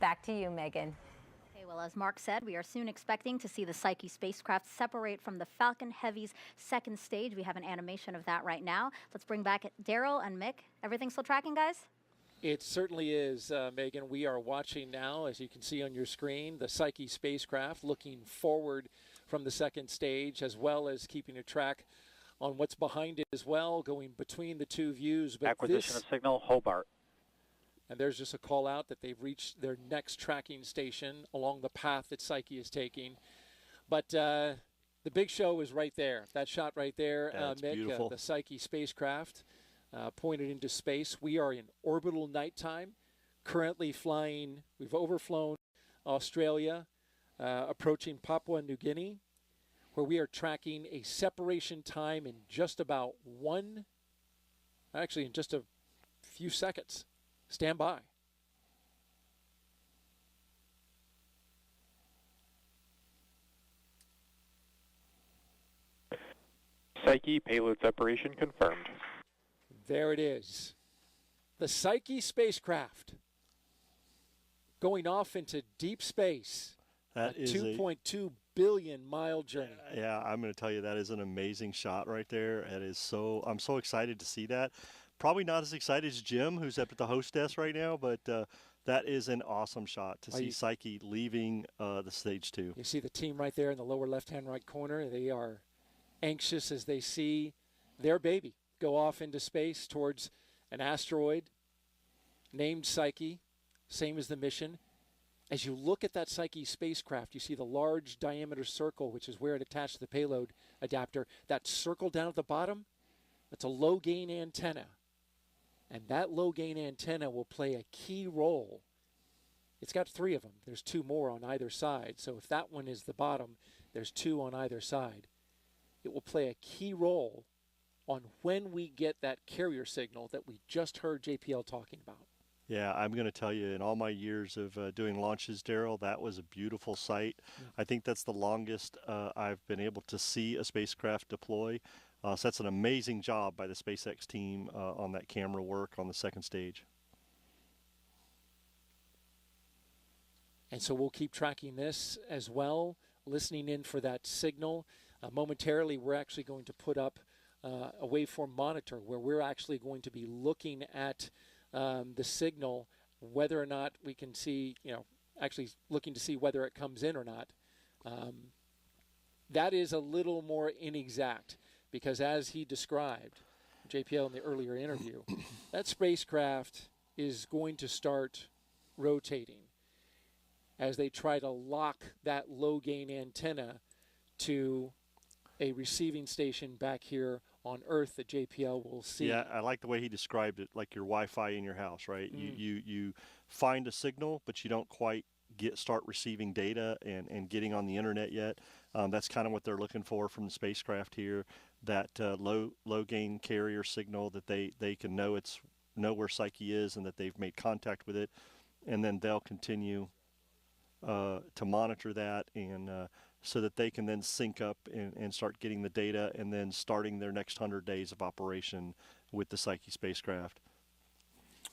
Back to you, Megan. Okay, well, as Mark said, we are soon expecting to see the Psyche spacecraft separate from the Falcon Heavy's second stage. We have an animation of that right now. Let's bring back Daryl and Mick. Everything still tracking, guys? It certainly is, Megan. We are watching now, as you can see on your screen, the Psyche spacecraft looking forward from the second stage, as well as keeping a track on what's behind it as well, going between the two views. But acquisition of signal, Hobart. And there's just a call out that they've reached their next tracking station along the path that Psyche is taking. But the big show is right there. That shot right there, Mick, the Psyche spacecraft. Pointed into space. We are in orbital nighttime, currently flying. We've overflown Australia, approaching Papua New Guinea, where we are tracking a separation time in just about in just a few seconds. Stand by. Psyche payload separation confirmed. There it is. The Psyche spacecraft going off into deep space. That is 2.2 billion mile journey. Yeah, I'm going to tell you that is an amazing shot right there. It is so, I'm so excited to see that. Probably not as excited as Jim, who's up at the host desk right now, but that is an awesome shot to see Psyche leaving the stage 2. You see the team right there in the lower left-hand right corner. They are anxious as they see their baby go off into space towards an asteroid named Psyche, same as the mission. As you look at that Psyche spacecraft, you see the large diameter circle, which is where it attached to the payload adapter. That circle down at the bottom, that's a low-gain antenna. And that low-gain antenna will play a key role. It's got 3 of them. There's 2 more on either side. So if that one is the bottom, there's 2 on either side. It will play a key role on when we get that carrier signal that we just heard JPL talking about. Yeah, I'm going to tell you, in all my years of doing launches, Daryl, that was a beautiful sight. I think that's the longest I've been able to see a spacecraft deploy. So that's an amazing job by the SpaceX team on that camera work on the second stage. And so we'll keep tracking this as well, listening in for that signal. Momentarily, we're actually going to put up a waveform monitor where we're actually going to be looking at the signal, whether or not we can see, actually looking to see whether it comes in or not. That is a little more inexact because, as he described, JPL in the earlier interview, that spacecraft is going to start rotating as they try to lock that low gain antenna to a receiving station back here on Earth that JPL will see. Yeah, I like the way he described it, like your Wi-Fi in your house, right? You find a signal, but you don't quite start receiving data and getting on the internet yet. That's kind of what they're looking for from the spacecraft here, that low gain carrier signal that they can know where Psyche is and that they've made contact with it, and then they'll continue to monitor that and so that they can then sync up and start getting the data and then starting their next 100 days of operation with the Psyche spacecraft.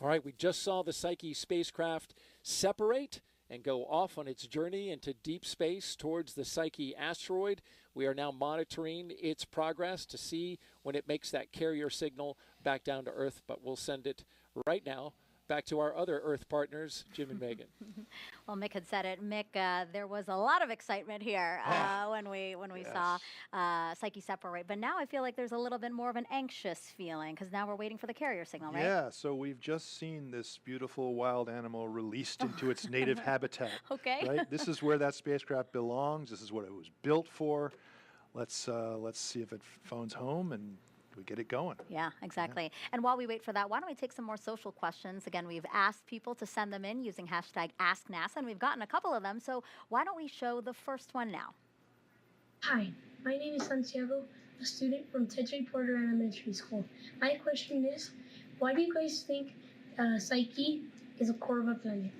All right, we just saw the Psyche spacecraft separate and go off on its journey into deep space towards the Psyche asteroid. We are now monitoring its progress to see when it makes that carrier signal back down to Earth, but we'll send it right now back to our other Earth partners, Jim and Megan. Well, Mick had said it. Mick, there was a lot of excitement here when we saw Psyche separate. But now I feel like there's a little bit more of an anxious feeling because now we're waiting for the carrier signal, right? Yeah, so we've just seen this beautiful wild animal released into its native habitat. Okay. Right? This is where that spacecraft belongs. This is what it was built for. Let's see if it phones home and we get it going. Yeah, exactly. Yeah. And while we wait for that, why don't we take some more social questions? Again, we've asked people to send them in using hashtag AskNASA, and we've gotten a couple of them. So why don't we show the first one now? Hi, my name is Santiago, a student from Tetre Porter Elementary School. My question is, why do you guys think Psyche is a core of a planet?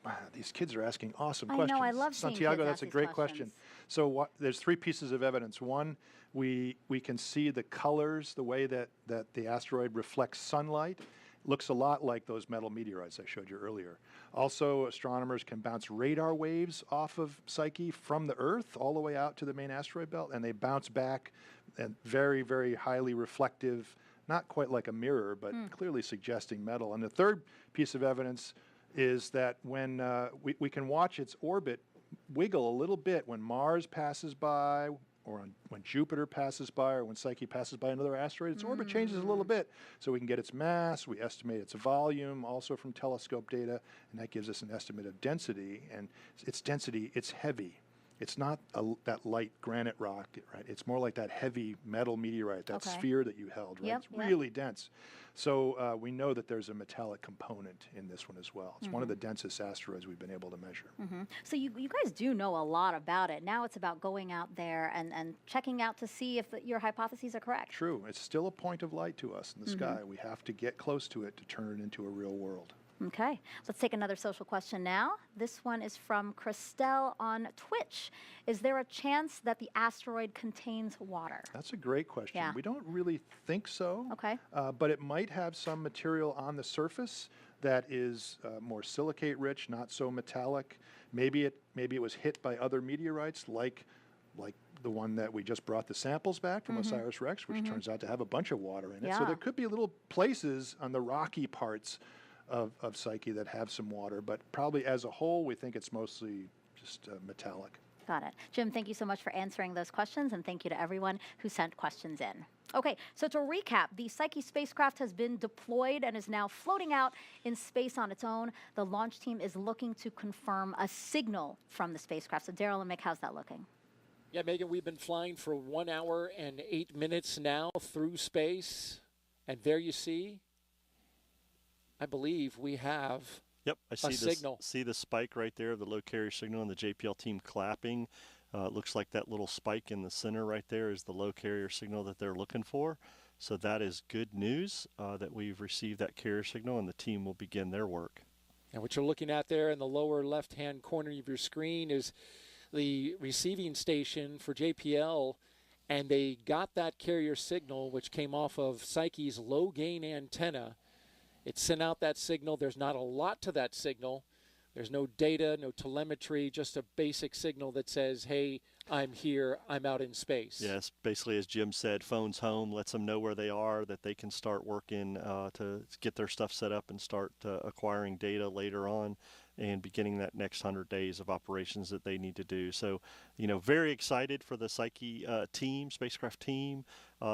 Wow, these kids are asking awesome questions. I know, I love seeing Santiago, kids that's ask a great these question. So there's 3 pieces of evidence. One, we can see the colors, the way that the asteroid reflects sunlight. Looks a lot like those metal meteorites I showed you earlier. Also, astronomers can bounce radar waves off of Psyche from the Earth all the way out to the main asteroid belt, and they bounce back and very, very highly reflective, not quite like a mirror, but clearly suggesting metal. And the third piece of evidence is that when we can watch its orbit wiggle a little bit when Mars passes by, or when Jupiter passes by, or when Psyche passes by another asteroid, its orbit changes a little bit. So we can get its mass, we estimate its volume, also from telescope data, and that gives us an estimate of density. And its density, it's heavy. It's not that light granite rock, right? It's more like that heavy metal meteorite, that sphere that you held, right? It's really dense. So we know that there's a metallic component in this one as well. It's one of the densest asteroids we've been able to measure. So you guys do know a lot about it. Now it's about going out there and checking out to see if your hypotheses are correct. True. It's still a point of light to us in the sky. We have to get close to it to turn it into a real world. Okay, let's take another social question now. This one is from Christelle on Twitch. Is there a chance that the asteroid contains water? That's a great question. Yeah. We don't really think so. Okay. But it might have some material on the surface that is more silicate rich, not so metallic. Maybe it was hit by other meteorites like the one that we just brought the samples back from OSIRIS-REx, which turns out to have a bunch of water in it. So there could be little places on the rocky parts of Psyche that have some water, but probably as a whole, we think it's mostly just metallic. Got it. Jim, thank you so much for answering those questions, and thank you to everyone who sent questions in. Okay, so to recap, the Psyche spacecraft has been deployed and is now floating out in space on its own. The launch team is looking to confirm a signal from the spacecraft. So Daryl and Mick, how's that looking? Yeah, Megan, we've been flying for 1 hour and 8 minutes now through space. And there you see, I believe we have Yep, I see a signal. See the spike right there, the low carrier signal, and the JPL team clapping. It looks like that little spike in the center right there is the low carrier signal that they're looking for. So that is good news that we've received that carrier signal, and the team will begin their work. And what you're looking at there in the lower left-hand corner of your screen is the receiving station for JPL, and they got that carrier signal, which came off of Psyche's low-gain antenna. It sent out that signal. There's not a lot to that signal. There's no data, no telemetry, just a basic signal that says, hey, I'm here, I'm out in space. Yes, basically, as Jim said, phone's home, lets them know where they are, that they can start working to get their stuff set up and start acquiring data later on and beginning that next 100 days of operations that they need to do. So, very excited for the Psyche team, spacecraft team,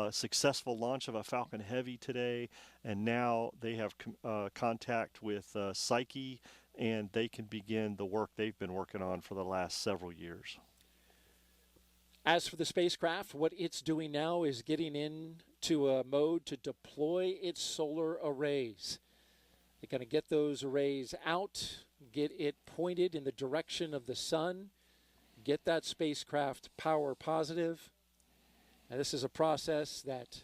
successful launch of a Falcon Heavy today, and now they have contact with Psyche, and they can begin the work they've been working on for the last several years. As for the spacecraft, what it's doing now is getting into a mode to deploy its solar arrays. They're going to get those arrays out, get it pointed in the direction of the sun, get that spacecraft power positive. And this is a process that,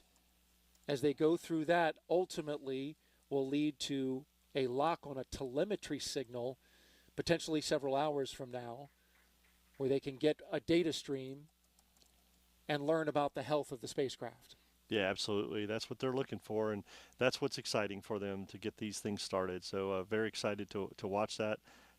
as they go through that, ultimately will lead to a lock on a telemetry signal, potentially several hours from now, where they can get a data stream and learn about the health of the spacecraft. Yeah, absolutely. That's what they're looking for, and that's what's exciting for them to get these things started. So very excited to watch that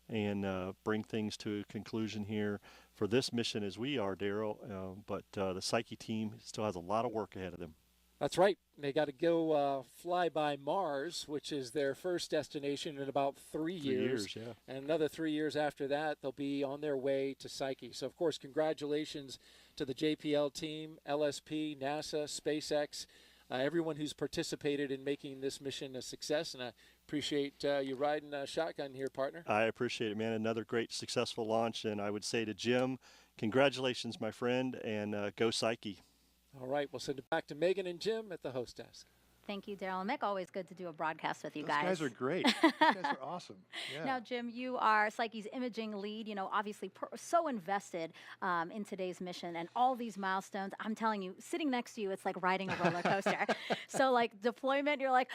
and bring things to a conclusion here for this mission as we are, Daryl. But the Psyche team still has a lot of work ahead of them. That's right. They got to go fly by Mars, which is their first destination in about 3 years. 3 years, yeah. And another 3 years after that, they'll be on their way to Psyche. So, of course, congratulations to the JPL team, LSP, NASA, SpaceX, everyone who's participated in making this mission a success. And I appreciate you riding shotgun here, partner. I appreciate it, man. Another great successful launch. And I would say to Jim, congratulations, my friend, and go Psyche. All right, we'll send it back to Megan and Jim at the host desk. Thank you, Daryl and Mick. Always good to do a broadcast with you Those guys. guys are great. Those guys are awesome. Yeah. Now, Jim, you are Psyche's imaging lead, obviously so invested in today's mission and all these milestones. I'm telling you, sitting next to you, it's like riding a roller coaster. So like deployment, you're like,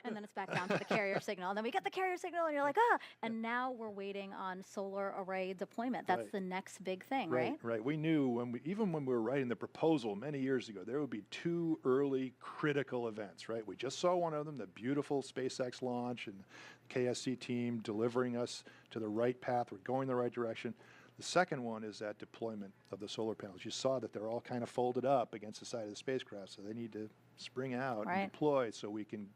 and then it's back down to the carrier signal. And then we get the carrier signal and you're like, And now we're waiting on solar array deployment. That's the next big thing, right? Right. We knew even when we were writing the proposal many years ago, there would be 2 early critical events. Right, we just saw one of them, the beautiful SpaceX launch and KSC team delivering us to the right path. We're going the right direction. The second one is that deployment of the solar panels. You saw that they're all kind of folded up against the side of the spacecraft, so they need to spring out and deploy so we can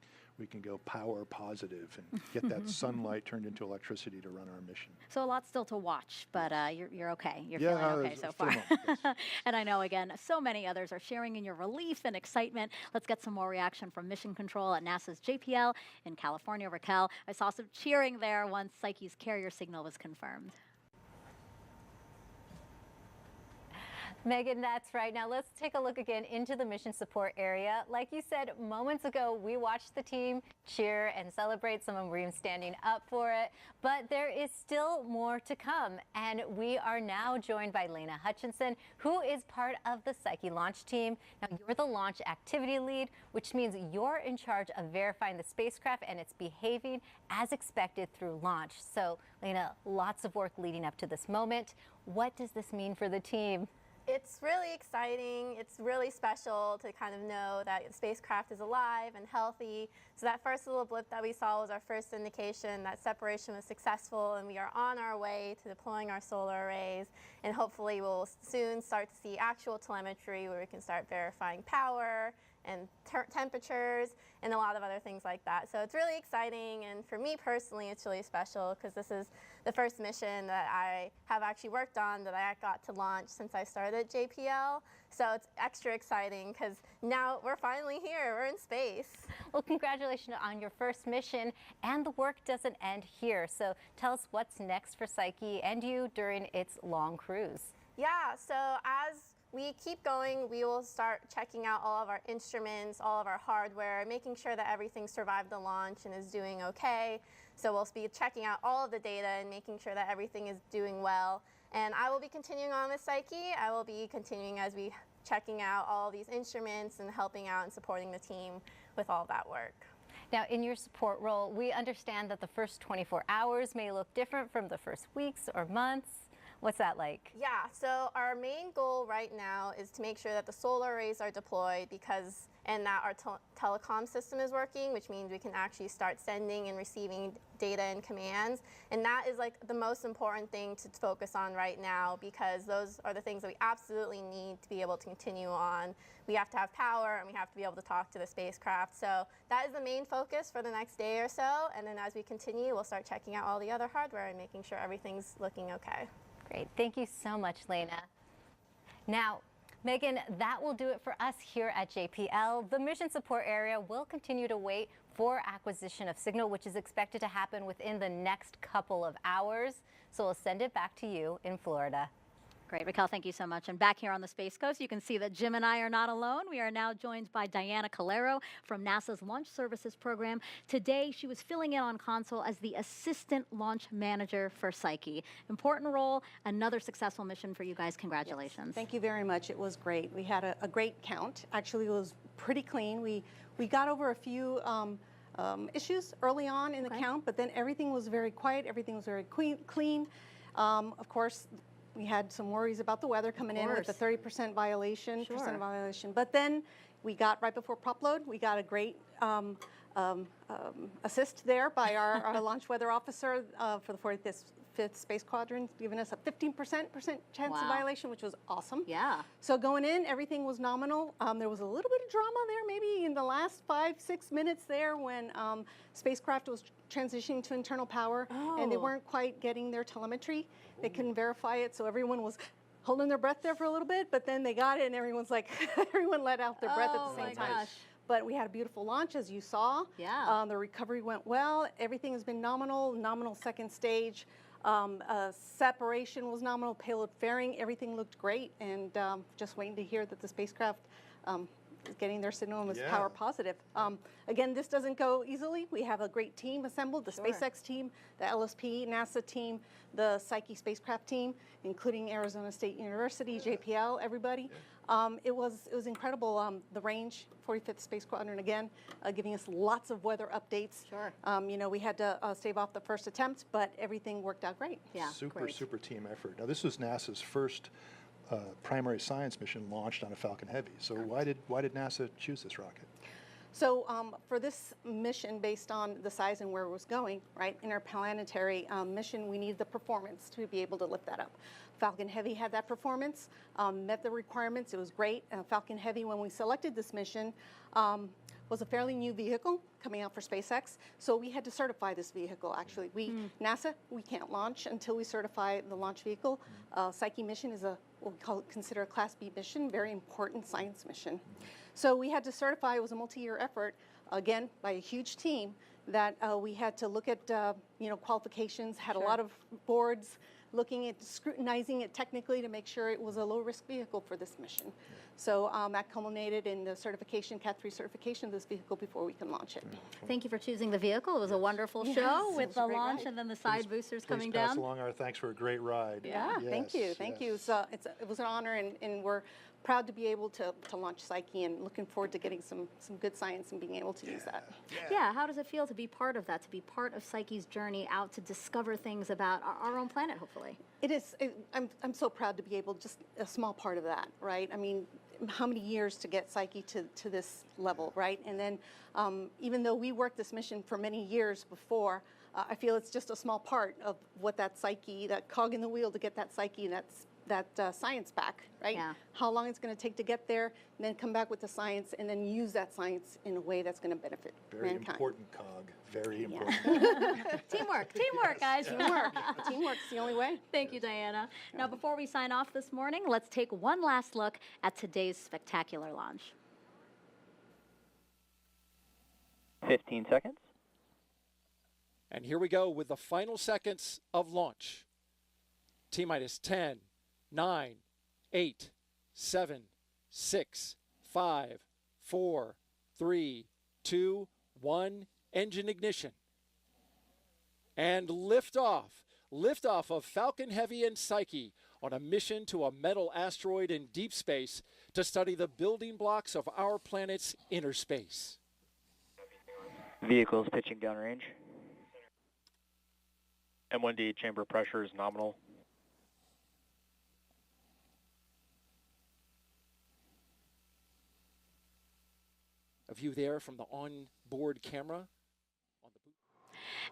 go power positive and get that sunlight turned into electricity to run our mission. So a lot still to watch, but you're okay. You're Yeah, feeling okay so far. yes. And I know, again, so many others are sharing in your relief and excitement. Let's get some more reaction from Mission Control at NASA's JPL in California. Raquel, I saw some cheering there once Psyche's carrier signal was confirmed. Megan, that's right. Now let's take a look again into the mission support area. Like you said moments ago, we watched the team cheer and celebrate. Some of them were even standing up for it. But there is still more to come. And we are now joined by Lena Hutchinson, who is part of the Psyche launch team. Now you're the launch activity lead, which means you're in charge of verifying the spacecraft and it's behaving as expected through launch. So Lena, lots of work leading up to this moment. What does this mean for the team? It's really exciting. It's really special to kind of know that the spacecraft is alive and healthy. So that first little blip that we saw was our first indication that separation was successful, and we are on our way to deploying our solar arrays. And hopefully we'll soon start to see actual telemetry where we can start verifying power and temperatures and a lot of other things like that. So it's really exciting, and for me personally it's really special because this is the first mission that I have actually worked on that I got to launch since I started at JPL. So it's extra exciting because now we're finally here, we're in space. Well, congratulations on your first mission, and the work doesn't end here. So tell us what's next for Psyche and you during its long cruise. Yeah, so as we keep going, we will start checking out all of our instruments, all of our hardware, making sure that everything survived the launch and is doing okay. So we'll be checking out all of the data and making sure that everything is doing well. And I will be continuing on with Psyche. I will be continuing as we checking out all these instruments and helping out and supporting the team with all that work. Now, in your support role, we understand that the first 24 hours may look different from the first weeks or months. What's that like? Yeah, so our main goal right now is to make sure that the solar arrays are deployed and that our telecom system is working, which means we can actually start sending and receiving data and commands. And that is like the most important thing to focus on right now, because those are the things that we absolutely need to be able to continue on. We have to have power and we have to be able to talk to the spacecraft. So that is the main focus for the next day or so. And then as we continue, we'll start checking out all the other hardware and making sure everything's looking okay. Great. Thank you so much, Lena. Now, Megan, that will do it for us here at JPL. The mission support area will continue to wait for acquisition of signal, which is expected to happen within the next couple of hours. So we'll send it back to you in Florida. Great, Raquel, thank you so much. And back here on the Space Coast, you can see that Jim and I are not alone. We are now joined by Diana Calero from NASA's Launch Services Program. Today, she was filling in on console as the Assistant Launch Manager for Psyche. Important role, another successful mission for you guys. Congratulations. Yes, thank you very much. It was great. We had a great count. Actually, it was pretty clean. We got over a few issues early on in the count, but then everything was very quiet. Everything was very clean. Of course, we had some worries about the weather coming in with the 30% violation, But then we got, right before prop load, we got a great assist there by our launch weather officer for the 45th Space Quadrant, giving us a 15% chance of violation, which was awesome. Yeah. So going in, everything was nominal. There was a little bit of drama there, maybe in the last 5-6 minutes there when spacecraft was transitioning to internal power, and they weren't quite getting their telemetry. They couldn't verify it, so everyone was holding their breath there for a little bit, but then they got it, and everyone's like, everyone let out their breath at the same time. But we had a beautiful launch, as you saw. Yeah. The recovery went well. Everything has been nominal second stage. Separation was nominal, payload fairing, everything looked great, and just waiting to hear that the spacecraft is getting their signal and was power positive. Again, this doesn't go easily. We have a great team assembled, the SpaceX team, the LSP, NASA team, the Psyche spacecraft team, including Arizona State University, JPL, everybody. It was incredible. The range, 45th Space Quadrant again, giving us lots of weather updates. Sure. You know, we had to stave off the first attempt, but everything worked out great. Yeah. Super team effort. Now, this was NASA's first primary science mission launched on a Falcon Heavy. So why did NASA choose this rocket? So for this mission, based on the size and where it was going, right, interplanetary mission, we needed the performance to be able to lift that up. Falcon Heavy had that performance, met the requirements. It was great. Falcon Heavy, when we selected this mission, was a fairly new vehicle coming out for SpaceX. So we had to certify this vehicle, actually. NASA, we can't launch until we certify the launch vehicle. Psyche mission is what we consider a Class B mission, very important science mission. So we had to certify, it was a multi-year effort, again, by a huge team, that we had to look at qualifications, had a lot of boards, looking at scrutinizing it technically to make sure it was a low-risk vehicle for this mission. So that culminated in the certification, Cat 3 certification of this vehicle before we can launch it. Thank you for choosing the vehicle. It was a wonderful show with the launch and then the side boosters coming Pass down. along our thanks for a great ride. Yeah, thank you, thank you. So it was an honor, and we're proud to be able to launch Psyche, and looking forward to getting some good science and being able to use that. Yeah, how does it feel to be part of that, to be part of Psyche's journey out to discover things about our own planet, hopefully? It is. I'm so proud to be able, just a small part of that, right? I mean, how many years to get Psyche to this level, right? And then even though we worked this mission for many years before, I feel it's just a small part of what that Psyche, that cog in the wheel to get that Psyche and that science back, right? Yeah. How long it's going to take to get there, and then come back with the science, and then use that science in a way that's going to benefit Very mankind. important cog. Very important. Teamwork, guys. Teamwork's the only way. Thank you, Diana. Now, before we sign off this morning, let's take one last look at today's spectacular launch. 15 seconds. And here we go with the final seconds of launch. T-minus 10, 9, 8, 7, 6, 5, 4, 3, 2, 1. Engine ignition. And liftoff. Liftoff of Falcon Heavy and Psyche on a mission to a metal asteroid in deep space to study the building blocks of our planet's inner space. Vehicles pitching downrange. M1D chamber pressure is nominal. A view there from the onboard camera.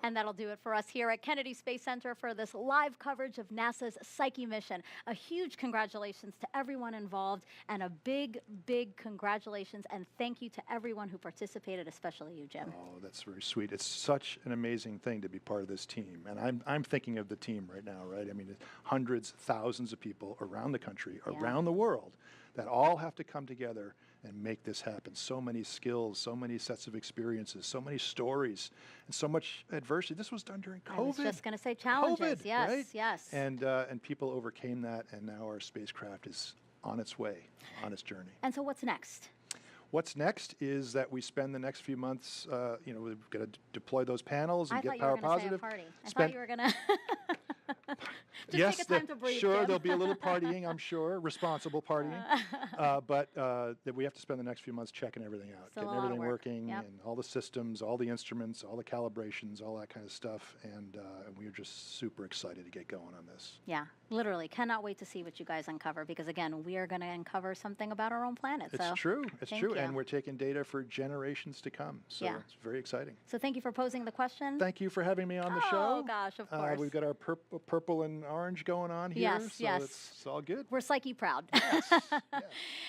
And that'll do it for us here at Kennedy Space Center for this live coverage of NASA's Psyche mission. A huge congratulations to everyone involved, and a big, big congratulations and thank you to everyone who participated, especially you, Jim. Oh, that's very sweet. It's such an amazing thing to be part of this team. And I'm thinking of the team right now, right? I mean, hundreds, thousands of people around the country, around the world, that all have to come together and make this happen. So many skills, so many sets of experiences, so many stories, and so much adversity. This was done during COVID. I was just going to say challenges. COVID, yes, right? yes. And people overcame that, and now our spacecraft is on its way, on its journey. And so what's next? What's next is that we spend the next few months, we've got to deploy those panels and get power positive. I thought you were going to yes, take a time to breathe, sure, Jim. there'll be a little partying, I'm sure, responsible partying. But that we have to spend the next few months checking everything out, Still getting a lot of everything work. working, Yep. and all the systems, all the instruments, all the calibrations, all that kind of stuff. And we're just super excited to get going on this. Yeah, literally. Cannot wait to see what you guys uncover, because, again, we are going to uncover something about our own planet. It's so true. It's thank true. you. And we're taking data for generations to come. So Yeah. it's very exciting. So thank you for posing the question. Thank you for having me on the show. Oh, gosh, of course. We've got our purple and orange going on here. Yes, so yes. It's all good. We're Psyche proud.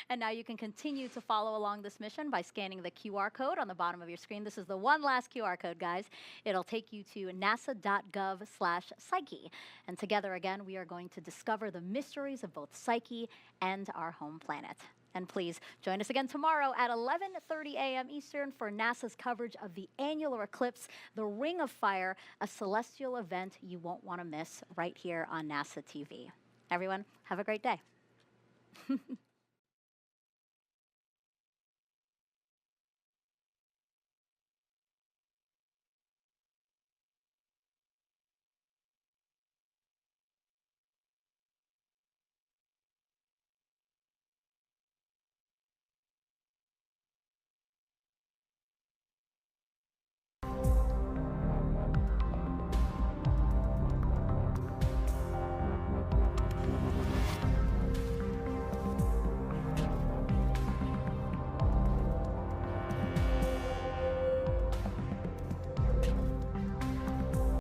And now you can continue to follow along this mission by scanning the QR code on the bottom of your screen. This is the one last QR code, guys. It'll take you to nasa.gov/Psyche. And together again, we are going to discover the mysteries of both Psyche and our home planet. And please join us again tomorrow at 11:30 a.m. Eastern for NASA's coverage of the annular eclipse, the Ring of Fire, a celestial event you won't want to miss right here on NASA TV. Everyone, have a great day.